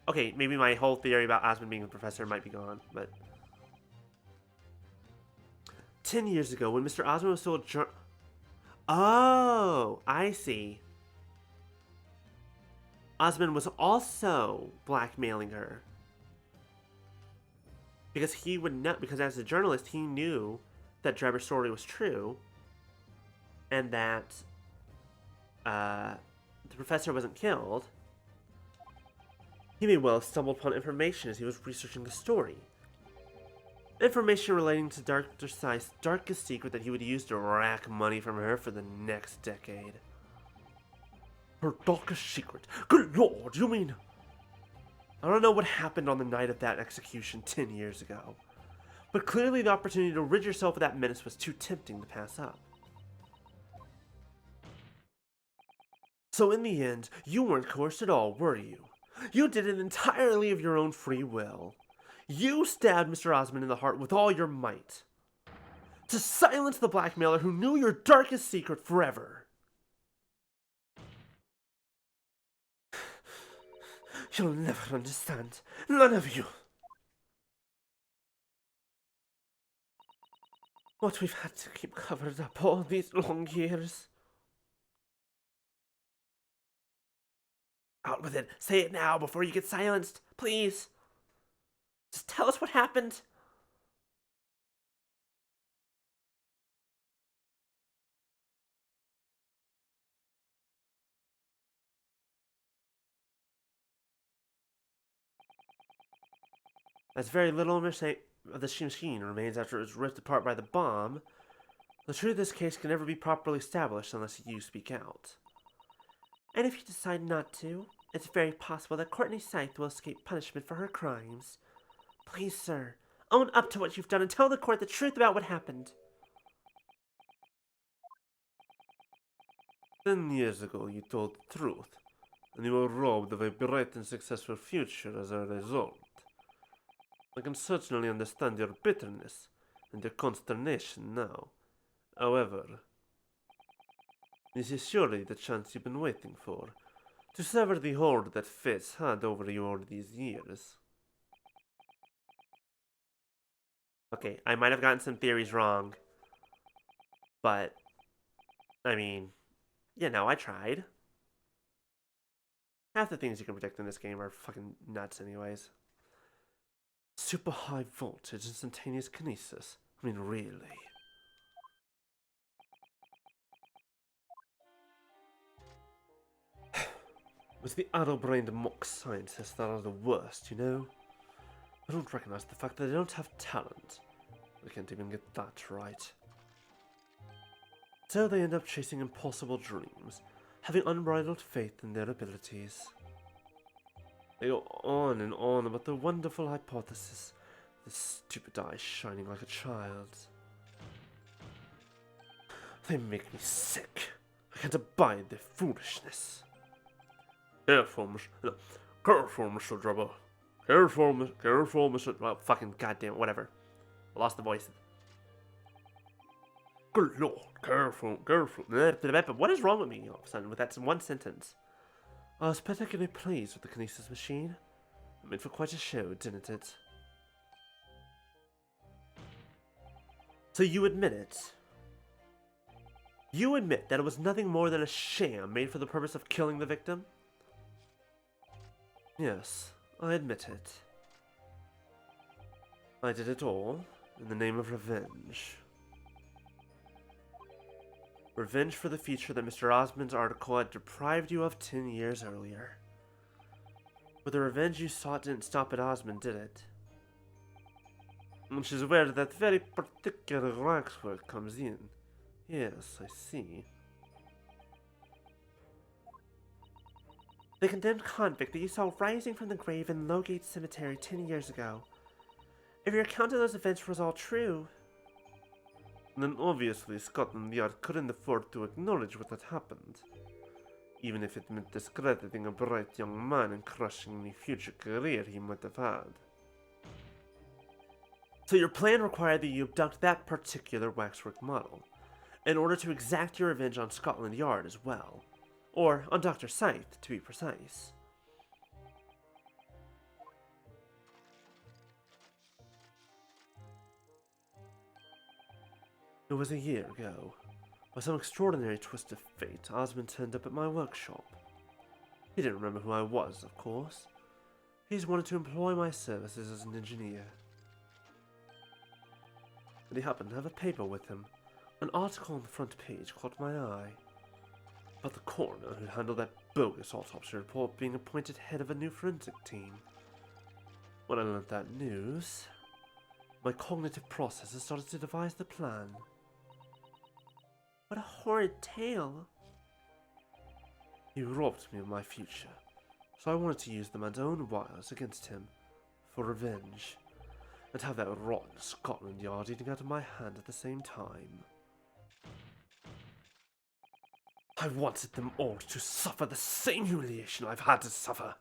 Okay, maybe my whole theory about Osmond being a professor might be gone, but... 10 years ago, when Mr. Osmond was still a Oh, I see. Osmond was also blackmailing her. Because he would not, because as a journalist, he knew that Drebber's story was true, and that the professor wasn't killed. He may well have stumbled upon information as he was researching the story. Information relating to Dr. Scythe's darkest secret that he would use to rack money from her for the next decade. Her darkest secret? Good lord, you mean... I don't know what happened on the night of that execution 10 years ago, but clearly the opportunity to rid yourself of that menace was too tempting to pass up. So in the end, you weren't coerced at all, were you? You did it entirely of your own free will. You stabbed Mr. Osmond in the heart with all your might. To silence the blackmailer who knew your darkest secret forever. You'll never understand. None of you. What we've had to keep covered up all these long years. Out with it. Say it now before you get silenced. Please. Just tell us what happened. As very little of the machine remains after it was ripped apart by the bomb, the truth of this case can never be properly established unless you speak out. And if you decide not to, it's very possible that Courtney Scythe will escape punishment for her crimes. Please, sir, own up to what you've done and tell the court the truth about what happened. 10 years ago, you told the truth, and you were robbed of a bright and successful future as a result. I can certainly understand your bitterness and your consternation now. However, this is surely the chance you've been waiting for, to sever the hold that fate's had over you all these years. Okay, I might have gotten some theories wrong, but, I mean, you know, I tried. Half the things you can predict in this game are fucking nuts anyways. Super high voltage instantaneous kinesis. I mean, really. With the addle-brained mock scientists that are the worst, you know? I don't recognize the fact that they don't have talent. They can't even get that right. So they end up chasing impossible dreams, having unbridled faith in their abilities. They go on and on about the wonderful hypothesis, the stupid eyes shining like a child's. They make me sick. I can't abide their foolishness. Careful, Mr. Drebber. Careful, Mr. Well, fucking goddamn, whatever. I lost the voice. Good lord, careful. But what is wrong with me all of a sudden with that one sentence? I was particularly pleased with the Kinesis Machine. It made for quite a show, didn't it? So you admit it? You admit that it was nothing more than a sham made for the purpose of killing the victim? Yes, I admit it. I did it all in the name of revenge. Revenge for the future that Mr. Osmond's article had deprived you of 10 years earlier. But the revenge you sought didn't stop at Osmond, did it? Which is where that very particular waxwork comes in. Yes, I see. The condemned convict that you saw rising from the grave in Lowgate Cemetery 10 years ago. If your account of those events was all true, then obviously Scotland Yard couldn't afford to acknowledge what had happened, even if it meant discrediting a bright young man and crushing any future career he might have had. so your plan required that you abduct that particular waxwork model, in order to exact your revenge on Scotland Yard as well. Or on Dr. Scythe, to be precise. It was a year ago. By some extraordinary twist of fate, Osmond turned up at my workshop. He didn't remember who I was, of course. He just wanted to employ my services as an engineer. And he happened to have a paper with him. An article on the front page caught my eye. About the coroner who handled that bogus autopsy report being appointed head of a new forensic team. When I learned that news, my cognitive processes started to devise the plan. What a horrid tale. He robbed me of my future, so I wanted to use the man's own wiles against him, for revenge, and have that rotten Scotland Yard eating out of my hand at the same time. I wanted them all to suffer the same humiliation I've had to suffer.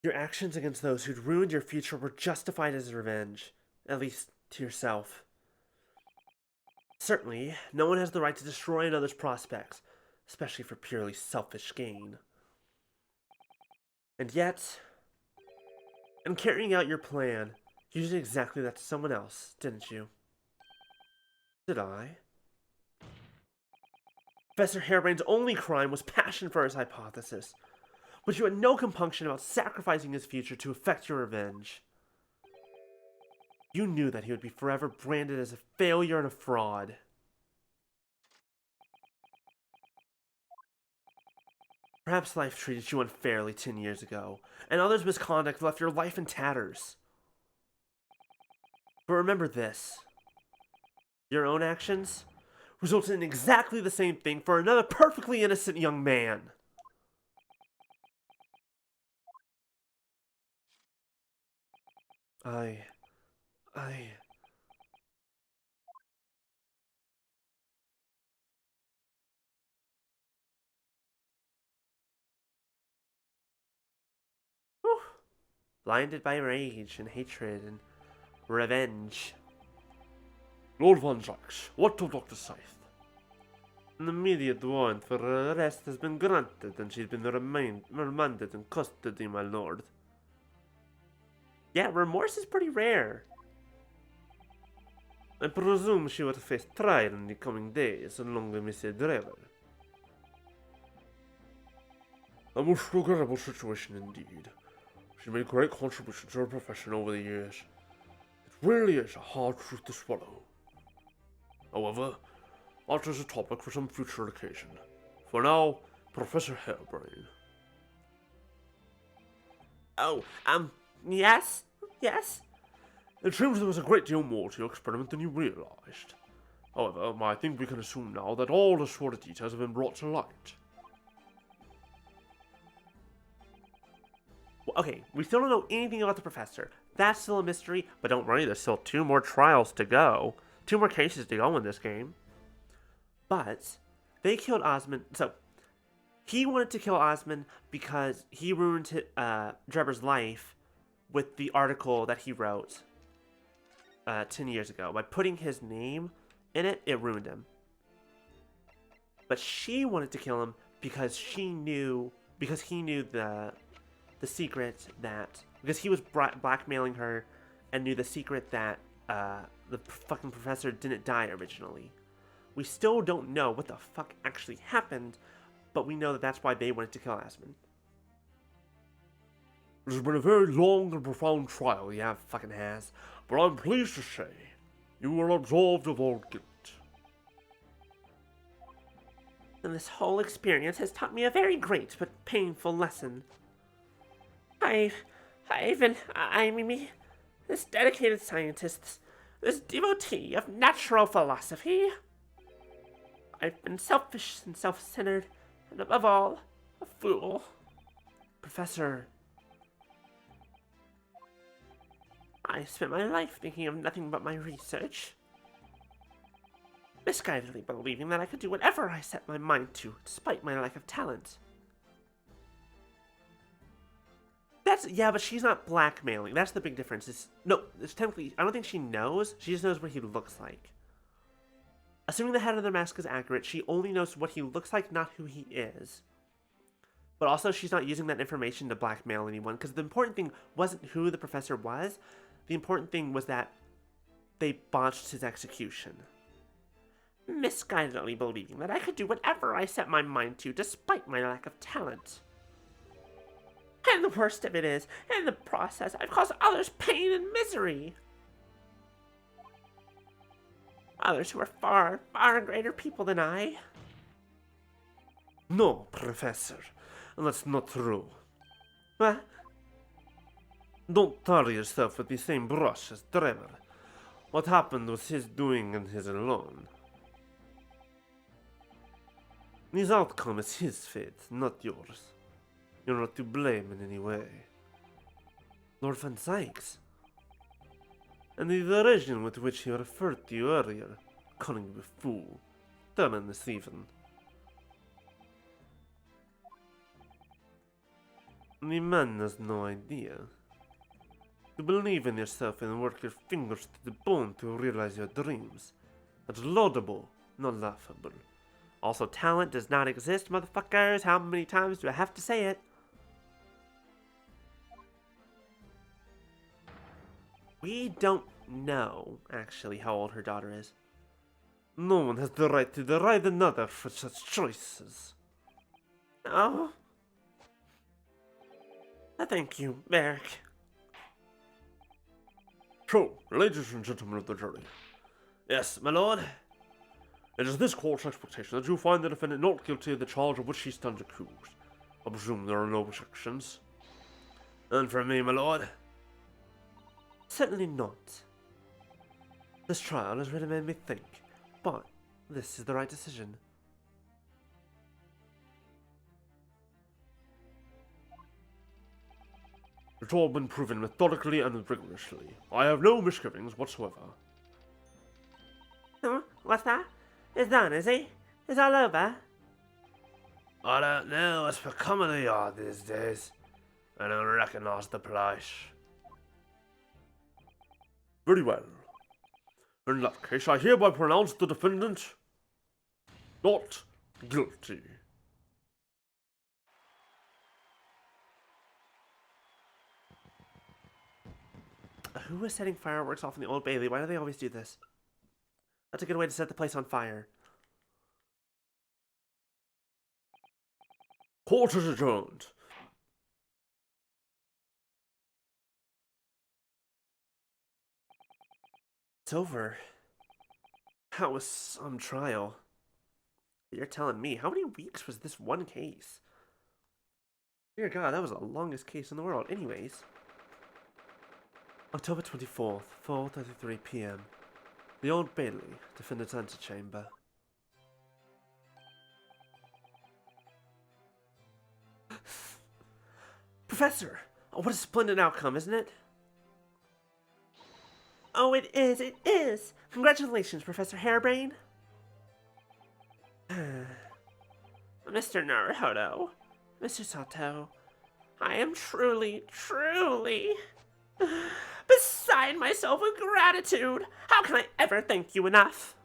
Your actions against those who'd ruined your future were justified as revenge, at least to yourself. Certainly, no one has the right to destroy another's prospects, especially for purely selfish gain. And yet, in carrying out your plan, you did exactly that to someone else, didn't you? Did I? Professor Harebrain's only crime was passion for his hypothesis, but you had no compunction about sacrificing his future to effect your revenge. You knew that he would be forever branded as a failure and a fraud. Perhaps life treated you unfairly 10 years ago, and others' misconduct left your life in tatters. But remember this. Your own actions resulted in exactly the same thing for another perfectly innocent young man. Whew. Blinded by rage and hatred and revenge. Lord Van Jacques, what of Dr. Scythe? An immediate warrant for her arrest has been granted, and she's been remanded in custody, my lord. Yeah, remorse is pretty rare. I presume she will face trial in the coming days, along with Mr. Driver. A most regrettable situation indeed. She made great contributions to her profession over the years. It really is a hard truth to swallow. However, that is a topic for some future occasion. For now, Professor Harebrain. Oh, yes? It seems there was a great deal more to your experiment than you realized. However, I think we can assume now that all the sordid details have been brought to light. Well, okay, we still don't know anything about the professor. That's still a mystery, but don't worry, there's still 2 more trials to go. 2 more cases to go in this game. But they killed Osmond. So he wanted to kill Osmond because he ruined Drebber's life with the article that he wrote 10 years ago. By putting his name in it, it ruined him. But she wanted to kill him because he knew the secret that, because he was blackmailing her and knew the secret that the fucking professor didn't die originally. We still don't know what the fuck actually happened, but we know that that's why they wanted to kill Osmond. It has been a very long and profound trial, Yeah, it fucking has. but I'm pleased to say you are absolved of all guilt. And this whole experience has taught me a very great but painful lesson. This dedicated scientist, this devotee of natural philosophy. I've been selfish and self-centered, and above all, a fool. Professor, I spent my life thinking of nothing but my research, misguidedly believing that I could do whatever I set my mind to, despite my lack of talent. Yeah, but she's not blackmailing. That's the big difference. It's technically, I don't think she knows. She just knows what he looks like. Assuming the head of the mask is accurate, she only knows what he looks like, not who he is. But also, she's not using that information to blackmail anyone, because the important thing wasn't who the professor was. The important thing was that they botched his execution. Misguidedly believing that I could do whatever I set my mind to, despite my lack of talent. And the worst of it is, in the process, I've caused others pain and misery. Others who are far, far greater people than I. No, Professor. That's not true. What? Don't tar yourself with the same brush as Trevor. What happened was his doing and his alone. His outcome is his fate, not yours. You're not to blame in any way. Lord Van Sykes. And the derision with which he referred to you earlier, calling you a fool, dumb and deceiving. The man has no idea. To believe in yourself and work your fingers to the bone to realize your dreams. That's laudable, not laughable. Also, talent does not exist, motherfuckers. How many times do I have to say it? We don't know, actually, how old her daughter is. No one has the right to deride another for such choices. Oh. Thank you, Merrick. So, ladies and gentlemen of the jury. Yes, my lord. It is this court's expectation that you find the defendant not guilty of the charge of which he stands accused. I presume there are no objections. And for me, my lord? Certainly not. This trial has really made me think, but this is the right decision. It's all been proven methodically and rigorously. I have no misgivings whatsoever. Huh? What's that? It's done, is he? It's all over? I don't know what's becoming of you these days. I don't recognize the place. Very well. In that case, I hereby pronounce the defendant not guilty. Who was setting fireworks off in the Old Bailey? Why do they always do this? That's a good way to set the place on fire. Court is adjourned. It's over. That was some trial. You're telling me, how many weeks was this one case? Dear God, that was the longest case in the world. Anyways. October 24th, 4:33 p.m. The Old Bailey, defendant's antechamber. Professor! Oh, what a splendid outcome, isn't it? Oh, it is, it is! Congratulations, Professor Hairbrain! Mr. Naruhodo, Mr. Sato, I am truly, truly beside myself with gratitude. How can I ever thank you enough?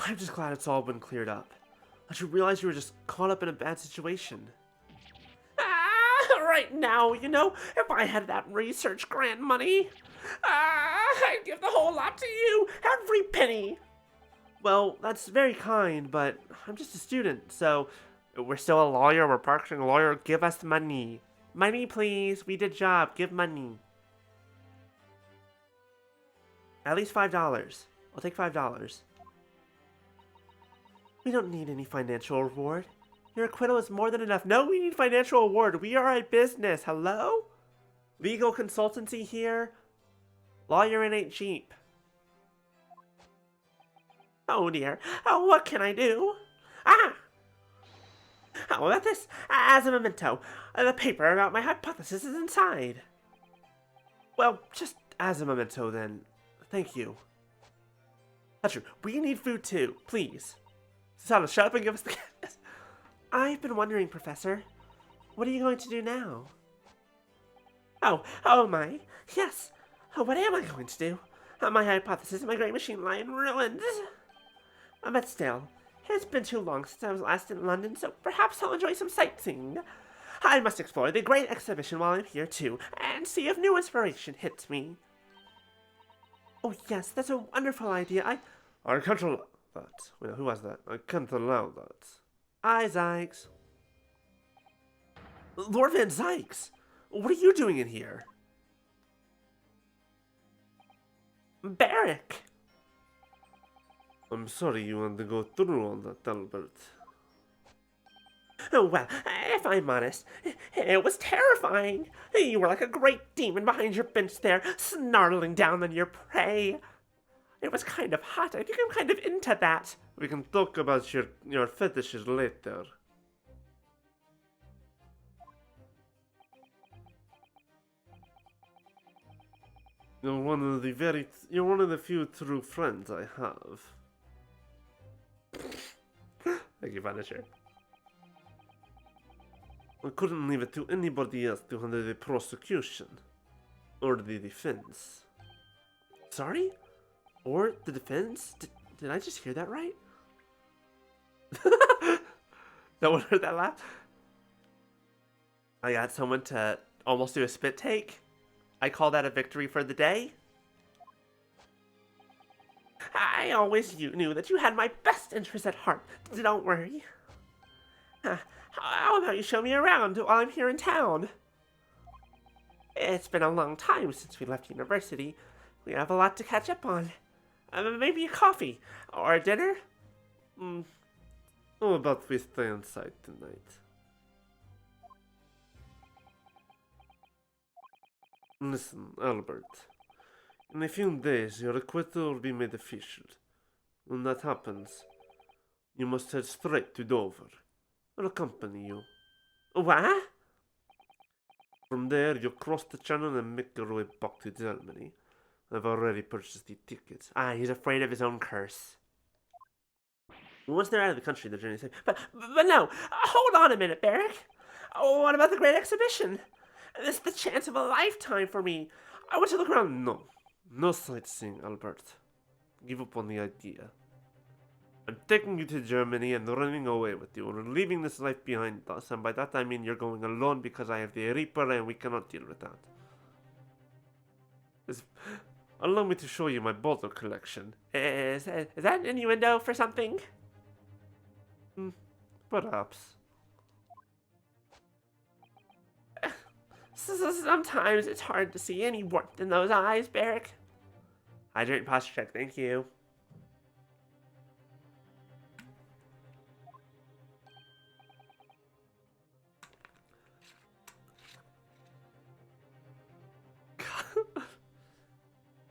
I'm just glad it's all been cleared up. That you realize you were just caught up in a bad situation. Right now, you know, if I had that research grant money, I'd give the whole lot to you, every penny. Well, that's very kind, but I'm just a student, so we're still a lawyer, we're practicing a lawyer, give us money. Money, please, we did job, give money. At least $5. I'll take $5. We don't need any financial reward. Your acquittal is more than enough. No, we need financial reward. We are a business. Hello? Legal consultancy here. Lawyer ain't cheap. Oh dear. Oh, what can I do? Ah! How about this? As a memento, the paper about my hypothesis is inside. Well, just as a memento then. Thank you. That's true. We need food too. Please. Susanna, shut up and give us the gas. I've been wondering, Professor. What are you going to do now? Oh my. Yes. Oh, what am I going to do? My hypothesis and my great machine lie in ruins. But still, it's been too long since I was last in London, so perhaps I'll enjoy some sightseeing. I must explore the great exhibition while I'm here too, and see if new inspiration hits me. Oh yes, that's a wonderful idea. I can't allow that. Wait, who was that? I can't allow that. Zykes. Lord Van Zykes! What are you doing in here? Barrack! I'm sorry you had to go through all that, Albert. Oh, well, if I'm honest, it was terrifying. You were like a great demon behind your bench there, snarling down on your prey. It was kind of hot. I think I'm kind of into that. We can talk about your fetishes later. You're one of the few true friends I have. Thank you, Vanisher. I couldn't leave it to anybody else to handle the prosecution. Or the defense. Sorry? Or the defense? Did I just hear that right? No one heard that laugh? I got someone to almost do a spit take. I call that a victory for the day. I always knew that you had my best interest at heart. Don't worry. How about you show me around while I'm here in town? It's been a long time since we left university. We have a lot to catch up on. Maybe a coffee or a dinner? How about we stay inside tonight? Listen, Albert. In a few days, your acquittal will be made official. When that happens, you must head straight to Dover. I'll accompany you. What? From there, you'll cross the channel and make your way back to Germany. I've already purchased the tickets. He's afraid of his own curse. Once they're out of the country, the journey's safe. But no, hold on a minute, Barrack. What about the great exhibition? This is the chance of a lifetime for me. I want to look around. No sightseeing, Albert. Give up on the idea. I'm taking you to Germany and running away with you. We're leaving this life behind us, and by that I mean you're going alone because I have the Reaper and we cannot deal with that. Allow me to show you my bottle collection. Is that an innuendo for something? Perhaps. Sometimes it's hard to see any warmth in those eyes, Barrack. Hydrate and posture check, thank you.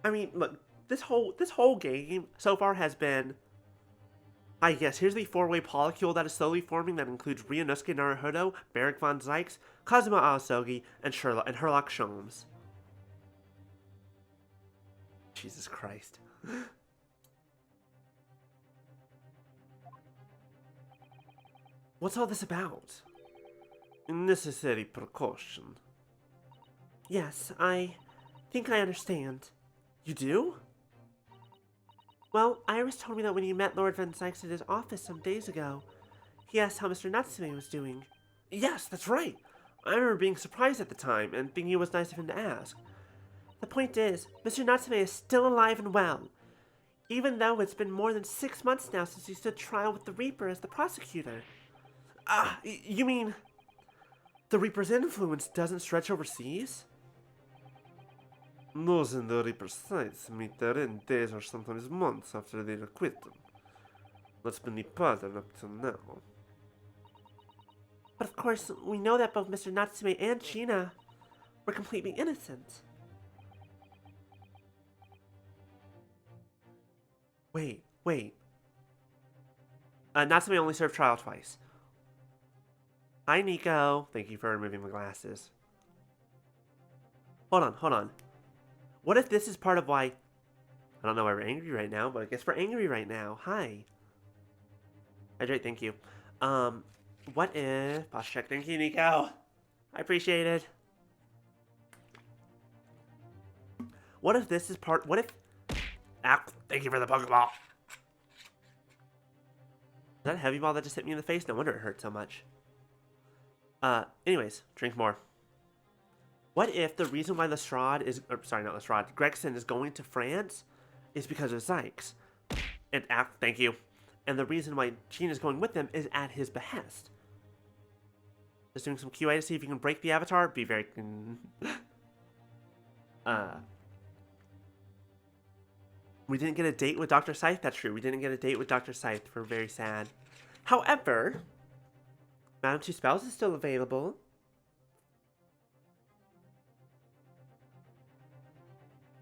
I mean, look, this whole game so far has been, I guess, here's the four-way polycule that is slowly forming that includes Ryunosuke Naruhodo, Barrack von Zykes, Kazuma Aosogi, and Sherlock Sholmes. Jesus Christ. What's all this about? Necessary precaution. Yes, I think I understand. You do? Well, Iris told me that when you met Lord Van Zykes at his office some days ago, he asked how Mr. Natsume was doing. Yes, that's right. I remember being surprised at the time, and thinking it was nice of him to ask. The point is, Mr. Natsume is still alive and well, even though it's been more than 6 months now since he stood trial with the Reaper as the prosecutor. You mean the Reaper's influence doesn't stretch overseas? Those in the Reaper's sights meet their end days or sometimes months after their acquittal. That's been the pattern up till now. But of course, we know that both Mr. Natsume and Gina were completely innocent. Wait. Natsume only served trial twice. Hi, Nico. Thank you for removing the glasses. Hold on. What if this is part of why... I don't know why we're angry right now, but I guess we're angry right now. Hi. Hydrate, thank you. What if... Boss check, thank you, Nico. I appreciate it. What if this is part... What if... Ah, thank you for the Pokeball. Is that a heavy ball that just hit me in the face? No wonder it hurt so much. Anyways, drink more. What if the reason why Lestrade is... sorry, not Lestrade. Gregson is going to France is because of Zykes. And, thank you. And the reason why Gene is going with them is at his behest. Just doing some QA to see if you can break the avatar. Be very... We didn't get a date with Dr. Scythe. That's true. We didn't get a date with Dr. Scythe. We're very sad. However, Madame Two Spells is still available.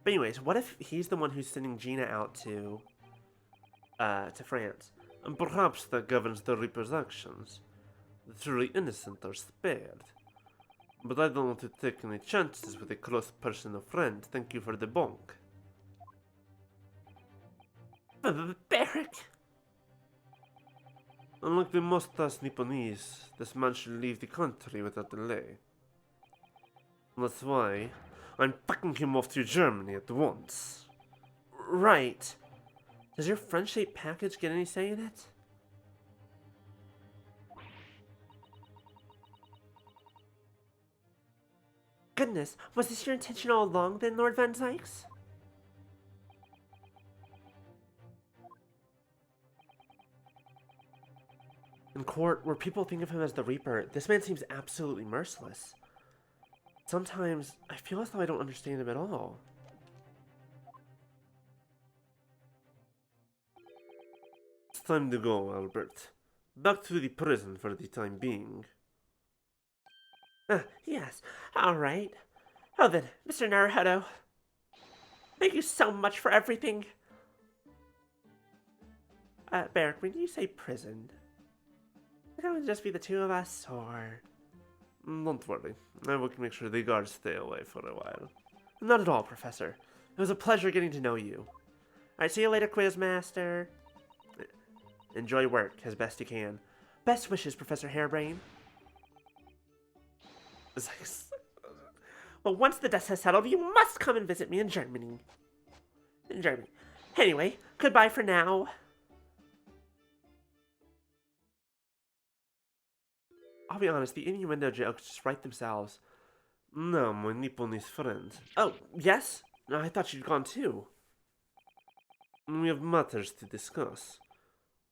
But anyways, what if he's the one who's sending Gina out to France? And perhaps that governs the repercussions. The truly innocent are spared. But I don't want to take any chances with a close personal friend. Thank you for the bonk. Barrack! Unlike the mustache Nipponese, this man should leave the country without delay. That's why I'm packing him off to Germany at once. Right. Does your friend-shaped package get any say in it? Goodness, was this your intention all along then, Lord Van Zykes? In court, where people think of him as the Reaper, this man seems absolutely merciless. Sometimes, I feel as though I don't understand him at all. It's time to go, Albert. Back to the prison for the time being. Yes, alright. Oh then, Mr. Naruhodo. Thank you so much for everything. Barrack, when you say prison, is that would just be the two of us, or... Don't worry. I will make sure the guards stay away for a while. Not at all, Professor. It was a pleasure getting to know you. Alright, see you later, Quizmaster. Enjoy work as best you can. Best wishes, Professor Hairbrain. Well, once the dust has settled, you must come and visit me in Germany. Anyway, goodbye for now. I'll be honest, the innuendo jokes just write themselves. Now, my Nipponese friend. Oh, yes? No, I thought you'd gone too. We have matters to discuss.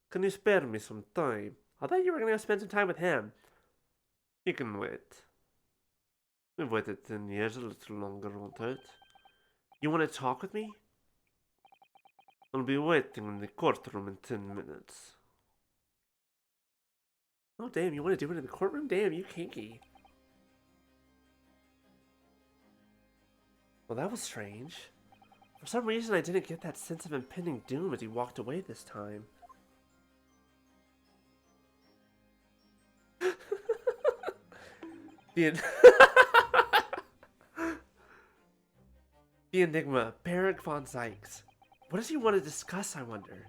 Can you spare me some time? I thought you were going to spend some time with him. You can wait. We've waited 10 years, a little longer, won't it? You want to talk with me? I'll be waiting in the courtroom in 10 minutes. Oh, damn, you want to do it in the courtroom? Damn, you kinky. Well, that was strange. For some reason, I didn't get that sense of impending doom as he walked away this time. The enigma, Barrack von Zykes. What does he want to discuss, I wonder?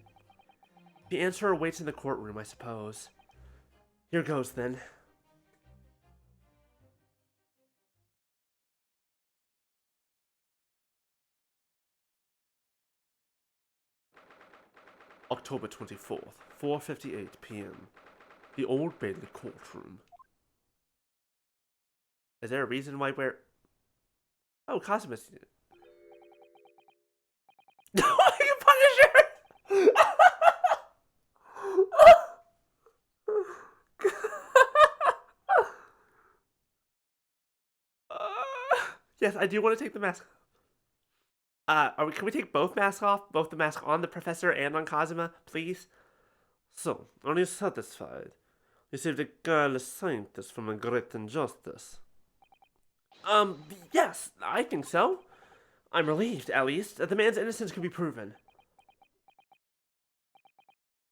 The answer awaits in the courtroom, I suppose. Here goes, then. October 24th, 4:58 p.m. The Old Bailey courtroom. Is there a reason why we're... Oh, Cosmos. No, you Punisher! Yes, I do want to take the mask. Can we take both masks off? Both the mask on the Professor and on Kazuma, please? So, are you satisfied? You saved a guileless scientist from a great injustice. Yes, I think so. I'm relieved, at least, that the man's innocence can be proven.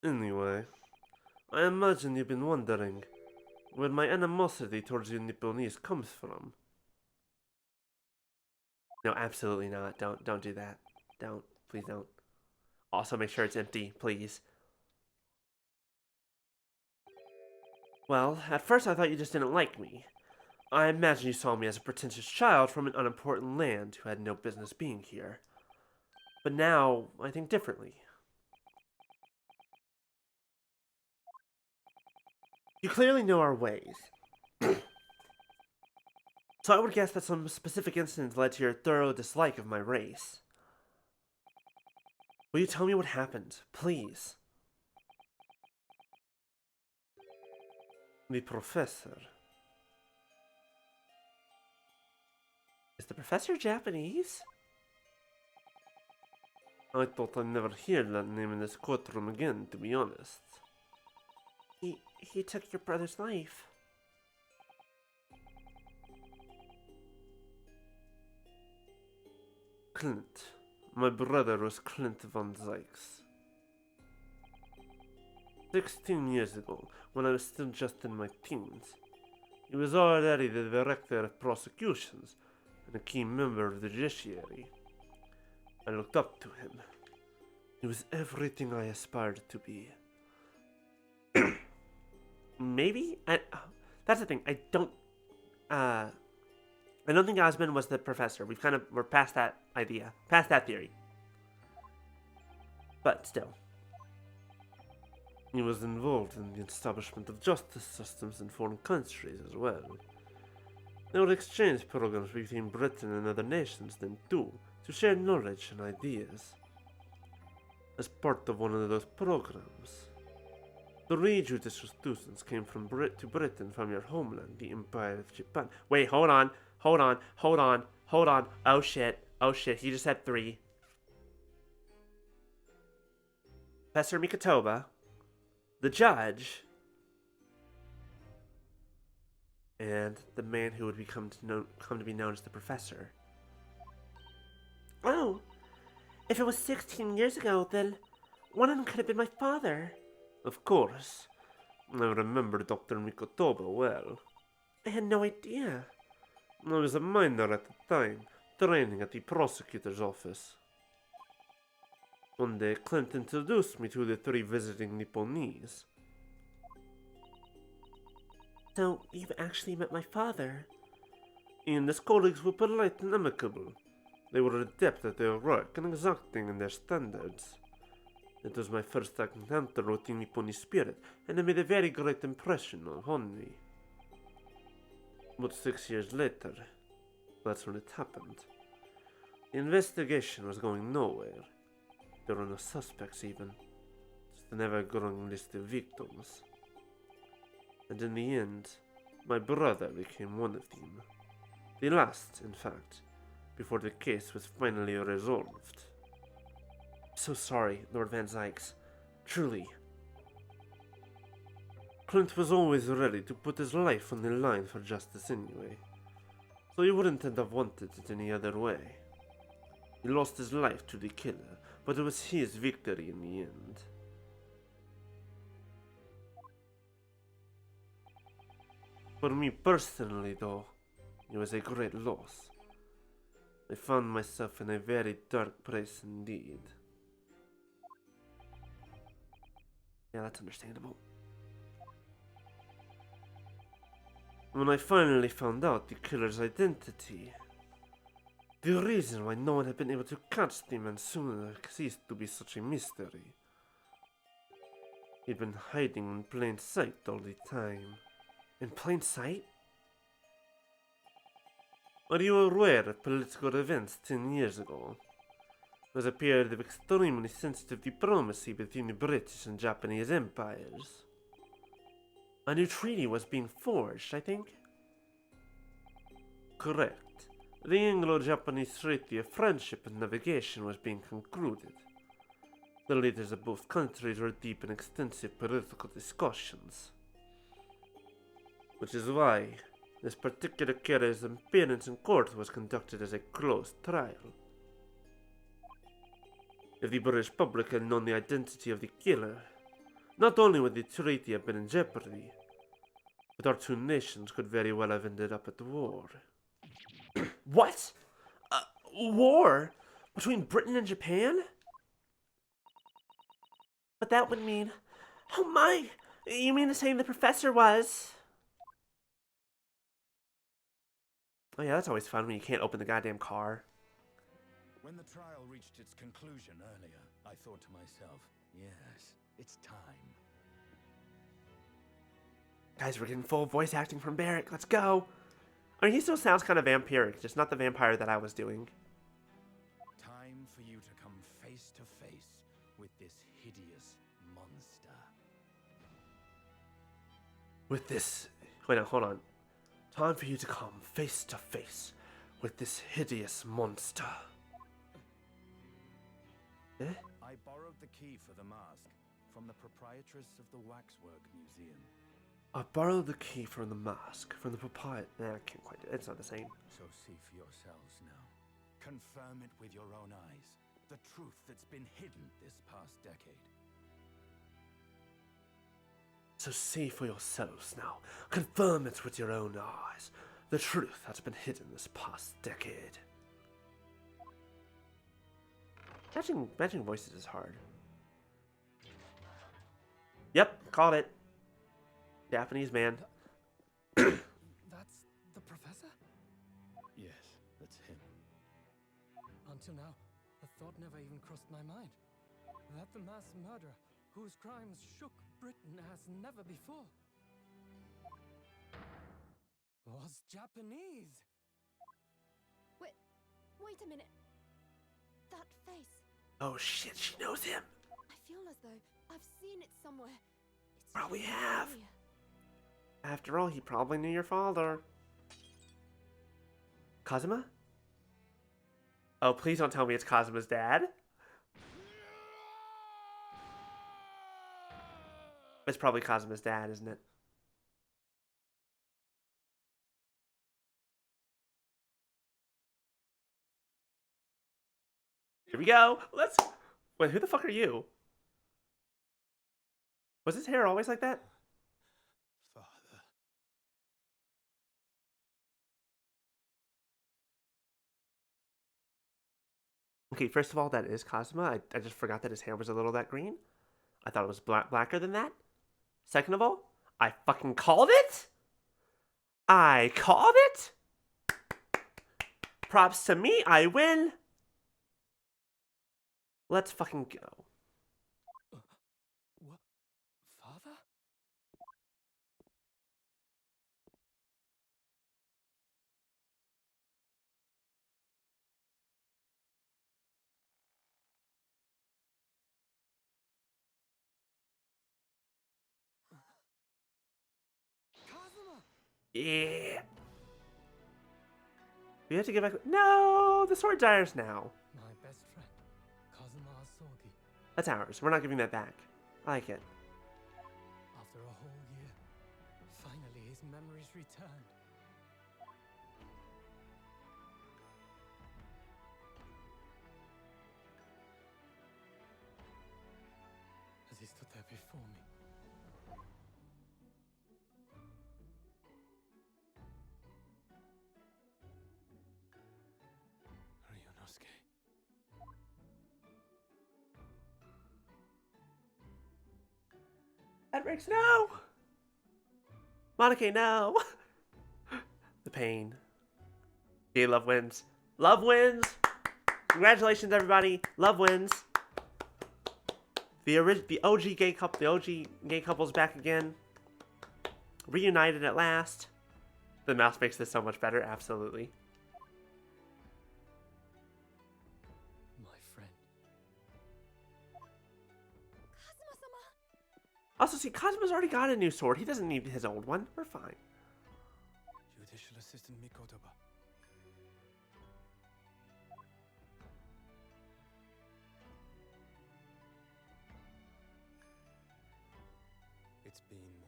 Anyway, I imagine you've been wondering where my animosity towards you Nipponese comes from. No, absolutely not. Don't do that. Please don't. Also, make sure it's empty, please. Well, at first I thought you just didn't like me. I imagine you saw me as a pretentious child from an unimportant land who had no business being here. But now, I think differently. You clearly know our ways. So I would guess that some specific incidents led to your thorough dislike of my race. Will you tell me what happened, please? The professor. Is the professor Japanese? I thought I'd never hear that name in this courtroom again, to be honest. He took your brother's life. Clint. My brother was Clint von Zykes. 16 years ago, when I was still just in my teens, he was already the director of prosecutions and a key member of the judiciary. I looked up to him. He was everything I aspired to be. Maybe? That's the thing. I don't think Osmond was the professor. We're past that idea. Past that theory. But still. He was involved in the establishment of justice systems in foreign countries as well. There were exchange programs between Britain and other nations then too, to share knowledge and ideas. As part of one of those programs, 3 judicial students came to Britain from your homeland, the Empire of Japan. Wait, hold on. Oh shit, he just said 3. Professor Mikotoba, the judge, and the man who would come to be known as the professor. Oh, if it was 16 years ago, then one of them could have been my father. Of course. I remember Dr. Mikotoba well. I had no idea. I was a minor at the time, training at the prosecutor's office. One day, Clint introduced me to the 3 visiting Nipponese. So, you've actually met my father? He and his colleagues were polite and amicable. They were adept at their work and exacting in their standards. It was my first encounter with the Nipponese spirit, and it made a very great impression on me. But 6 years later, that's when it happened. The investigation was going nowhere. There were no suspects even, just an ever-growing list of victims. And in the end, my brother became one of them. The last, in fact, before the case was finally resolved. So sorry, Lord Van Zykes. Truly. Clint was always ready to put his life on the line for justice anyway, so he wouldn't have wanted it any other way. He lost his life to the killer, but it was his victory in the end. For me personally, though, it was a great loss. I found myself in a very dark place indeed. Yeah, that's understandable. When I finally found out the killer's identity, the reason why no one had been able to catch the man sooner ceased to be such a mystery. He'd been hiding in plain sight all the time. In plain sight? Are you aware of political events 10 years ago? It was a period of extremely sensitive diplomacy between the British and Japanese empires. A new treaty was being forged, I think? Correct. The Anglo-Japanese Treaty of Friendship and Navigation was being concluded. The leaders of both countries were deep in extensive political discussions. Which is why this particular killer's appearance in court was conducted as a closed trial. If the British public had known the identity of the killer, not only would the treaty have been in jeopardy, but our two nations could very well have ended up at war. What? War? Between Britain and Japan? But that would mean... Oh my! You mean to say the professor was... Oh yeah, that's always fun when you can't open the goddamn car. When the trial reached its conclusion earlier, I thought to myself, yes, it's time. Guys, we're getting full voice acting from Barrick. Let's go! I mean, he still sounds kind of vampiric, just not the vampire that I was doing. Time for you to come face to face with this hideous monster. With this... Wait, no, hold on. Time for you to come face to face with this hideous monster. Eh? I borrowed the key for the mask from the proprietress of the Waxwork Museum. I borrowed the key from the mask from the proprietor. Nah, I can't quite do it. It's not the same. So see for yourselves now. Confirm it with your own eyes. The truth that's been hidden this past decade. So see for yourselves now. Confirm it with your own eyes. The truth that's been hidden this past decade. Matching voices is hard. Yep, called it. Japanese man. That's the professor? Yes, that's him. Until now, the thought never even crossed my mind. That the mass murderer, whose crimes shook Britain as never before, was Japanese. Wait a minute. That face. Oh shit, she knows him. I feel as though I've seen it somewhere. It's Probably really have. familiar. After all, he probably knew your father. Kazuma? Oh, please don't tell me it's Kazuma's dad. It's probably Kazuma's dad, isn't it? Here we go. Let's... Wait, who the fuck are you? Was his hair always like that? Father. Okay, first of all, that is Kazuma. I just forgot that his hair was a little that green. I thought it was blacker than that. Second of all, I fucking called it. I called it. Props to me. I win. Let's fucking go. What? Father? Kazuma! Yeah. We have to get back. No, the sword dyer's now. My best friend, Kazuma Asogi. That's ours. We're not giving that back. I like it. After a whole year, finally his memories returned. As he stood there before me, Ryunosuke. Edric, no! Monica, no! The pain. Okay, love wins. Love wins! Congratulations, everybody. Love wins. The OG gay couple, the OG gay couple's back again. Reunited at last. The mouse makes this so much better, absolutely. My friend. Kazuma-sama! Also, see, Kazuma's already got a new sword. He doesn't need his old one. We're fine. Judicial Assistant Mikotoba. It's been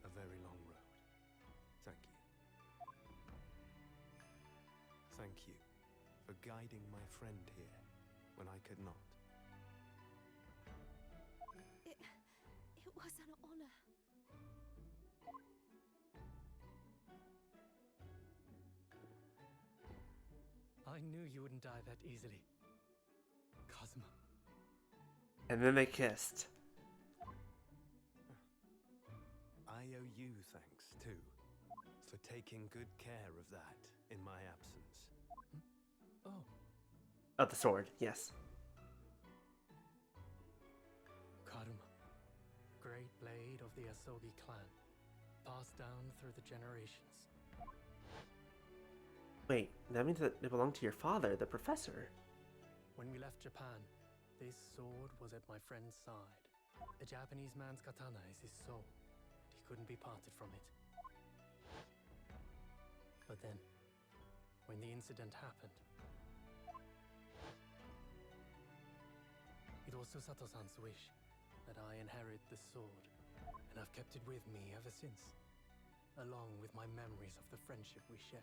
a very long road. Thank you. Thank you for guiding my friend here when I could not. It was an honor. I knew you wouldn't die that easily. Cosmo. And then they kissed. I owe you thanks, too, for taking good care of that in my absence. Oh, Oh, the sword, yes. Karuma. Great blade of the Asogi clan. Passed down through the generations. Wait, that means that it belonged to your father, the professor. When we left Japan, this sword was at my friend's side. A Japanese man's katana is his soul, and he couldn't be parted from it. But then, when the incident happened, it was Susato-san's wish that I inherit the sword, and I've kept it with me ever since, along with my memories of the friendship we shared.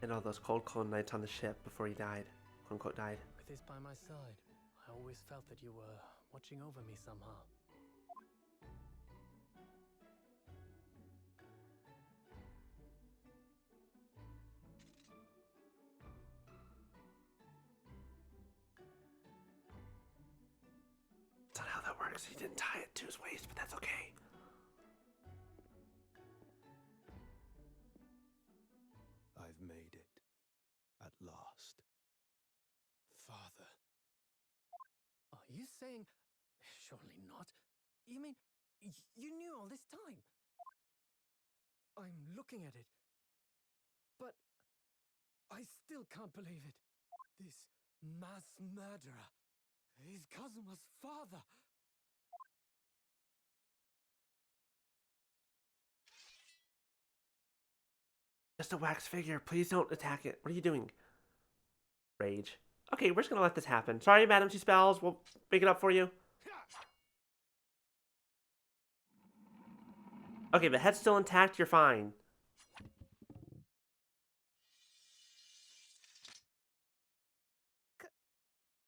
And all those cold nights on the ship before he died. Quote unquote died. With this by my side, I always felt that you were watching over me somehow. That's not how that works. He didn't tie it to his waist, but that's okay. I've made it. At last. Father. Are you saying... Surely not. You mean, you knew all this time? I'm looking at it. But I still can't believe it. This mass murderer is Kazuma's father. Just a wax figure. Please don't attack it. What are you doing? Rage. Okay, we're just gonna let this happen. Sorry, Madam Two Spells. We'll make it up for you. Okay, the head's still intact. You're fine.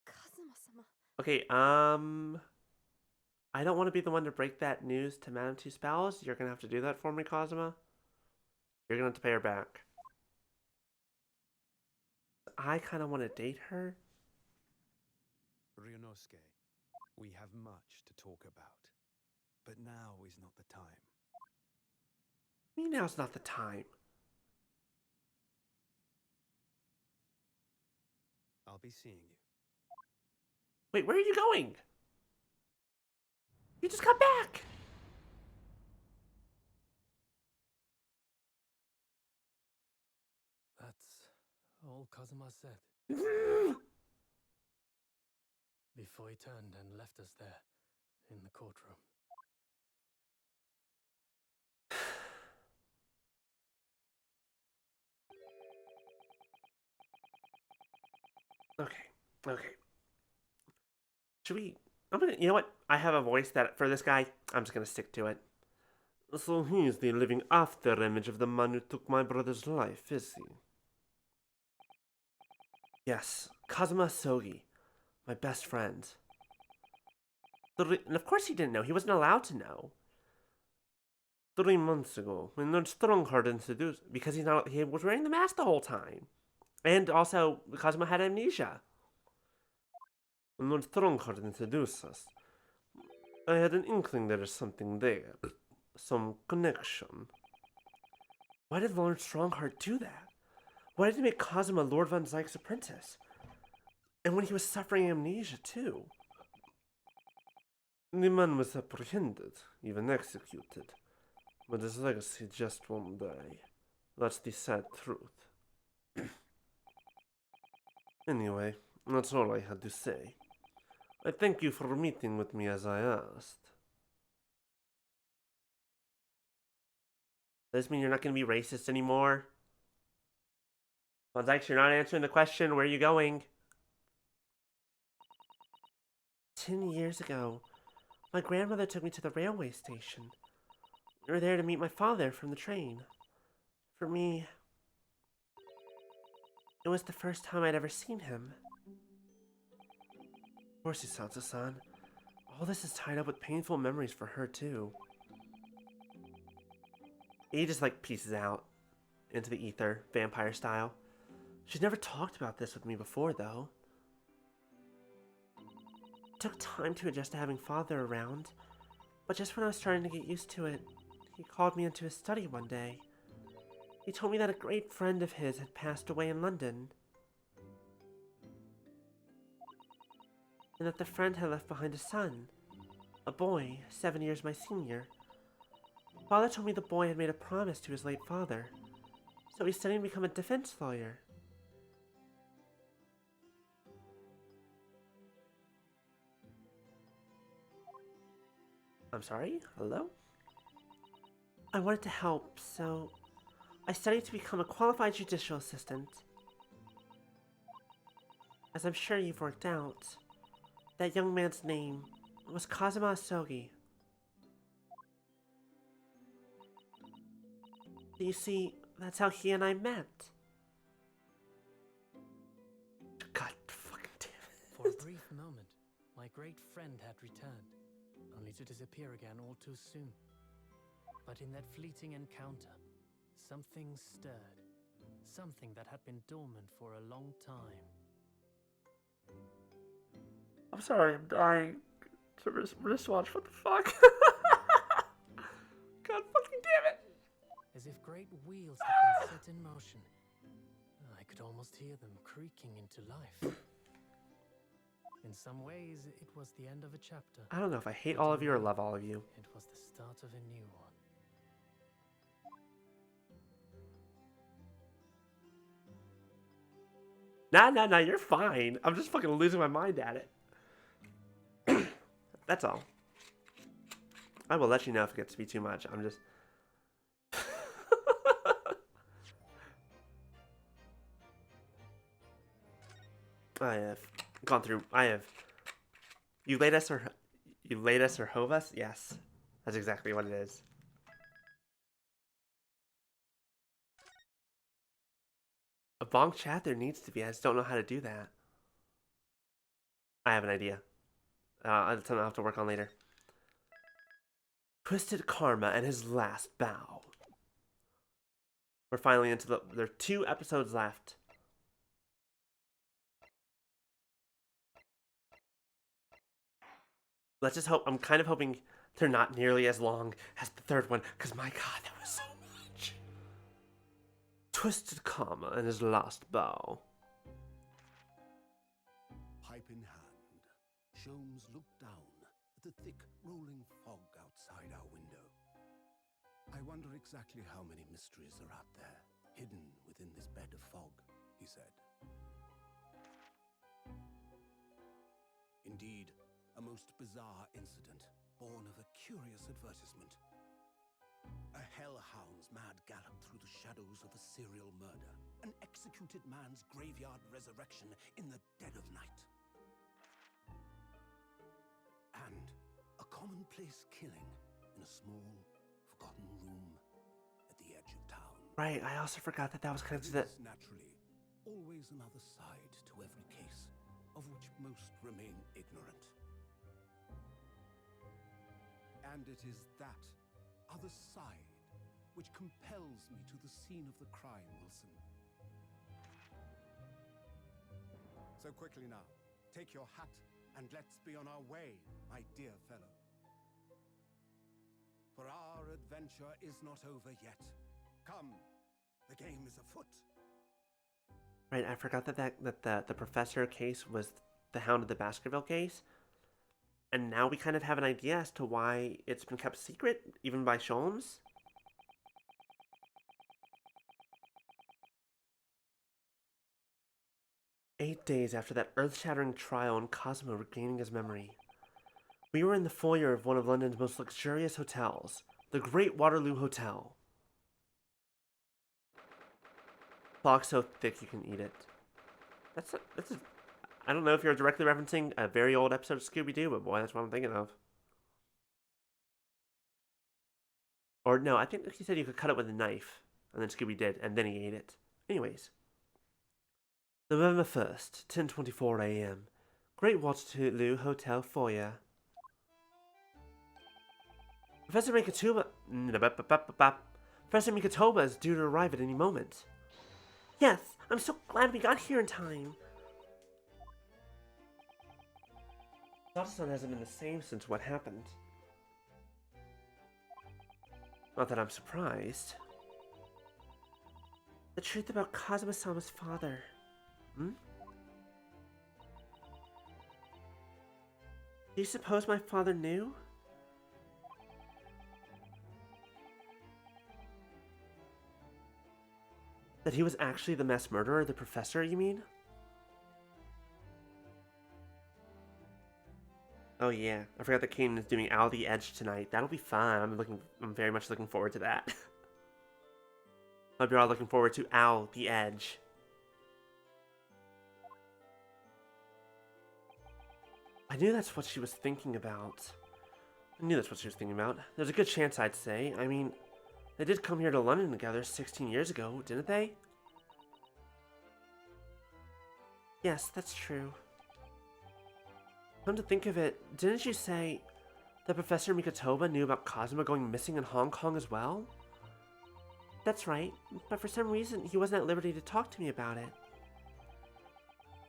Kazuma-sama. Okay, I don't want to be the one to break that news to Madam Two Spells. You're gonna have to do that for me, Kazuma. You're gonna have to pay her back. I kind of want to date her. Ryunosuke, we have much to talk about. But now is not the time. Me, now's not the time. I'll be seeing you. Wait, where are you going? You just got back. That's all Kazuma said. Before he turned and left us there, in the courtroom. Okay. Should we... You know what? I have a voice that for this guy. I'm just gonna stick to it. So he's the living after image of the man who took my brother's life, is he? Yes, Kazuma Sogi, my best friend. And of course he didn't know. He wasn't allowed to know. 3 months ago, when Lord Strongheart introduced... Because he was wearing the mask the whole time. And also, Kazuma had amnesia. When Lord Strongheart introduced us, I had an inkling there is something there. Some connection. Why did Lord Strongheart do that? Why did he make Kazuma Lord Von Zyke's apprentice? And when he was suffering amnesia, too. The man was apprehended, even executed. But his legacy just won't die. That's the sad truth. Anyway, that's all I had to say. I thank you for meeting with me as I asked. Does this mean you're not going to be racist anymore? Von Zyke, you're not answering the question. Where are you going? 10 years ago, My grandmother took me to the railway station. We were there to meet my father from the train. For me, it was the first time I'd ever seen him. Of course, Hisato-san. All this is tied up with painful memories for her, too. He just, like, pieces out into the ether, vampire style. She's never talked about this with me before, though. It took time to adjust to having father around, but just when I was starting to get used to it, he called me into his study one day. He told me that a great friend of his had passed away in London, and that the friend had left behind a son, a boy 7 years my senior. Father told me the boy had made a promise to his late father, so he's studying to become a defense lawyer. I'm sorry? Hello? I wanted to help, so I studied to become a qualified judicial assistant. As I'm sure you've worked out, that young man's name was Kazuma Asogi. You see, that's how he and I met. God fucking damn it. For a brief moment, my great friend had returned, only to disappear again all too soon. But in that fleeting encounter, something stirred. Something that had been dormant for a long time. I'm sorry, I'm dying to wristwatch. What the fuck? God fucking damn it. As if great wheels had been set in motion. I could almost hear them creaking into life. In some ways, it was the end of a chapter. I don't know if I hate all of you or love all of you. It was the start of a new one. Nah, you're fine. I'm just fucking losing my mind at it. That's all. I will let you know if it gets to be too much. I'm just... I have gone through... You laid us or hove us? Yes. That's exactly what it is. A bonk chat there needs to be. I just don't know how to do that. I have an idea. That's something I'll have to work on later. Twisted Karma and his last bow. We're finally into there are 2 episodes left. Let's just hope. I'm kind of hoping they're not nearly as long as the 3rd one, because my god, that was so much. Twisted Karma and his last bow. Pipe in hand, Sholmes looked down at the thick, rolling fog outside our window. I wonder exactly how many mysteries are out there, hidden within this bed of fog, he said. Indeed, a most bizarre incident, born of a curious advertisement. A hellhound's mad gallop through the shadows of a serial murder, an executed man's graveyard resurrection in the dead of night. And a commonplace killing in a small, forgotten room at the edge of town. Right, I also forgot that was kind of There is naturally always another side to every case, of which most remain ignorant. And it is that other side which compels me to the scene of the crime, Wilson. So quickly now, take your hat and let's be on our way, my dear fellow. For our adventure is not over yet. Come, the game is afoot. Right, I forgot that the professor case was the Hound of the Baskerville case. And now we kind of have an idea as to why it's been kept secret, even by Sholmes. "8 days after that earth-shattering trial and Cosmo regaining his memory, we were in the foyer of one of London's most luxurious hotels, the Great Waterloo Hotel. Fog so thick you can eat it." I don't know if you're directly referencing a very old episode of Scooby-Doo, but boy, that's what I'm thinking of. Or no, I think he said you could cut it with a knife. And then Scooby did, and then he ate it. Anyways. November 1st, 10:24 a.m. Great Waterloo Hotel foyer. Professor Mikatoba... Professor Mikatoba is due to arrive at any moment. Yes, I'm so glad we got here in time. Dotson hasn't been the same since what happened. Not that I'm surprised. The truth about Kazuma-sama's father. Hmm? Do you suppose my father knew? That he was actually the mass murderer, the professor, you mean? Oh yeah, I forgot that Kaden is doing Owl the Edge tonight. That'll be fun. I'm very much looking forward to that. Hope you're all looking forward to Owl the Edge. I knew that's what she was thinking about. There's a good chance, I'd say. I mean, they did come here to London together 16 years ago, didn't they? Yes, that's true. Come to think of it, didn't you say that Professor Mikatoba knew about Kazuma going missing in Hong Kong as well? That's right, but for some reason he wasn't at liberty to talk to me about it.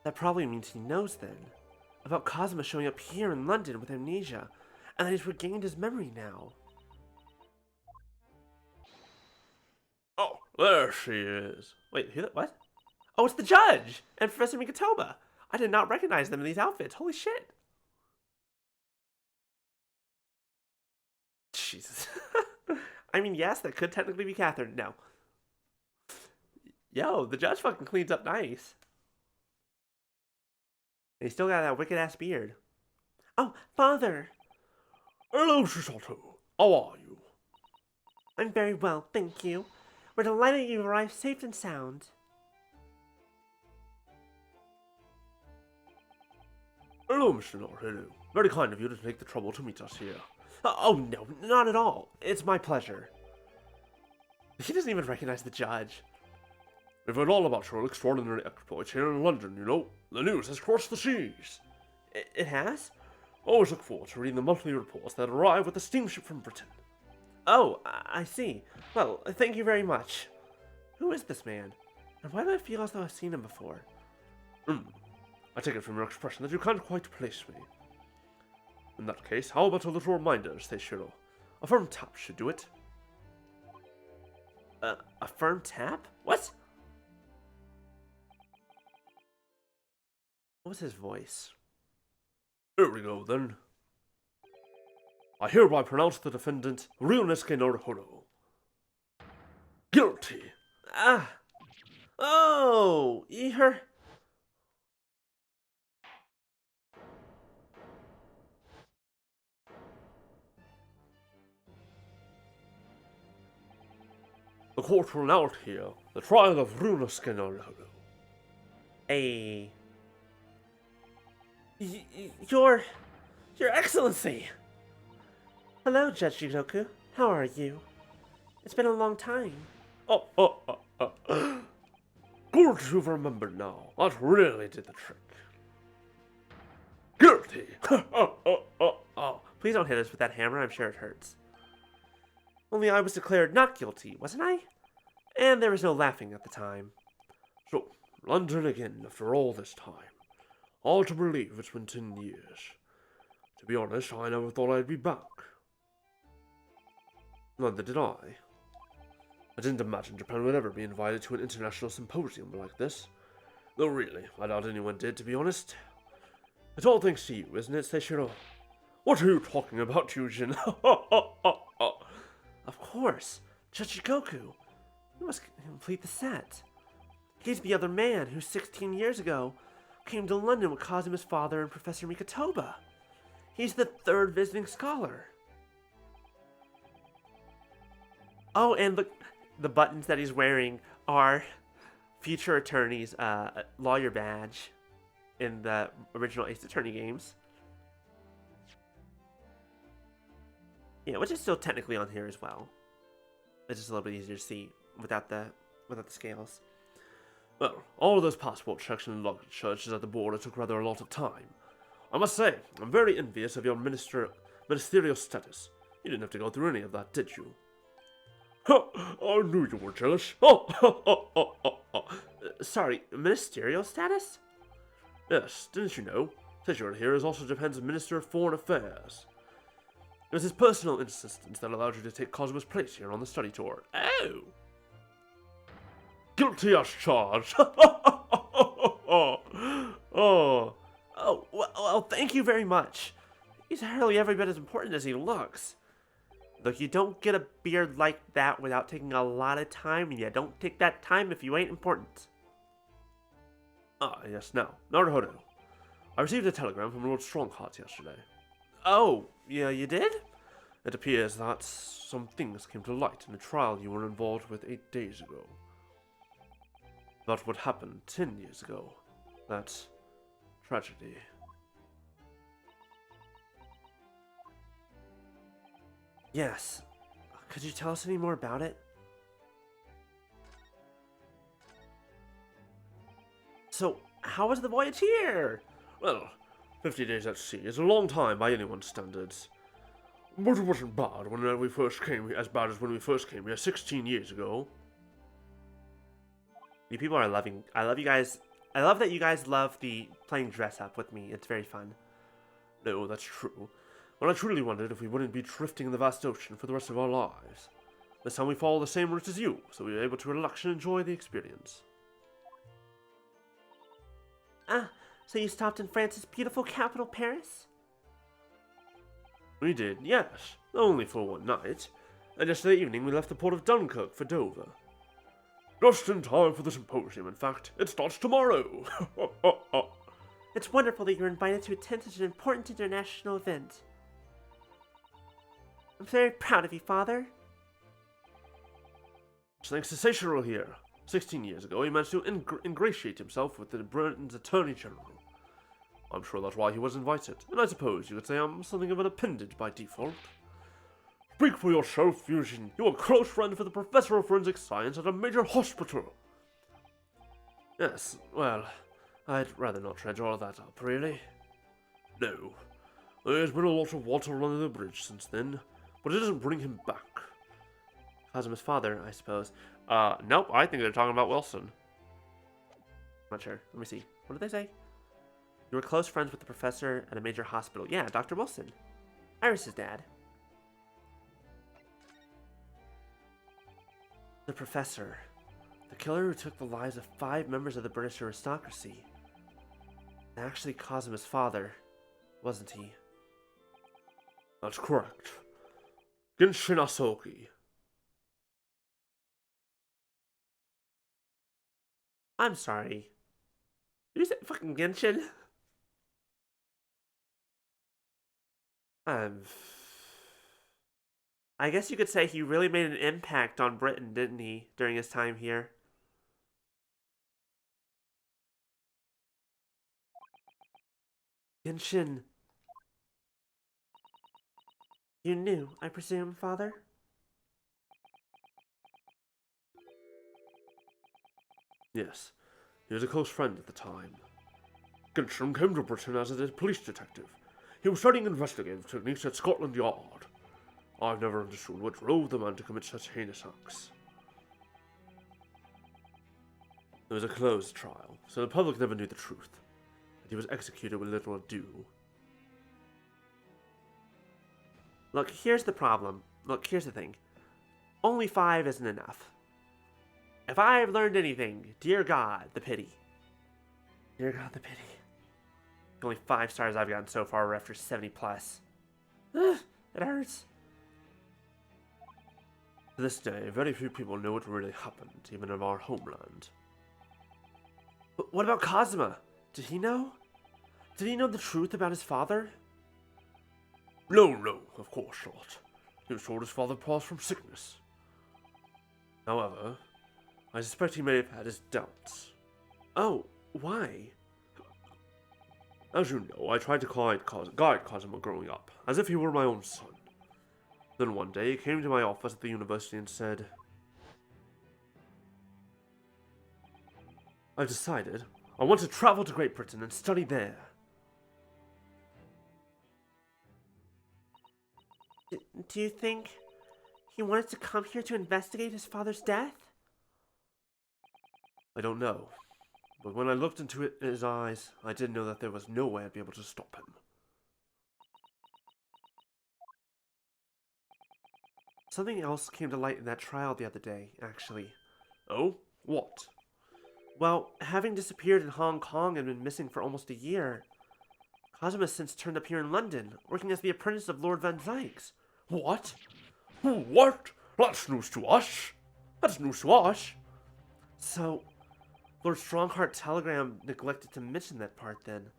That probably means he knows then. About Kazuma showing up here in London with amnesia, and that he's regained his memory now. Oh, there she is. Wait, what? Oh, it's the judge! And Professor Mikatoba! I did not recognize them in these outfits, holy shit! Jesus. I mean, yes, that could technically be Catherine. No. Yo, the judge fucking cleans up nice. And he's still got that wicked-ass beard. Oh, Father! Hello, Shisato. How are you? I'm very well, thank you. We're delighted you arrived safe and sound. Hello, Mr. Norhidu. Very kind of you to take the trouble to meet us here. Oh, no, not at all. It's my pleasure. He doesn't even recognize the judge. We've heard all about your extraordinary exploits here in London, you know. The news has crossed the seas. It has? Always look forward to reading the monthly reports that arrive with the steamship from Britain. Oh, I see. Well, thank you very much. Who is this man? And why do I feel as though I've seen him before? I take it from your expression that you can't quite place me. In that case, how about a little reminder, Seishiro? A firm tap should do it. A firm tap? What? What was his voice? Here we go, then. I hereby pronounce the defendant, Ryunosuke Naruhodo, guilty. Ah! Oh! You're... The court will now hear the trial of Ryunosuke Naruhodo. Your Excellency! Hello, Judge Judoku. How are you? It's been a long time. Good you've remembered now. That really did the trick. Guilty! Oh, please don't hit us with that hammer. I'm sure it hurts. Only I was declared not guilty, wasn't I? And there was no laughing at the time. So, London again after all this time. Hard to believe it's been 10 years. To be honest, I never thought I'd be back. Neither did I. I didn't imagine Japan would ever be invited to an international symposium like this. Though really, I doubt anyone did, to be honest. It's all thanks to you, isn't it, Seishiro? What are you talking about, Yujin? Of course, Judge Goku. You must complete the set. He's the other man who 16 years ago came to London with Kazuma's father and Professor Mikatoba. He's the third visiting scholar. Oh, and look, the buttons that he's wearing are future attorney's lawyer badge in the original Ace Attorney games. Yeah, which is still technically on here as well. It's just a little bit easier to see without the scales. Well, all of those passport checks and luggage searches at the border took rather a lot of time. I must say, I'm very envious of your ministerial status. You didn't have to go through any of that, did you? Ha! I knew you were jealous. Sorry, ministerial status? Yes, didn't you know? Says you're here as also Japan's Minister of Foreign Affairs. It was his personal insistence that allowed you to take Cosmo's place here on the study tour. Oh! Guilty as charged. Well, thank you very much. He's hardly every bit as important as he looks. Look, you don't get a beard like that without taking a lot of time, and you don't take that time if you ain't important. Ah, yes, now, Naruhodo. I received a telegram from Lord Strongheart yesterday. Oh, yeah, you did? It appears that some things came to light in a trial you were involved with 8 days ago. About what happened 10 years ago. That tragedy. Yes. Could you tell us any more about it? So, how was the voyage here? Well, 50 days at sea is a long time by anyone's standards. But it wasn't bad when we first came here, as bad as when we first came here 16 years ago. You people are loving. I love you guys. I love that you guys love the playing dress up with me. It's very fun. No, that's true. Well, I truly wondered if we wouldn't be drifting in the vast ocean for the rest of our lives. This time we follow the same route as you, so we were able to relax and enjoy the experience. Ah, so you stopped in France's beautiful capital, Paris? We did, yes. Only for one night. And yesterday evening we left the port of Dunkirk for Dover. Just in time for the symposium, in fact. It starts tomorrow. It's wonderful that you're invited to attend such an important international event. I'm very proud of you, Father. Thanks to Seishiro here. 16 years ago, he managed to ingratiate himself with the Britain's Attorney General. I'm sure that's why he was invited, and I suppose you could say I'm something of an appendage by default. Speak for yourself, Fusion. You're a close friend for the Professor of Forensic Science at a major hospital. Yes, well, I'd rather not dredge all that up, really. No. There's been a lot of water under the bridge since then, but it doesn't bring him back. Cosmo's father, I suppose. Nope, I think they're talking about Wilson. I'm not sure. Let me see. What did they say? You were close friends with the professor at a major hospital. Yeah, Dr. Wilson. Iris's dad. The professor. The killer who took the lives of 5 members of the British aristocracy. Actually Cosmo's father, wasn't he? That's correct. Genshin Asogi. I'm sorry. Did you say fucking Genshin? I guess you could say he really made an impact on Britain, didn't he, during his time here? Genshin. You knew, I presume, Father? Yes, he was a close friend at the time. Genshin came to Britain as a police detective. He was studying investigative techniques at Scotland Yard. I've never understood what drove the man to commit such heinous acts. It was a closed trial, so the public never knew the truth. That he was executed with little ado. Look, here's the problem. Look, here's the thing. Only 5 isn't enough. If I've learned anything, dear God, the pity. Dear God, the pity. The only 5 stars I've gotten so far are after 70 plus. Ugh, it hurts. To this day, very few people know what really happened, even in our homeland. But what about Cosmo? Did he know? Did he know the truth about his father? No, of course not. He was told his father passed from sickness. However, I suspect he may have had his doubts. Oh, why? As you know, I tried to guide Cosmo growing up, as if he were my own son. Then one day he came to my office at the university and said, "I've decided I want to travel to Great Britain and study there." Do you think he wanted to come here to investigate his father's death? I don't know. But when I looked into his eyes, I did know that there was no way I'd be able to stop him. Something else came to light in that trial the other day, actually. Oh? What? Well, having disappeared in Hong Kong and been missing for almost a year, Cosmo has since turned up here in London, working as the apprentice of Lord Van Dykes. What? What? That's news to us. That's news to us. So, Lord Strongheart telegram neglected to mention that part then.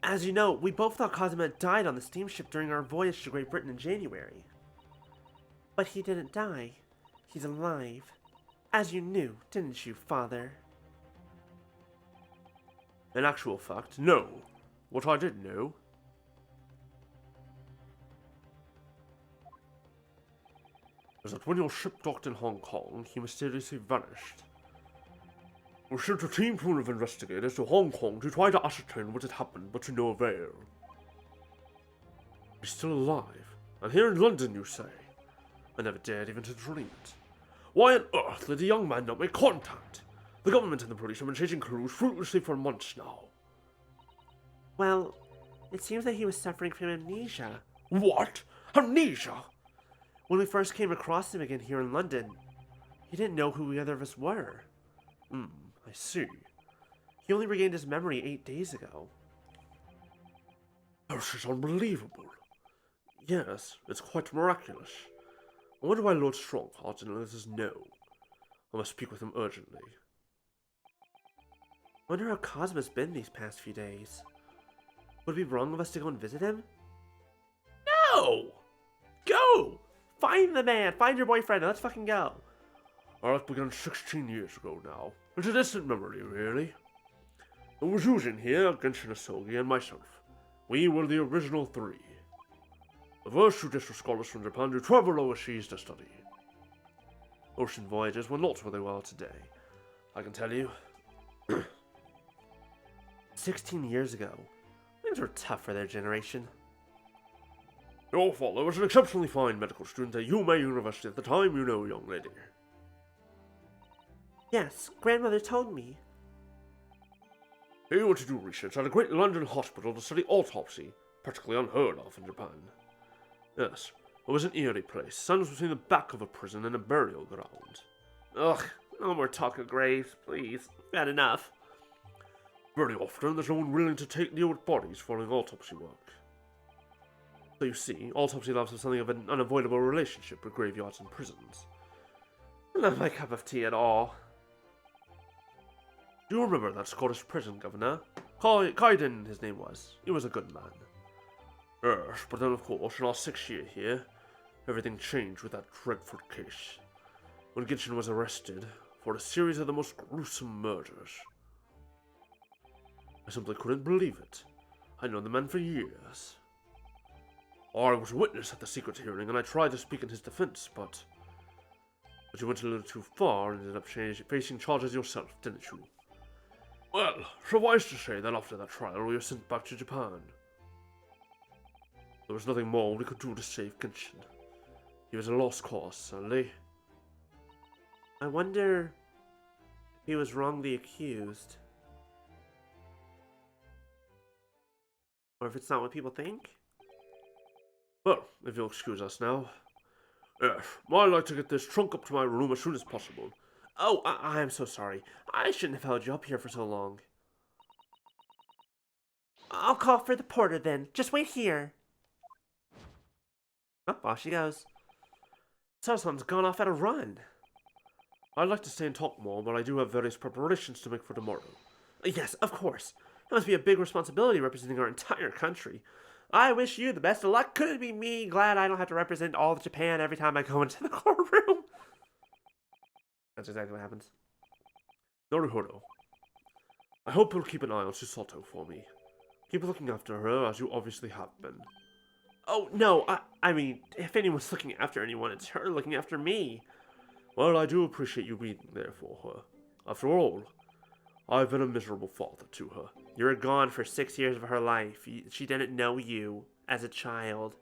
As you know, we both thought Cosmo had died on the steamship during our voyage to Great Britain in January. But he didn't die. He's alive. As you knew, didn't you, Father? In actual fact, no. What I did know is that when your ship docked in Hong Kong, he mysteriously vanished. We sent a team full of investigators to Hong Kong to try to ascertain what had happened, but to no avail. He's still alive, and here in London, you say? I never dared even to dream it. Why on earth did the young man not make contact? The government and the police have been chasing clues fruitlessly for months now. Well, it seems that he was suffering from amnesia. What? Amnesia? When we first came across him again here in London, he didn't know who either of us were. I see. He only regained his memory 8 days ago. This is unbelievable. Yes, it's quite miraculous. I wonder why Lord Strongheart didn't let us know. I must speak with him urgently. Wonder how Cosmo's been these past few days. Would it be wrong of us to go and visit him? No! Go! Find the man! Find your boyfriend! Let's fucking go! Our life began 16 years ago now. It's a distant memory, really. It was Yujin here, Genshin Asogi, and myself. We were the original three. The first judicial scholars from Japan to travel overseas to study. Ocean voyages were not where they are today, I can tell you. 16 years ago, things were tough for their generation. Your father was an exceptionally fine medical student at Yume University at the time, you know, young lady. Yes, grandmother told me. He went to do research at a great London hospital to study autopsy, practically unheard of in Japan. Yes, it was an eerie place, sandwiched between the back of a prison and a burial ground. Ugh, no more talk of graves, please. Had enough. Very often, there's no one willing to take the old bodies following autopsy work. So you see, autopsy labs have something of an unavoidable relationship with graveyards and prisons. Not my cup of tea at all. Do you remember that Scottish prison governor? Kaiden, his name was. He was a good man. Yes, but then of course, in our 6th year here, everything changed with that dreadful case. When Genshin was arrested for a series of the most gruesome murders. I simply couldn't believe it. I'd known the man for years. I was a witness at the secret hearing, and I tried to speak in his defense, but you went a little too far and ended up facing charges yourself, didn't you? Well, suffice to say that after that trial, we were sent back to Japan. There was nothing more we could do to save Genshin. He was a lost cause, sadly. I wonder if he was wrongly accused. Or if it's not what people think? Well, if you'll excuse us now. Yes, I'd like to get this trunk up to my room as soon as possible. Oh, I am so sorry. I shouldn't have held you up here for so long. I'll call for the porter then. Just wait here. Oh, off she goes. Sarsan's gone off at a run. I'd like to stay and talk more, but I do have various preparations to make for tomorrow. Yes, of course. It must be a big responsibility representing our entire country. I wish you the best of luck. Couldn't be me. Glad I don't have to represent all of Japan every time I go into the courtroom. That's exactly what happens. Naruhodo, I hope you'll keep an eye on Susato for me. Keep looking after her, as you obviously have been. Oh, no, I mean, if anyone's looking after anyone, it's her looking after me. Well, I do appreciate you being there for her. After all, I've been a miserable father to her. You were gone for 6 years of her life. She didn't know you as a child.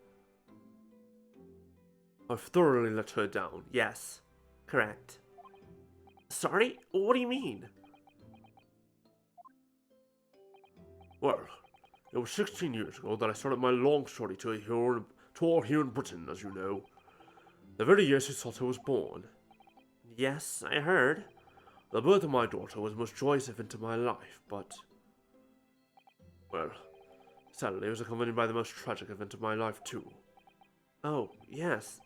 I've thoroughly let her down. Yes, correct. Sorry? What do you mean? Well, it was 16 years ago that I started my long story tour here in Britain, as you know. The very year Susato was born. Yes, I heard. The birth of my daughter was the most joyous event of my life, but... well, sadly, it was accompanied by the most tragic event of my life, too. Oh, yes.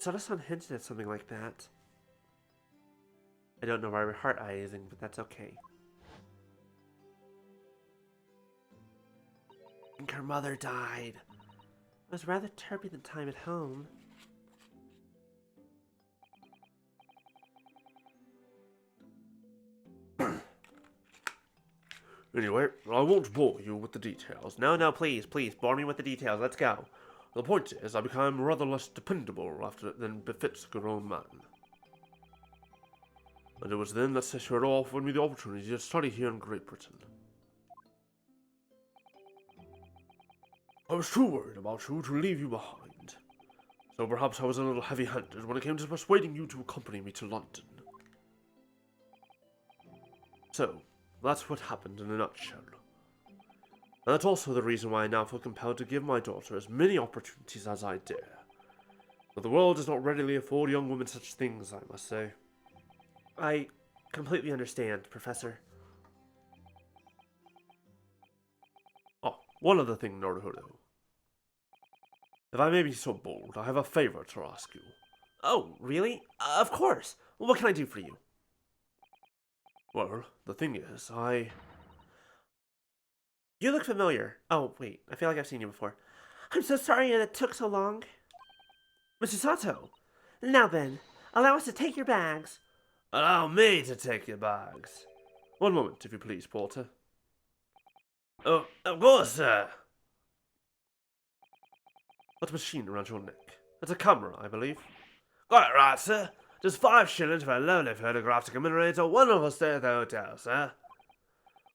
Susato-san hinted at something like that. I don't know why we're heart-eying, but that's okay. I think her mother died. It was a rather turbulent time at home. Anyway, I won't bore you with the details. No, please, bore me with the details. Let's go. The point is, I became rather less dependable after than befits a grown man. And it was then that Cicero offered me the opportunity to study here in Great Britain. I was too worried about you to leave you behind. So perhaps I was a little heavy-handed when it came to persuading you to accompany me to London. So, that's what happened in a nutshell. And that's also the reason why I now feel compelled to give my daughter as many opportunities as I dare. But the world does not readily afford young women such things, I must say. I completely understand, Professor. Oh, one other thing, Naruhodo. If I may be so bold, I have a favor to ask you. Oh, really? Of course. What can I do for you? Well, the thing is, You look familiar. Oh, wait. I feel like I've seen you before. I'm so sorry it took so long. Mr. Sato. Now then, allow us to take your bags. Allow me to take your bags. One moment, if you please, Porter. Oh, of course, sir. That machine around your neck. That's a camera, I believe. Quite right, sir. Just 5 shillings for a lovely photograph to commemorate a wonderful stay at the hotel, sir.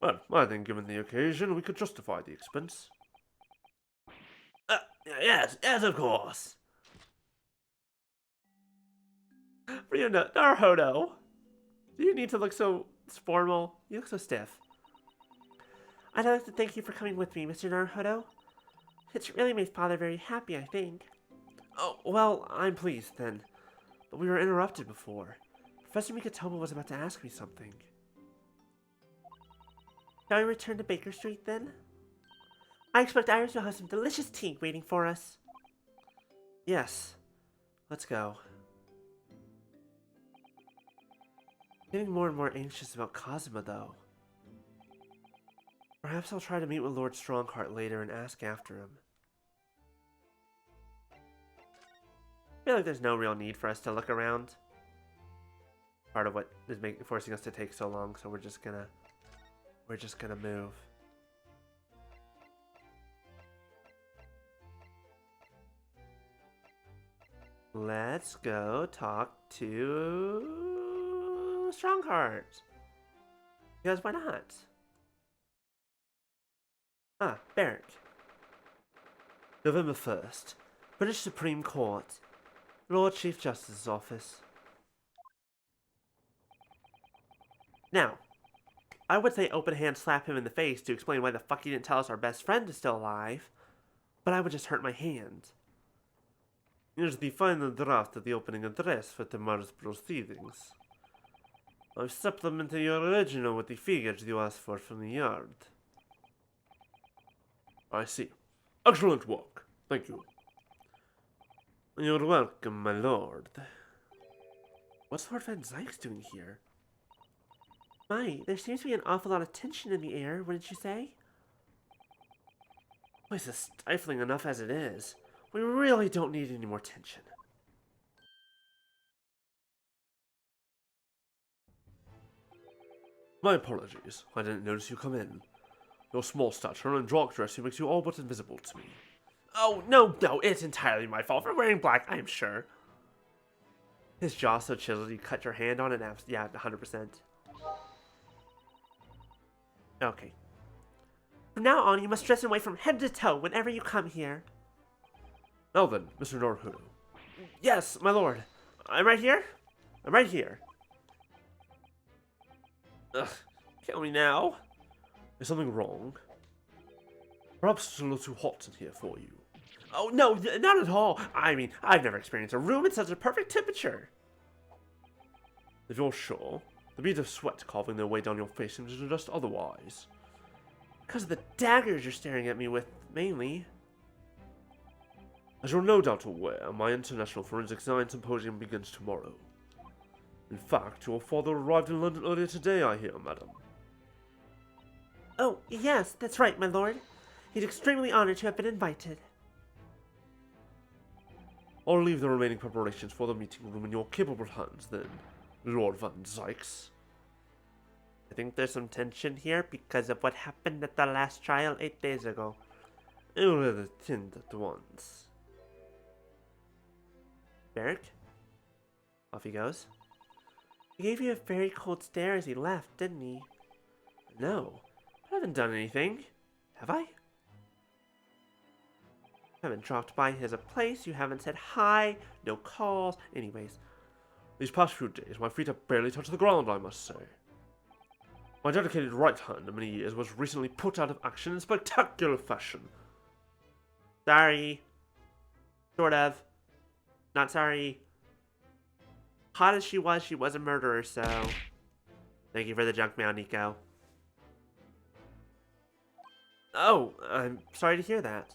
Well, I think given the occasion, we could justify the expense. Yes, of course. Naruhodo. Do you need to look so formal? You look so stiff. I'd like to thank you for coming with me, Mr. Naruhodo. It's really made Father very happy, I think. Oh, well, I'm pleased, then. But we were interrupted before. Professor Mikatomo was about to ask me something. Shall we return to Baker Street, then? I expect Iris will have some delicious tea waiting for us. Yes. Let's go. Getting more and more anxious about Kazuma, though. Perhaps I'll try to meet with Lord Strongheart later and ask after him. I feel like there's no real need for us to look around. Part of what is forcing us to take so long, so we're just gonna move. Let's go talk to Strongheart. Because why not? Ah, Barrack. November 1st. British Supreme Court. Lord Chief Justice's office. Now, I would say open hand slap him in the face to explain why the fuck he didn't tell us our best friend is still alive, but I would just hurt my hand. Here's the final draft of the opening address for tomorrow's proceedings. I've supplemented your original with the figures you asked for from the yard. I see. Excellent work. Thank you. You're welcome, my lord. What's Lord Van Zykes doing here? My, there seems to be an awful lot of tension in the air, wouldn't you say? The place is stifling enough as it is. We really don't need any more tension. My apologies. I didn't notice you come in. Your small stature and dark dress makes you all but invisible to me. Oh, no, it's entirely my fault for wearing black, I'm sure. His jaw so chiseled you cut your hand on it, yeah, 100%. Okay. From now on, you must dress in white from head to toe whenever you come here. Now then, Mr. Naruhodo. Yes, my lord. I'm right here? I'm right here. Ugh, kill me now. Is something wrong? Perhaps it's a little too hot in here for you. Oh, no, not at all. I mean, I've never experienced a room in such a perfect temperature. If you're sure, the beads of sweat carving their way down your face seem to suggest otherwise. Because of the daggers you're staring at me with, mainly. As you're no doubt aware, my International Forensic Science Symposium begins tomorrow. In fact, your father arrived in London earlier today, I hear, madam. Oh, yes, that's right, my lord. He's extremely honored to have been invited. I'll leave the remaining preparations for the meeting room in your capable hands, then, Lord Van Zykes. I think there's some tension here because of what happened at the last trial 8 days ago. I'll let it end at once. Beric? Off he goes. He gave you a very cold stare as he left, didn't he? No, I haven't done anything, have I? Haven't dropped by his place, you haven't said hi, no calls, anyways. These past few days, my feet have barely touched the ground, I must say. My dedicated right hand of many years was recently put out of action in spectacular fashion. Sorry. Sort of. Not sorry. Hot as she was a murderer, so... Thank you for the junk mail, Nico. Oh, I'm sorry to hear that.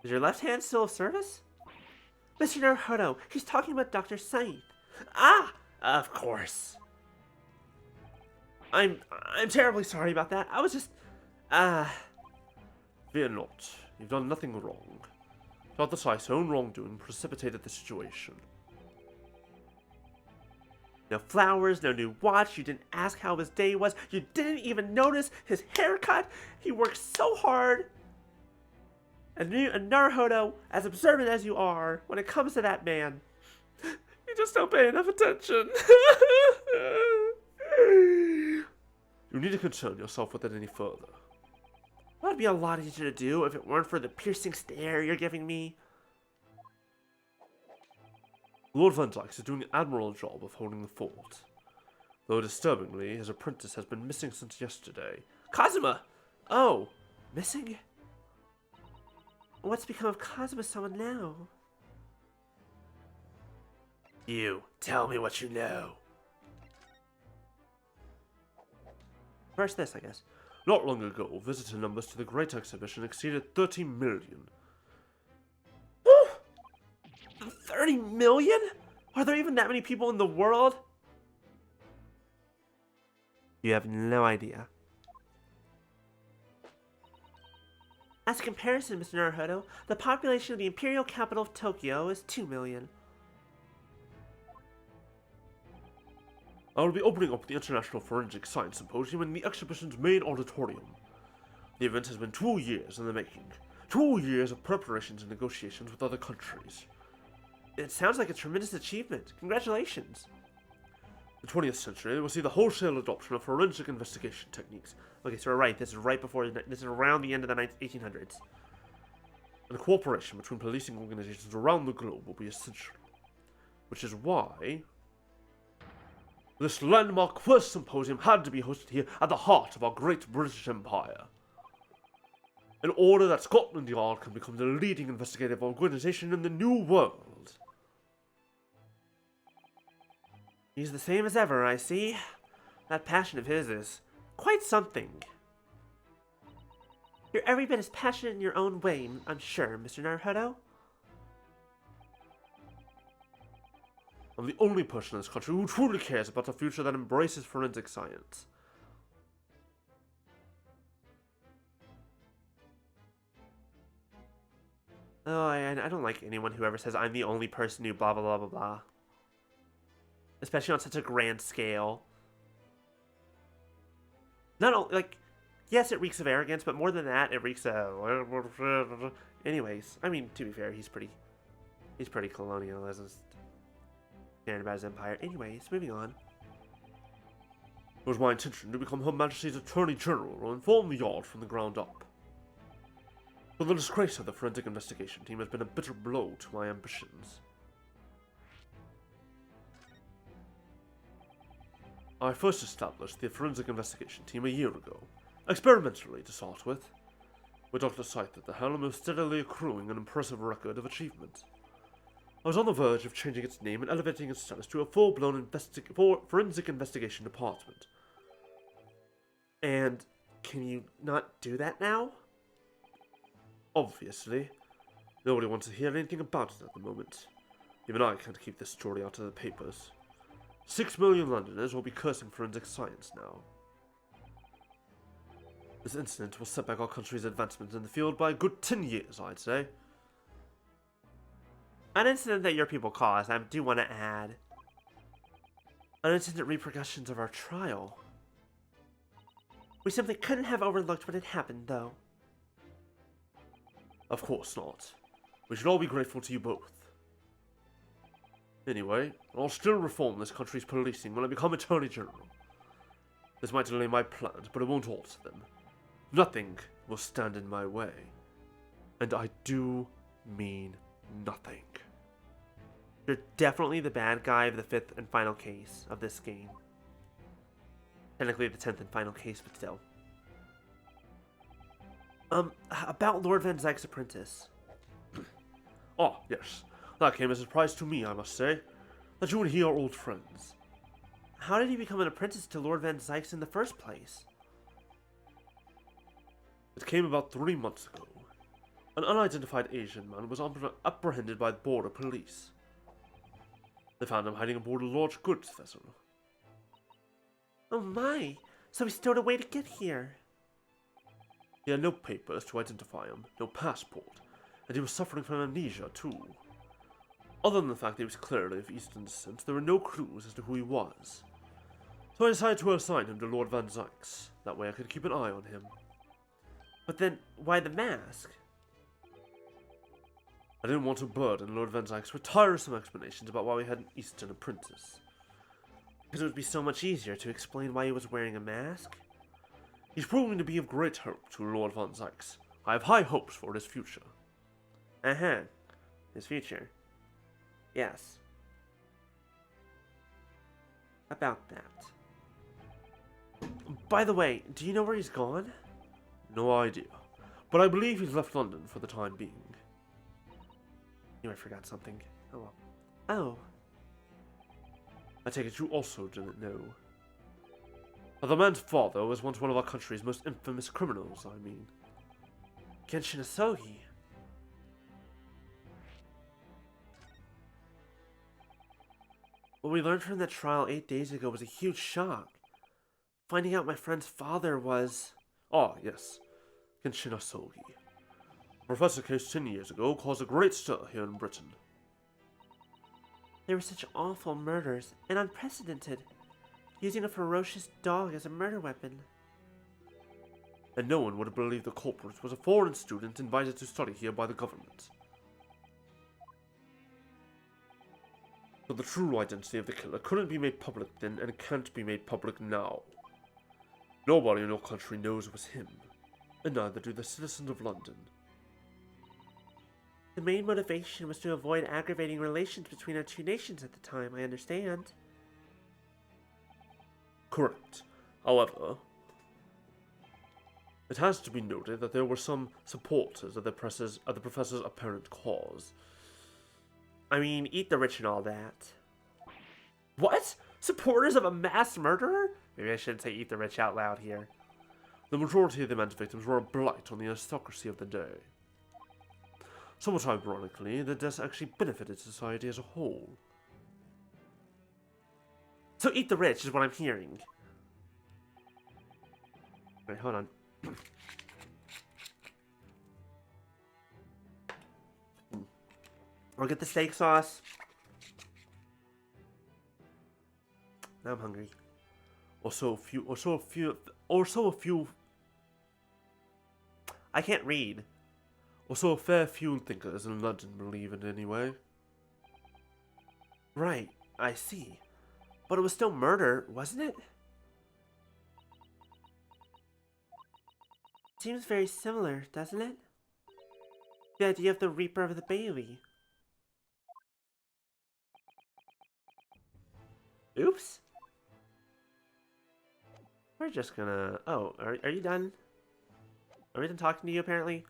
Is your left hand still of service? Mr. Naruhodo, he's talking about Dr. Saith. Ah! Of course. I'm terribly sorry about that. I was just... Fear not. You've done nothing wrong. Dr. Saith's own wrongdoing precipitated the situation. No flowers, no new watch, you didn't ask how his day was, you didn't even notice his haircut. He works so hard. And Naruhodo, as observant as you are, when it comes to that man, you just don't pay enough attention. You need to concern yourself with it any further. That'd be a lot easier to do if it weren't for the piercing stare you're giving me. Lord Van Zykes is doing an admirable job of holding the fort. Though disturbingly, his apprentice has been missing since yesterday. Kazuma! Oh, missing? What's become of Kazuma-sama now? You, tell me what you know. First this, I guess. Not long ago, visitor numbers to the Great Exhibition exceeded 30 million. 30 million? Are there even that many people in the world? You have no idea. As a comparison, Mr. Naruhodo, the population of the imperial capital of Tokyo is 2 million. I will be opening up the International Forensic Science Symposium in the exhibition's main auditorium. The event has been 2 years in the making. 2 years of preparations and negotiations with other countries. It sounds like a tremendous achievement. Congratulations. The 20th century will see the wholesale adoption of forensic investigation techniques. Okay, so we're right. This is right before, this is around the end of the 1800s. And cooperation between policing organizations around the globe will be essential. Which is why this landmark first symposium had to be hosted here at the heart of our great British Empire. In order that Scotland Yard can become the leading investigative organization in the New World. He's the same as ever, I see. That passion of his is quite something. You're every bit as passionate in your own way, I'm sure, Mr. Naruhodo. I'm the only person in this country who truly cares about a future that embraces forensic science. Oh, I don't like anyone who ever says I'm the only person who blah blah blah blah blah. Especially on such a grand scale. Not only, like, Yes, it reeks of arrogance, but more than that, it reeks of... Anyways, I mean, to be fair, he's pretty colonial, as is caring about his empire. Anyways, moving on. It was my intention to become Her Majesty's Attorney General and inform the Yard from the ground up. But the disgrace of the forensic investigation team has been a bitter blow to my ambitions. I first established the forensic investigation team a year ago, experimentally to start with Dr. Scythe at the helm of steadily accruing an impressive record of achievement. I was on the verge of changing its name and elevating its status to a full-blown forensic investigation department. And can you not do that now? Obviously. Nobody wants to hear anything about it at the moment. Even I can't keep this story out of the papers. 6 million Londoners will be cursing forensic science now. This incident will set back our country's advancement in the field by a good 10 years, I'd say. An incident that your people caused, I do want to add. Unintended repercussions of our trial. We simply couldn't have overlooked what had happened, though. Of course not. We should all be grateful to you both. Anyway, I'll still reform this country's policing when I become Attorney General. This might delay my plans, but it won't alter them. Nothing will stand in my way. And I do mean nothing. You're definitely the bad guy of the 5th and final case of this game. Technically the 10th and final case, but still. About Lord Van Zyke's apprentice. Ah, yes. That came as a surprise to me, I must say. That you and he are old friends. How did he become an apprentice to Lord Van Zyke's in the first place? It came about 3 months ago. An unidentified Asian man was apprehended by the border police. They found him hiding aboard a large goods vessel. Oh my! So he stowed away to get here. He had no papers to identify him, no passport, and he was suffering from amnesia too. Other than the fact that he was clearly of Eastern descent, there were no clues as to who he was. So I decided to assign him to Lord Van Zyke's. That way I could keep an eye on him. But then, why the mask? I didn't want to burden Lord Van Zyke's with tiresome explanations about why we had an Eastern apprentice. Because it would be so much easier to explain why he was wearing a mask? He's proving to be of great help to Lord Van Zyke's. I have high hopes for his future. Uh-huh. His future. Yes. About that. By the way, do you know where he's gone? No idea. But I believe he's left London for the time being. You might forgot something. Oh well. Oh. I take it you also didn't know. The man's father was once one of our country's most infamous criminals, I mean. Genshin Asogi. What we learned from that trial 8 days ago was a huge shock. Finding out my friend's father was... Ah, yes. Genshin Asogi. A professor case 10 years ago caused a great stir here in Britain. They were such awful murders, and unprecedented. Using a ferocious dog as a murder weapon. And no one would have believed the culprit was a foreign student invited to study here by the government. But the true identity of the killer couldn't be made public then and can't be made public now. Nobody in your country knows it was him, and neither do the citizens of London. The main motivation was to avoid aggravating relations between our two nations at the time, I understand. Correct. However, it has to be noted that there were some supporters of the professor's apparent cause. I mean, eat the rich and all that. What? Supporters of a mass murderer? Maybe I shouldn't say eat the rich out loud here. The majority of the man's victims were a blight on the aristocracy of the day. Somewhat ironically, the deaths actually benefited society as a whole. So eat the rich is what I'm hearing. Wait, hold on. I'll get the steak sauce. Now I'm hungry. Also a few I can't read. Or so a fair few thinkers in London believe it anyway. Right, I see. But it was still murder, wasn't it? Seems very similar, doesn't it? The idea of the Reaper of the Bailey. Oops. We're just gonna... Oh, are you done? Are we done talking to you, apparently?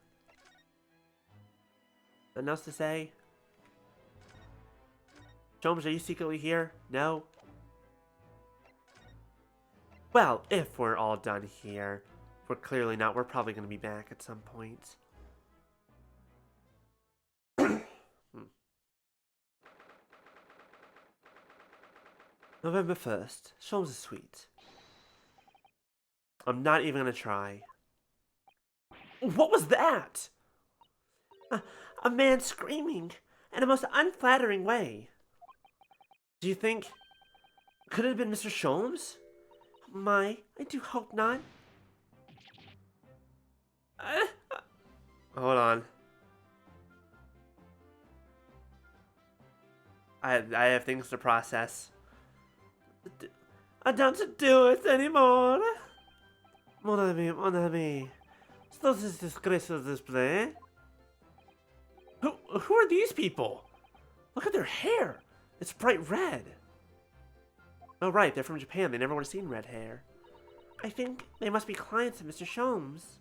Nothing else to say? Sholmes, are you secretly here? No? Well, if we're all done here. We're clearly not. We're probably going to be back at some point. November 1st. Sholmes is sweet. I'm not even going to try. What was that? A man screaming in a most unflattering way. Do you think... Could it have been Mr. Sholmes? My, I do hope not. Hold on. I have things to process. I don't do it anymore. Mon ami. This is disgraceful display. Who are these people? Look at their hair. It's bright red. Oh right, they're from Japan. They never would have seen red hair. I think they must be clients of Mr. Sholmes.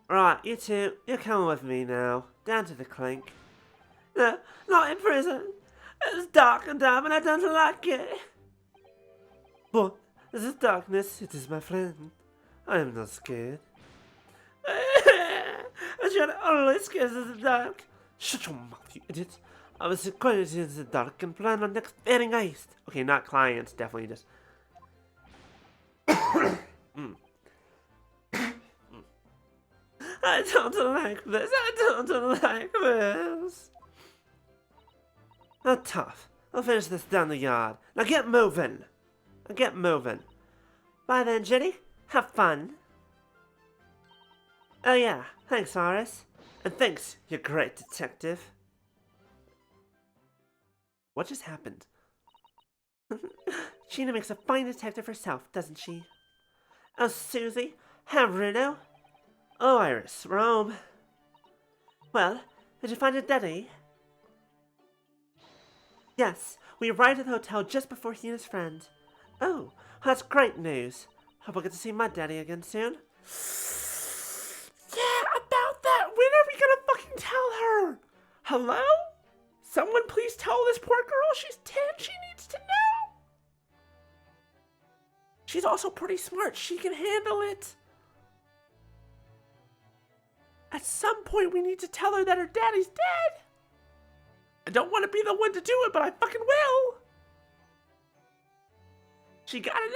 Right, you two, you're coming with me now. Down to the clink. No, not in prison. It's dark and damp and I don't like it. But this is darkness, it is my friend. I am not scared. I should only scared of the dark. Shut your mouth, you idiot. I was quiet in the dark and plan on next very nice. Okay, not clients, definitely just. I don't like this. I don't like this. Not tough. I'll finish this down the yard. Now get moving. Get moving. Bye then, Jenny. Have fun. Oh yeah, thanks, Iris. And thanks, you great detective. What just happened? Sheena makes a fine detective herself, doesn't she? Oh, Susie. How Bruno. Oh, Iris. Rome. Well, did you find your daddy? Yes, we arrived at the hotel just before he and his friend. Oh, that's great news. Hope I'll get to see my daddy again soon. Yeah, about that. When are we gonna fucking tell her? Hello? Someone please tell this poor girl she's 10. She needs to know. She's also pretty smart. She can handle it. At some point, we need to tell her that her daddy's dead. I don't want to be the one to do it, but I fucking will. She gotta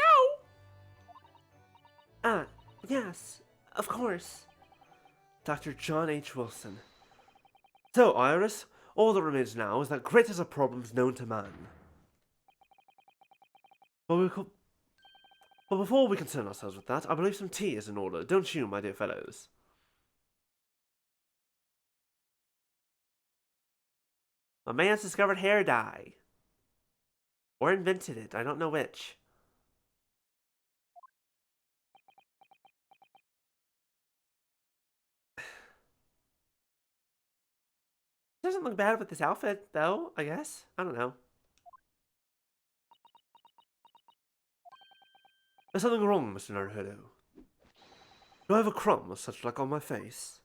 know. Yes, of course. Dr. John H. Wilson. So, Iris, all that remains now is that greatest of problems known to man. But before we concern ourselves with that, I believe some tea is in order, don't you, my dear fellows? A man's discovered hair dye. Or invented it, I don't know which. Doesn't look bad with this outfit, though, I guess. I don't know. There's something wrong, Mr. Naruhodo. Do I have a crumb of such luck on my face?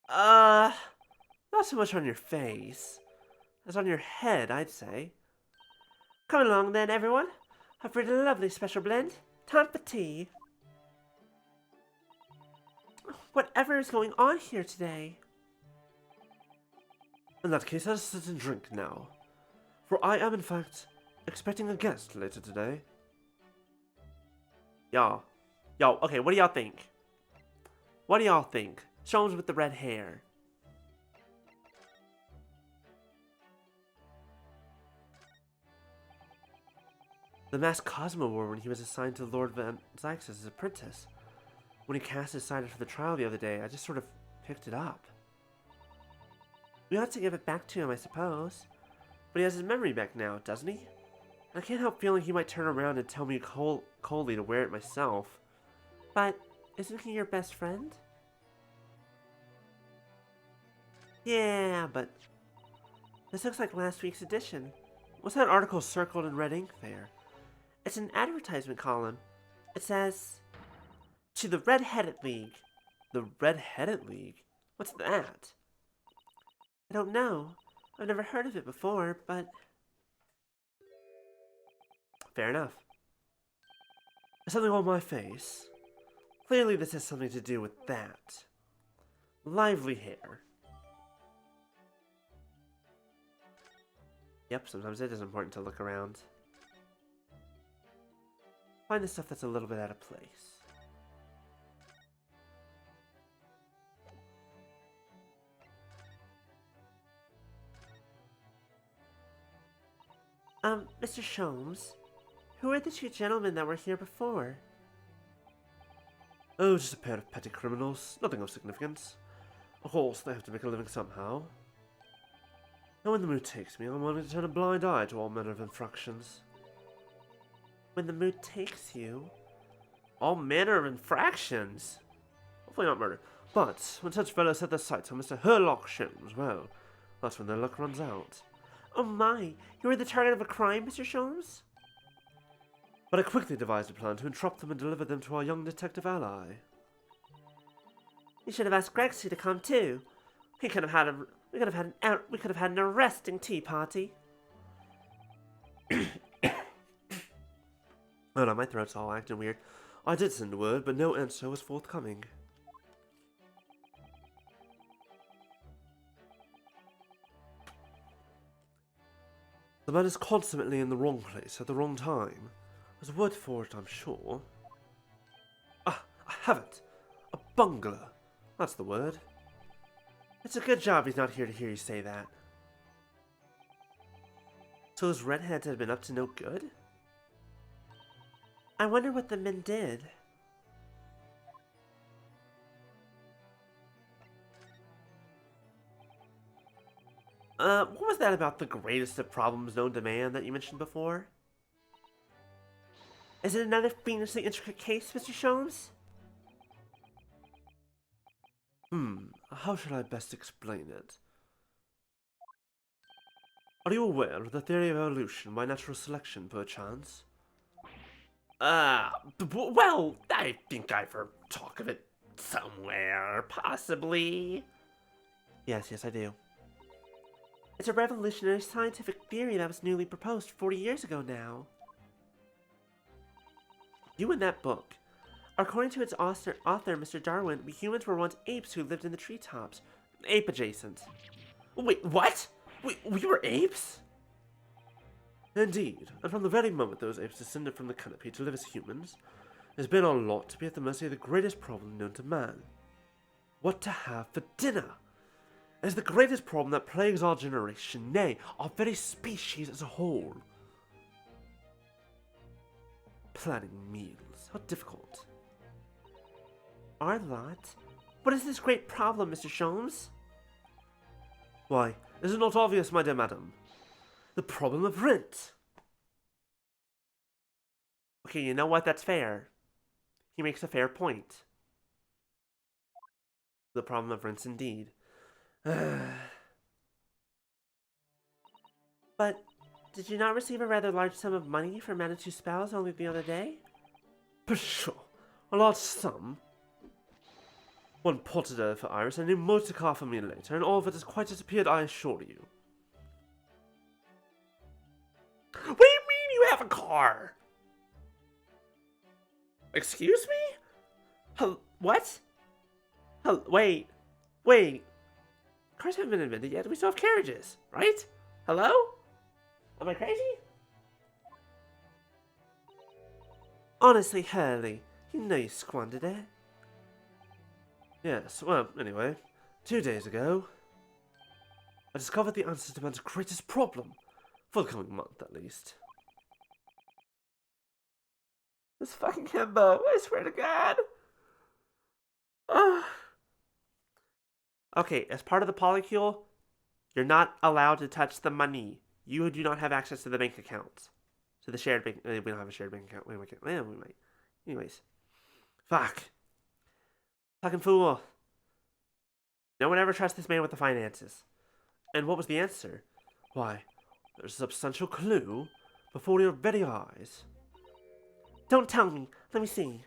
Not so much on your face. As on your head, I'd say. Come along then, everyone. I've brewed a lovely special blend. Time for tea. Whatever is going on here today? In that case, let's sit and drink now. For I am, in fact, expecting a guest later today. Yo, okay, what do y'all think? What do y'all think? Sholmes with the red hair. The mask Cosmo wore when he was assigned to Lord Van Zyx's apprentice. When he cast his sign for the trial the other day, I just sort of picked it up. We ought to give it back to him, I suppose. But he has his memory back now, doesn't he? I can't help feeling he might turn around and tell me coldly to wear it myself. But isn't he your best friend? Yeah, but this looks like last week's edition. What's that article circled in red ink there? It's an advertisement column. It says, "To the Red-Headed League." The Red-Headed League? What's that? I don't know. I've never heard of it before, but... Fair enough. There's something on my face. Clearly this has something to do with that. Lively hair. Yep, sometimes it is important to look around. Find the stuff that's a little bit out of place. Mr. Sholmes, who are the two gentlemen that were here before? Oh, just a pair of petty criminals. Nothing of significance. Of course, they have to make a living somehow. And when the mood takes me, I'm willing to turn a blind eye to all manner of infractions. When the mood takes you? All manner of infractions? Hopefully not murder. But when such fellows set their sights on Mr. Herlock Sholmes, well, that's when their luck runs out. Oh my, you were the target of a crime, Mr. Sholmes? But I quickly devised a plan to interrupt them and deliver them to our young detective ally. You should have asked Grexy to come too. We could have had an arresting tea party. Oh no, my throat's all acting weird. I did send word, but no answer was forthcoming. The man is constantly in the wrong place at the wrong time. There's a word for it, I'm sure. Ah, I have it! A bungler. That's the word. It's a good job he's not here to hear you say that. So those redheads had been up to no good? I wonder what the men did. What was that about the greatest of problems known to man that you mentioned before? Is it another fiendishly intricate case, Mr. Sholmes? How should I best explain it? Are you aware of the theory of evolution by natural selection, perchance? Well, I think I've heard talk of it somewhere, possibly. Yes, I do. It's a revolutionary scientific theory that was newly proposed 40 years ago now. You in that book. According to its author, Mr. Darwin, we humans were once apes who lived in the treetops. Ape adjacent. Wait, what? We were apes? Indeed, and from the very moment those apes descended from the canopy to live as humans, it has been our lot to be at the mercy of the greatest problem known to man. What to have for dinner? It is the greatest problem that plagues our generation, nay, our very species as a whole. Planning meals, how difficult. Our lot? What is this great problem, Mr. Sholmes? Why, is it not obvious, my dear madam? The problem of rent. Okay, you know what? That's fair. He makes a fair point. The problem of rent, indeed. But did you not receive a rather large sum of money for Manitou spells only the other day? Pshaw, a large sum? One potted for Iris and a motor car for me later, and all of it has quite disappeared, I assure you. What do you mean you have a car? Excuse me? What? Wait. Cars haven't been invented yet. We still have carriages, right? Hello? Am I crazy? Honestly, Hurley, you know you squandered it. Yes, well, anyway, 2 days ago, I discovered the answer to man's greatest problem, for the coming month at least. This fucking himbo, I swear to God. Okay, as part of the polycule, you're not allowed to touch the money. You do not have access to the bank accounts. To the shared bank. We don't have a shared bank account. We might. Anyways. Fuck. Fucking fool. No one ever trusts this man with the finances. And what was the answer? Why, there's a substantial clue before your very eyes. Don't tell me. Let me see.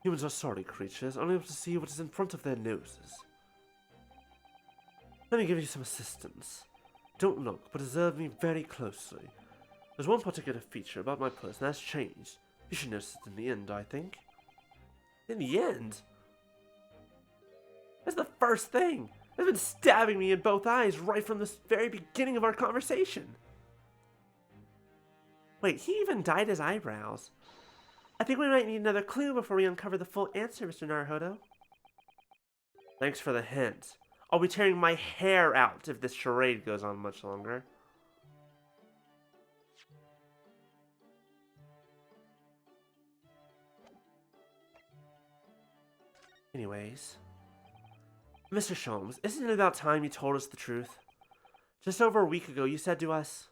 Humans are sorry creatures, unable to see what is in front of their noses. Let me give you some assistance. Don't look, but observe me very closely. There's one particular feature about my person that has changed. You should notice it in the end, I think. In the end? That's the first thing. It's been stabbing me in both eyes right from the very beginning of our conversation. Wait, he even dyed his eyebrows. I think we might need another clue before we uncover the full answer, Mr. Naruhodo. Thanks for the hint. I'll be tearing my hair out if this charade goes on much longer. Anyways. Mr. Sholmes, isn't it about time you told us the truth? Just over a week ago, you said to us...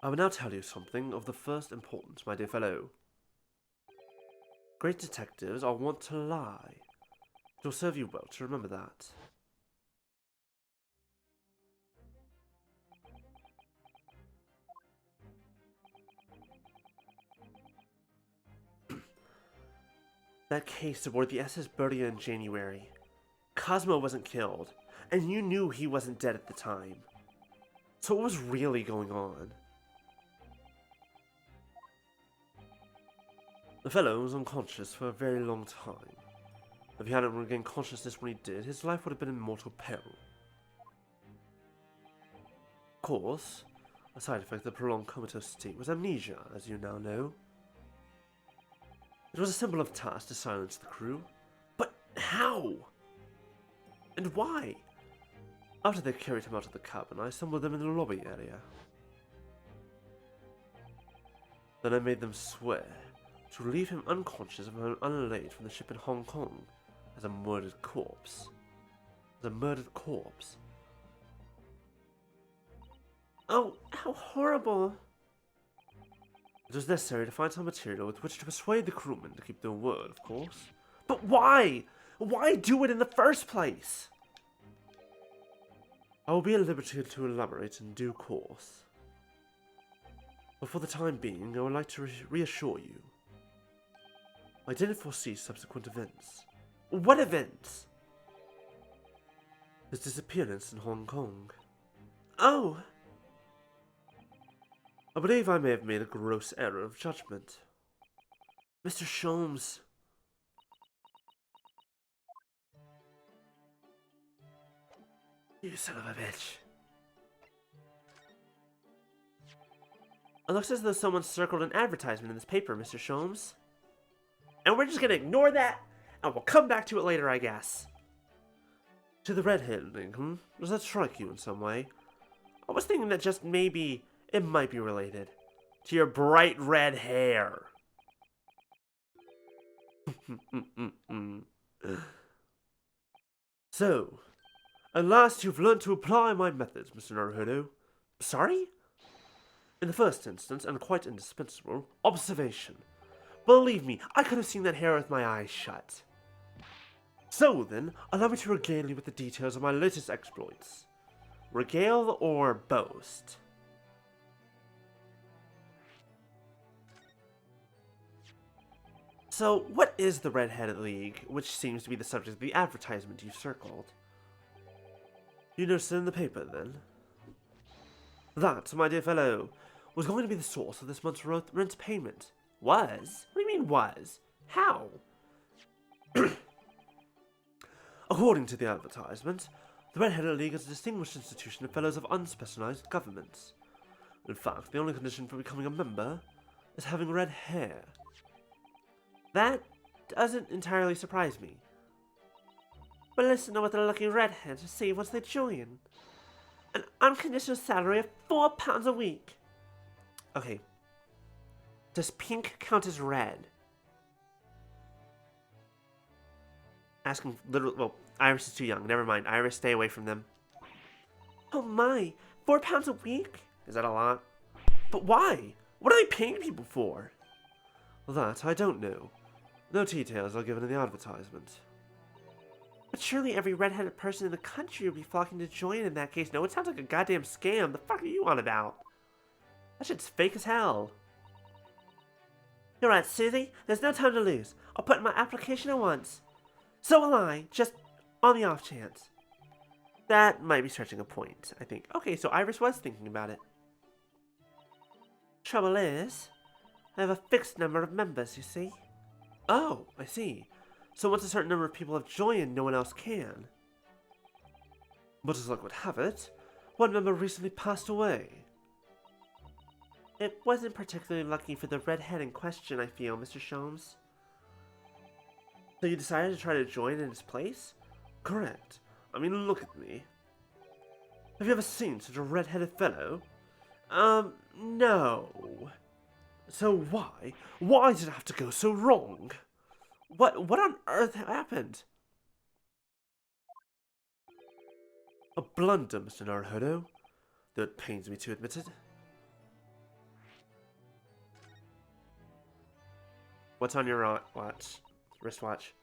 I will now tell you something of the first importance, my dear fellow. Great detectives are wont to lie. It will serve you well to remember that. That case aboard the SS Bertia in January. Cosmo wasn't killed, and you knew he wasn't dead at the time. So what was really going on? The fellow was unconscious for a very long time. If he hadn't regained consciousness when he did, his life would have been in mortal peril. Of course, a side effect of the prolonged comatose state was amnesia, as you now know. It was a simple enough task to silence the crew. But how? And why? After they carried him out of the cabin, I assembled them in the lobby area. Then I made them swear to leave him unconscious and unallayed from the ship in Hong Kong as a murdered corpse. Oh, how horrible! It was necessary to find some material with which to persuade the crewmen to keep their word, of course. But why? Why do it in the first place? I will be at liberty to elaborate in due course. But for the time being, I would like to reassure you. I didn't foresee subsequent events. What events? His disappearance in Hong Kong. Oh! I believe I may have made a gross error of judgment. Mr. Sholmes. You son of a bitch. It looks as though someone circled an advertisement in this paper, Mr. Sholmes. And we're just gonna ignore that, and we'll come back to it later, I guess. To the red-haired thing, Does that strike you in some way? I was thinking that just maybe it might be related to your bright red hair. So, at last you've learned to apply my methods, Mr. Naruhodo. Sorry? In the first instance, and quite indispensable, observation. Believe me, I could have seen that hair with my eyes shut. So then, allow me to regale you with the details of my latest exploits. Regale or boast? So, what is the Red-Headed League, which seems to be the subject of the advertisement you've circled? You noticed it in the paper, then? That, my dear fellow, was going to be the source of this month's rent payment. Was? What do you mean, was? How? According to the advertisement, the Red-Headed League is a distinguished institution of fellows of unspecialized governments. In fact, the only condition for becoming a member is having red hair. That doesn't entirely surprise me. But listen to what the lucky redheads receive once they join. An unconditional salary of £4 a week. Okay. Does pink count as red? Ask him literally. Well, Iris is too young. Never mind. Iris, stay away from them. Oh my! 4 pounds a week? Is that a lot? But why? What are they paying people for? That I don't know. No details are given in the advertisement. But surely every red-headed person in the country would be flocking to join in that case. No, it sounds like a goddamn scam. The fuck are you on about? That shit's fake as hell. You're right, Susie. There's no time to lose. I'll put in my application at once. So will I, just on the off chance. That might be stretching a point, I think. Okay, so Iris was thinking about it. Trouble is, I have a fixed number of members, you see. Oh, I see. So once a certain number of people have joined, no one else can. But as luck would have it, one member recently passed away. It wasn't particularly lucky for the redhead in question, I feel, Mr. Sholmes. So you decided to try to join in his place? Correct. I mean, look at me. Have you ever seen such a red-headed fellow? No. So why? Why did it have to go so wrong? What on earth happened? A blunder, Mr. Naruhodo, though it pains me to admit it. What's on your wristwatch?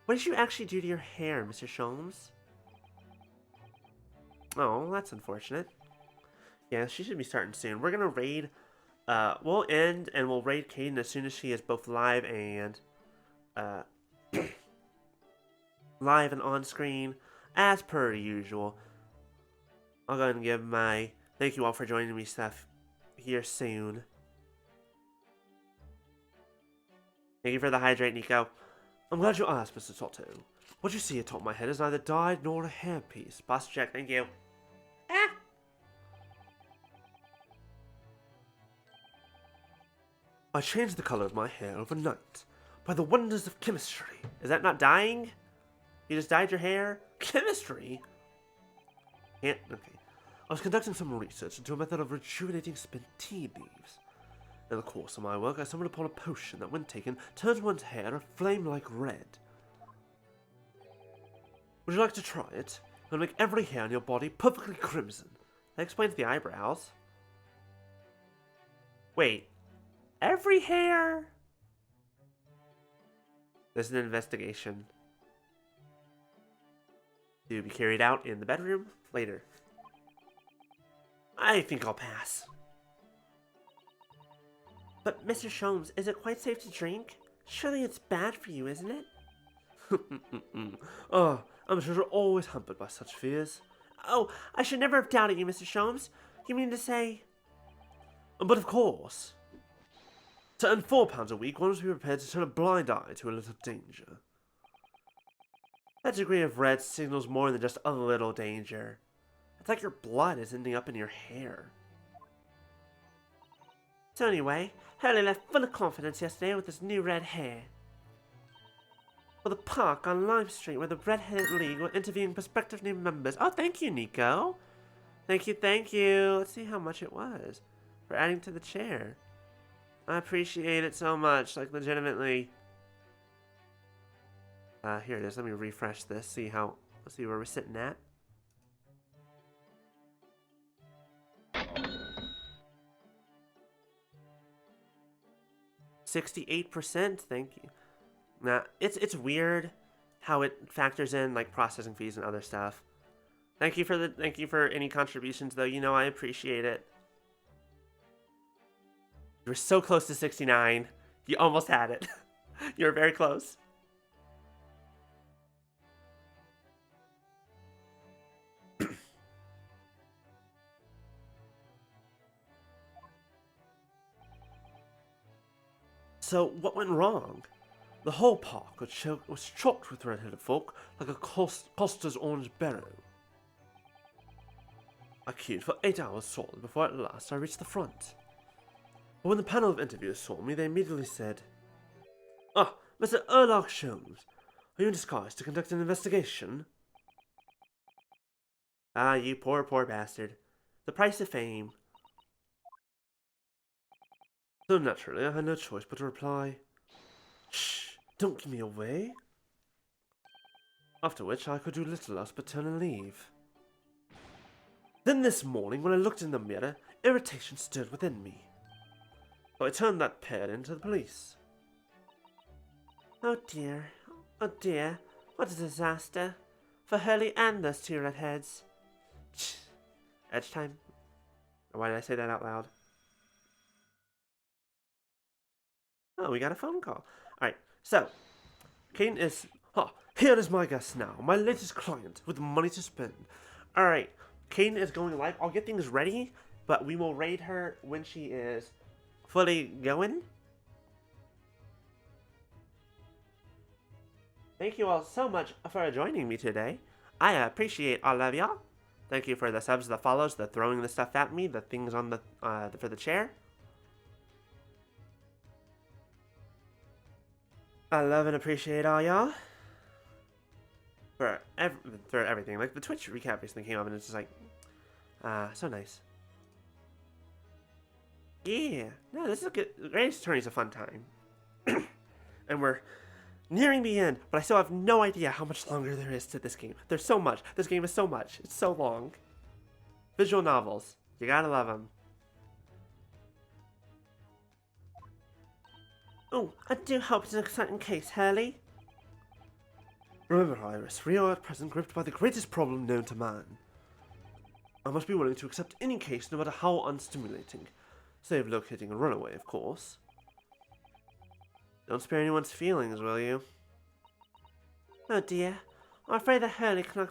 What did you actually do to your hair, Mr. Sholmes? Oh, that's unfortunate. Yeah, she should be starting soon. We're gonna raid. We'll end and we'll raid Caden as soon as she is both live and live and on screen, as per usual. I'll go ahead and give my thank you all for joining me stuff here soon. Thank you for the hydrate, Nico. I'm glad you asked, Mr. Toto. What you see atop my head is neither dyed nor a hairpiece. Boss check, thank you. Ah! I changed the color of my hair overnight by the wonders of chemistry. Is that not dyeing? You just dyed your hair? Chemistry? Yeah, okay. I was conducting some research into a method of rejuvenating spent tea leaves. In the course of my work, I stumbled upon a potion that, when taken, turns one's hair a flame-like red. Would you like to try it? It'll make every hair on your body perfectly crimson. That explains the eyebrows. Wait. Every hair? There's an investigation to be carried out in the bedroom later. I think I'll pass. But, Mr. Sholmes, is it quite safe to drink? Surely it's bad for you, isn't it? Oh, I'm sure you're always hampered by such fears. Oh, I should never have doubted you, Mr. Sholmes. You mean to say... But of course. To earn £4 a week, one must be prepared to turn a blind eye to a little danger. That degree of red signals more than just a little danger. It's like your blood is ending up in your hair. So anyway, Hurley left full of confidence yesterday with his new red hair. For the park on Lime Street, where the Red-Headed League were interviewing prospective new members. Oh, thank you, Nico. Thank you, thank you. Let's see how much it was for adding to the chair. I appreciate it so much, like legitimately. Here it is. Let me refresh this. Let's see where we're sitting at. $68%. Thank you. Nah, it's weird how it factors in like processing fees and other stuff. Thank you for any contributions though. You know I appreciate it. You were so close to 69. You almost had it. You were very close. So, what went wrong? The whole park was choked with red-headed folk like a Costa's orange barrow. I queued for 8 hours solid before at last I reached the front. But when the panel of interviewers saw me, they immediately said, "Ah, Mr. Erlock Sholmes, are you in disguise to conduct an investigation?" Ah, you poor, poor bastard. The price of fame. So naturally, I had no choice but to reply, "Shh, don't give me away." After which I could do little else but turn and leave. Then this morning, when I looked in the mirror, irritation stirred within me. So I turned that pair into the police. Oh dear, what a disaster. For Hurley and those two redheads. Edge time. Why did I say that out loud? Oh, we got a phone call. Alright, so, Kane is... here is my guest now, my latest client with money to spend. Alright, Kane is going live. I'll get things ready, but we will raid her when she is fully going. Thank you all so much for joining me today. I appreciate all of y'all. Thank you for the subs, the follows, the throwing the stuff at me, the things on the for the chair. I love and appreciate all y'all for everything. Like the Twitch recap recently came up, and it's just like, so nice. Yeah, no, this is a good. Race Attorney's a fun time, and we're nearing the end, but I still have no idea how much longer there is to this game. There's so much. This game is so much. It's so long. Visual novels. You gotta love them. Oh, I do hope it's an exciting case, Hurley. Remember, Iris, we are at present gripped by the greatest problem known to man. I must be willing to accept any case, no matter how unstimulating. Save locating a runaway, of course. Don't spare anyone's feelings, will you? Oh dear. I'm afraid that Hurley can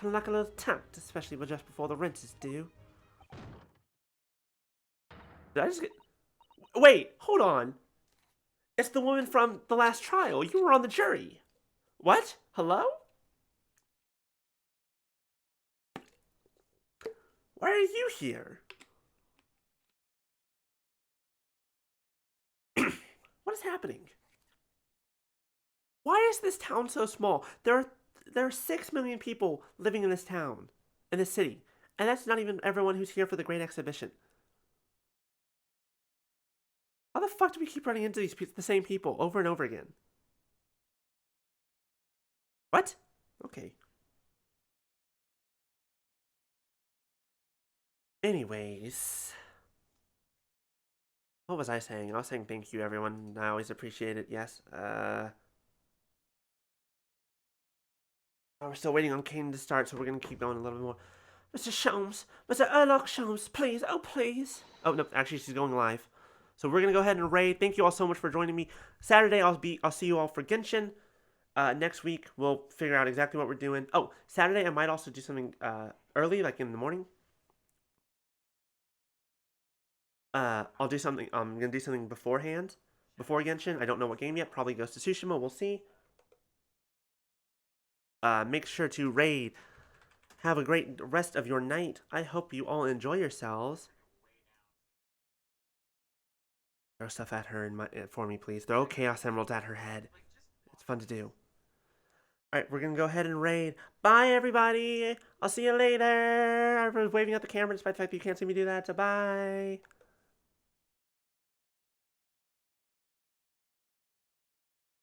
lack a little tact, especially just before the rent is due. Did I just get... Wait, hold on. It's the woman from the last trial. You were on the jury. What? Hello? Why are you here? What is happening? Why is this town so small? There are 6 million people living in this town, in this city, and that's not even everyone who's here for the Great Exhibition. How the fuck do we keep running into the same people over and over again? What? Okay. Anyways, what was I saying? I was saying thank you, everyone. I always appreciate it. Yes. We're still waiting on Kane to start, so we're gonna keep going a little bit more. Mr. Sholmes, Mr. Erlock Sholmes, please, oh please. Oh no, actually she's going live. So we're gonna go ahead and raid. Thank you all so much for joining me. Saturday I'll see you all for Genshin. Next week we'll figure out exactly what we're doing. Oh, Saturday I might also do something early, like in the morning. I'll do something. I'm gonna do something beforehand, before Genshin. I don't know what game yet. Probably Ghost of Tsushima. We'll see. Make sure to raid. Have a great rest of your night. I hope you all enjoy yourselves. Throw stuff at her for me, please. Throw Chaos Emeralds at her head. It's fun to do. Alright, we're gonna go ahead and raid. Bye, everybody! I'll see you later! Everyone's waving at the camera despite the fact that you can't see me do that, so bye!